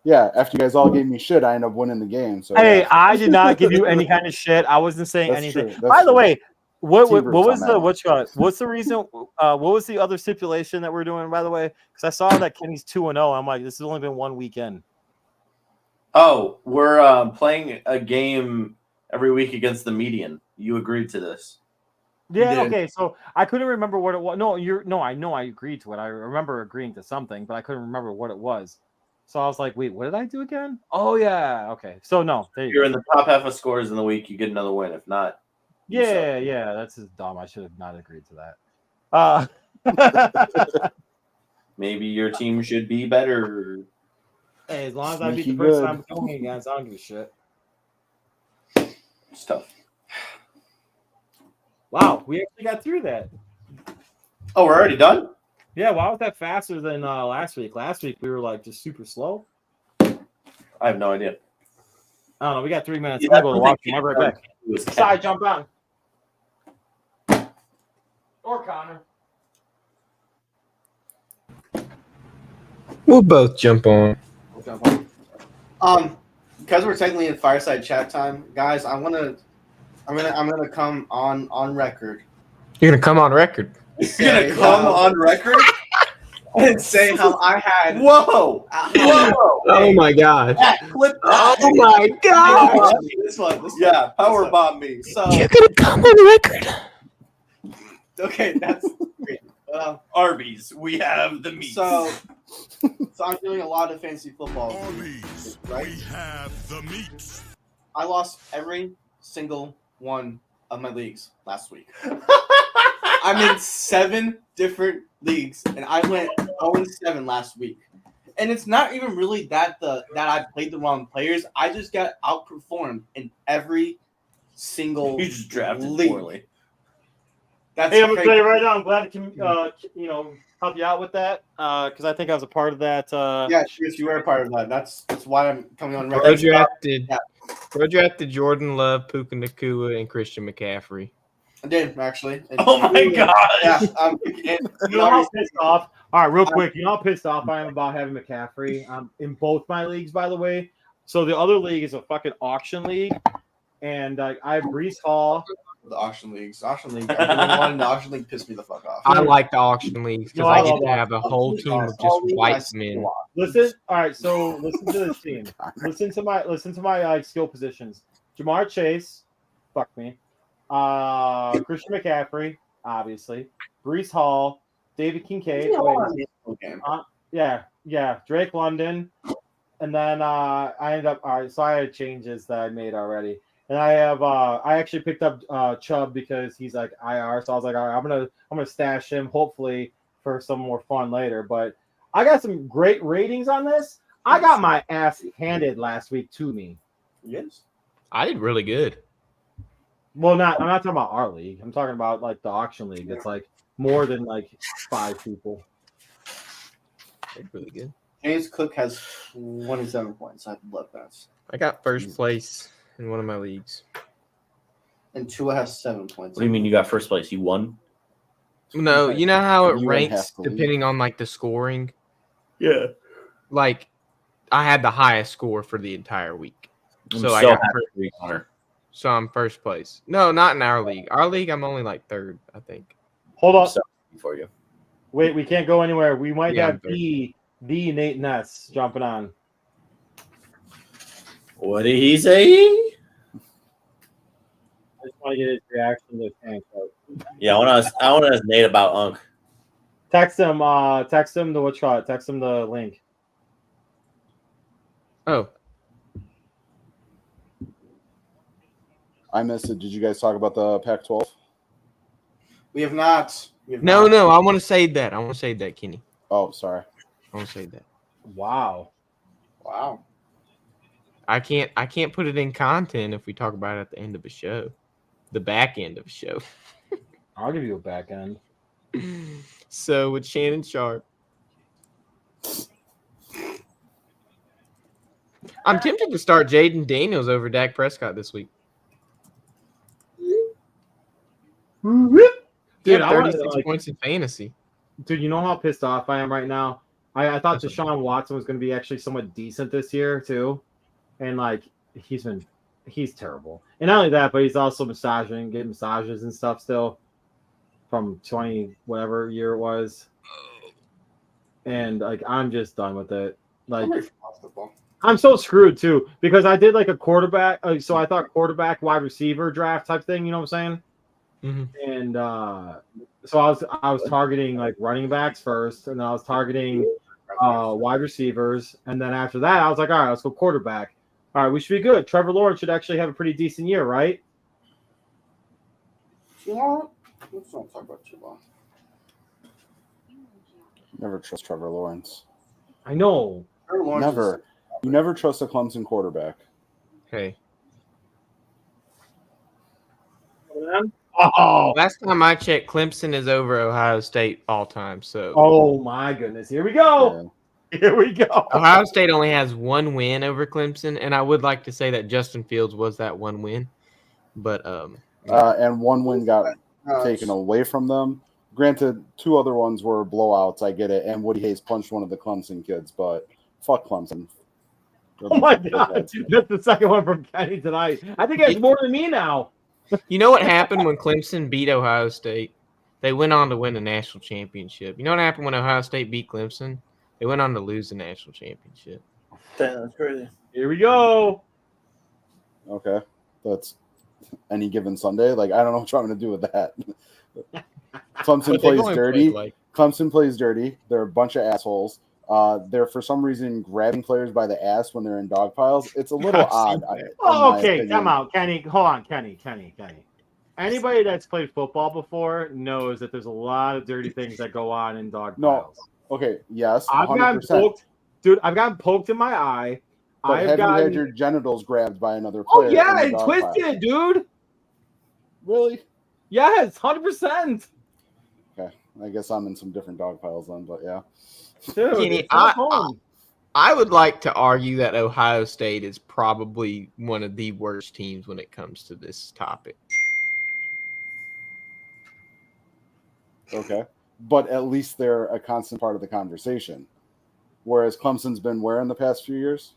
Yeah, after you guys all gave me shit, I ended up winning the game. So Hey, yeah. I did not give you any kind of shit. I wasn't saying That's anything. true. That's By the true. way, what T-Birds was on the that. what's the reason? What was the other stipulation that we're doing? By the way, because I saw that Kenny's 2-0. I'm like, this has only been one weekend. Oh, we're playing a game every week against the median. You agreed to this. Yeah, did. okay. So I couldn't remember what it was. I know I agreed to it. I remember agreeing to something, but I couldn't remember what it was. So I was like, wait, what did I do again? Oh yeah, okay. So no, there If you you're go. in the top half of scores in the week, you get another win. If not, you suck. Yeah, that's just dumb. I should have not agreed to that. Maybe your team should be better. Hey, as long as I beat the Sneaky person good. I'm going against, I don't give a shit. It's tough. Wow, we actually got through that. Oh, we're already done? Yeah, why was that faster than last week? Last week we were like just super slow. I have no idea. I don't know. We got 3 minutes. Yeah, I'll go to watch. I'll be right back. It was Side jump on. Or Connor. We'll both jump on. Because we're technically in fireside chat time, guys, I'm gonna come on record. You're gonna come on record. You're gonna come on record and say how I had. Whoa! Oh my god. Clip Oh that. my god. This one. Yeah, power bomb me. So You're gonna come on record. okay, that's great. Arby's, we have the meat. So I'm doing a lot of fantasy football. Arby's, Right? we have the meat. I lost every single one of my leagues last week. I'm in 7 different leagues, and I went 0-7 last week. And it's not even really that I played the wrong players. I just got outperformed in every single You just drafted league. poorly. That's Hey, I'm gonna crazy. tell you right now. I'm glad to help you out with that because I think I was a part of that. Yeah, Chris, you were a part of that. That's why I'm coming on Bro record. drafted Jordan Love, Puka Nakua, and Christian McCaffrey. I did actually. Oh my god! Yeah, You know how pissed off? All right, real quick. You know how pissed off I am about having McCaffrey in both my leagues, by the way. So the other league is a fucking auction league, and I have Brees Hall. The auction leagues. Auction league. Everyone in the auction league pissed me the fuck off. I like the auction leagues because No, I I get love to have a whole team of just white men. Listen, all right. So listen to this team. Listen to my skill positions. Jamar Chase, fuck me. Christian McCaffrey, obviously. Brees Hall, David Kincaid. Drake London. And then I ended up so I had changes that I made already. And I have I actually picked up Chubb because he's like IR. So I was like, all right, I'm gonna stash him hopefully for some more fun later. But I got some great ratings on this. I got my ass handed last week to me. Yes. I did really good. Well, I'm not talking about our league. I'm talking about like the auction league. It's like more than like 5 people. Did really good. James Cook has 27 points. I have blood pass. I got first place in one of my leagues. And Tua has 7 points. What do you mean you got first place? You won? No, you know how it You ranks have to depending on like the scoring? Yeah. Like I had the highest score for the entire week. So So I'm first place. No, not in our league. Our league, I'm only like third, I think. Hold on. For you. Wait, we can't go anywhere. We might Yeah, have the Nate Ness jumping on. What did he say? I just want to get his reaction to the tank. Yeah, I want to ask Nate about Unk. Text him the text him the link. Oh, I missed it. Did you guys talk about the Pac-12? We have not. no. I want to save that. I want to save that, Kenny. Oh, sorry. I want to save that. Wow. I can't put it in content if we talk about it at the end of a show. The back end of a show. I'll give you a back end. So with Shannon Sharp. I'm tempted to start Jaden Daniels over Dak Prescott this week. Dude, 36 points in fantasy. Dude, you know how pissed off I am right now? I thought Deshaun Watson was going to be actually somewhat decent this year, too. And, like, he's terrible. And not only that, but he's also getting massages and stuff still from 20 whatever year it was. And, like, I'm just done with it. Like, I'm so screwed, too, because I did, like, a quarterback. So I thought quarterback, wide receiver draft type thing, you know what I'm saying? Mm-hmm. And so I was targeting like running backs first, and then I was targeting wide receivers, and then after that I was like, all right, let's go quarterback. All right, we should be good. Trevor Lawrence should actually have a pretty decent year, right? Let's not talk about too long. Never trust Trevor Lawrence. I know. Never. You never trust a Clemson quarterback. Hey. Oh, Last time I checked, Clemson is over Ohio State all time. So oh my goodness. Here we go. Yeah. Here we go. Ohio State only has one win over Clemson, and I would like to say that Justin Fields was that one win. But and one win got taken away from them. Granted, 2 other ones were blowouts. I get it. And Woody Hayes punched one of the Clemson kids, but fuck Clemson. Oh my god. That's the second one from Kenny tonight. I think it's more than me now. you know what happened when Clemson beat Ohio State? They went on to win the national championship. You know what happened when Ohio State beat Clemson? They went on to lose the national championship. That's crazy. Here we go. Okay. That's any given Sunday. Like, I don't know what I'm going to do with that. Clemson plays dirty. Clemson plays dirty. They're a bunch of assholes. They're, for some reason, grabbing players by the ass when they're in dog piles. It's a little odd. Okay, come out, Kenny. Hold on, Kenny. Anybody that's played football before knows that there's a lot of dirty things that go on in dog piles. Okay, yes, 100%. I've gotten poked, dude. I've gotten poked in my eye. But have you had your genitals grabbed by another player? Oh yeah, and twisted, dude. Really? Yes, 100%. Okay, I guess I'm in some different dog piles then, but yeah. Dude, Kenny, I would like to argue that Ohio State is probably one of the worst teams when it comes to this topic. Okay. But at least they're a constant part of the conversation. Whereas Clemson's been where in the past few years?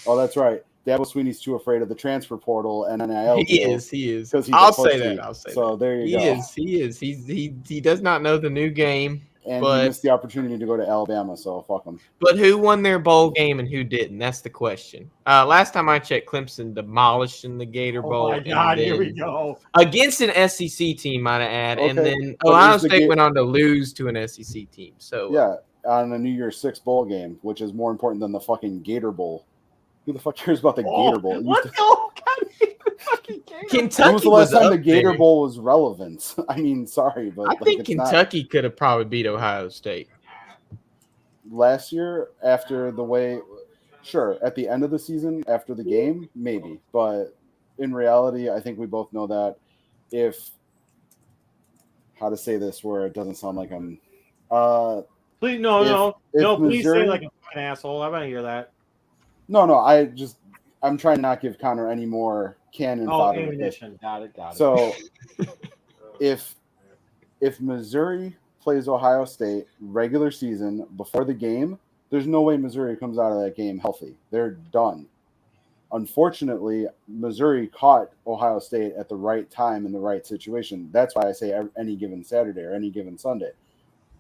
Oh, that's right. Dabo Swinney's too afraid of the transfer portal and NIL. He is. I'll say that. So there you go. He is. He does not know the new game. And But- he missed the opportunity to go to Alabama, so fuck him. But who won their bowl game and who didn't? That's the question. Last time I checked, Clemson demolished in the Gator Bowl. Oh my God, here we go. Against an SEC team, might I add. And Okay, then but Ohio is the State went on to lose to an SEC team. So Yeah, on the New Year's Six bowl game, which is more important than the fucking Gator Bowl. Who the fuck cares about the Gator Bowl? It used Let's to- go. Fucking Gator. Kentucky When was the last time up the Gator there. Bowl was relevant? I mean, sorry, but I think it's not. Kentucky could have probably beat Ohio State. Last year, after the way, sure, at the end of the season, after the game, maybe. But in reality, I think we both know that if, how to say this where it doesn't sound like I'm, Please, no, if please say Missouri- like a fucking asshole. I want to hear that. no, I'm trying to not give Connor any more cannon fodder with this. Ammunition. Got it. So if Missouri plays Ohio State regular season before the game, there's no way Missouri comes out of that game healthy. They're done. Unfortunately, Missouri caught Ohio State at the right time in the right situation. That's why I say any given Saturday or any given Sunday.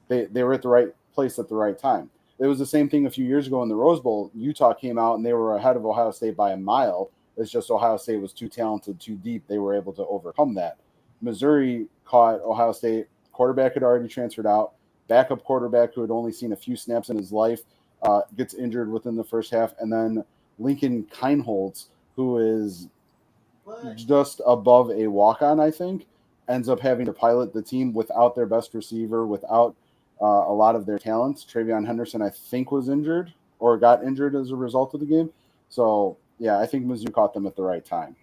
They were at the right place at the right time. It was the same thing a few years ago in the Rose Bowl. Utah came out and they were ahead of Ohio State by a mile. It's just Ohio State was too talented, too deep. They were able to overcome that. Missouri caught Ohio State. Quarterback had already transferred out. Backup quarterback who had only seen a few snaps in his life gets injured within the first half. And then Lincoln Kienholz, who is just above a walk-on, I think, ends up having to pilot the team without their best receiver, without a lot of their talents. Travion Henderson, I think, was injured or got injured as a result of the game. So, yeah, I think Mizzou caught them at the right time.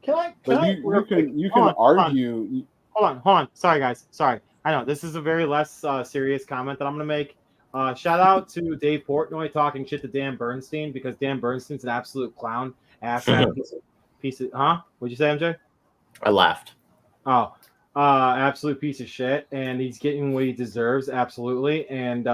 Can But I you can argue. Hold on. Sorry, guys. Sorry. I know this is a very less serious comment that I'm going to make. Shout out to Dave Portnoy talking shit to Dan Bernstein because Dan Bernstein's an absolute clown. Piece of, huh? What'd you say, MJ? I laughed. Oh, absolute piece of shit. And he's getting what he deserves. Absolutely. And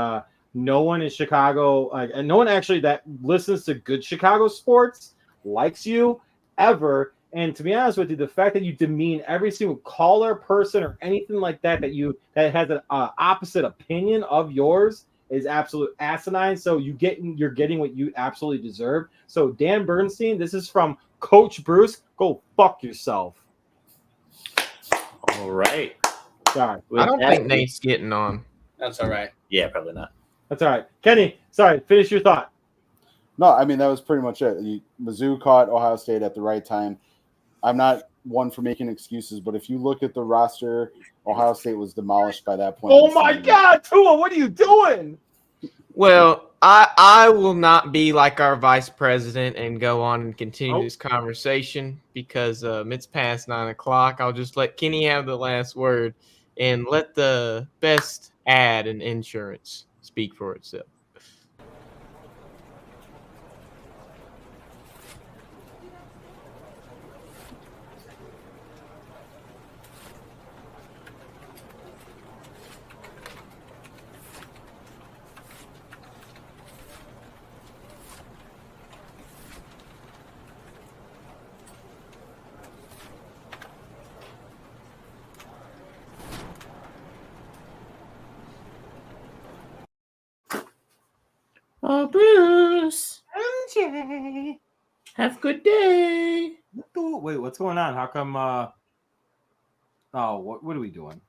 no one in Chicago, and no one actually that listens to good Chicago sports likes you ever. And to be honest with you, the fact that you demean every single caller, person, or anything like that that has an opposite opinion of yours is absolute asinine. So you're getting what you absolutely deserve. So Dan Bernstein, this is from Coach Bruce. Go fuck yourself. All right. Sorry. I don't think Nate's getting on. That's all right. Yeah, probably not. That's all right. Kenny, sorry. Finish your thought. No, I mean, that was pretty much it. Mizzou caught Ohio State at the right time. I'm not one for making excuses, but if you look at the roster, Ohio State was demolished by that point. Oh my God, Tua, what are you doing? Well, I will not be like our vice president and go on and continue this conversation because it's past 9 o'clock. I'll just let Kenny have the last word and let the best ad in insurance speak for itself. Oh, Bruce. MJ. Have a good day. Wait, what's going on? How come? Oh, what are we doing?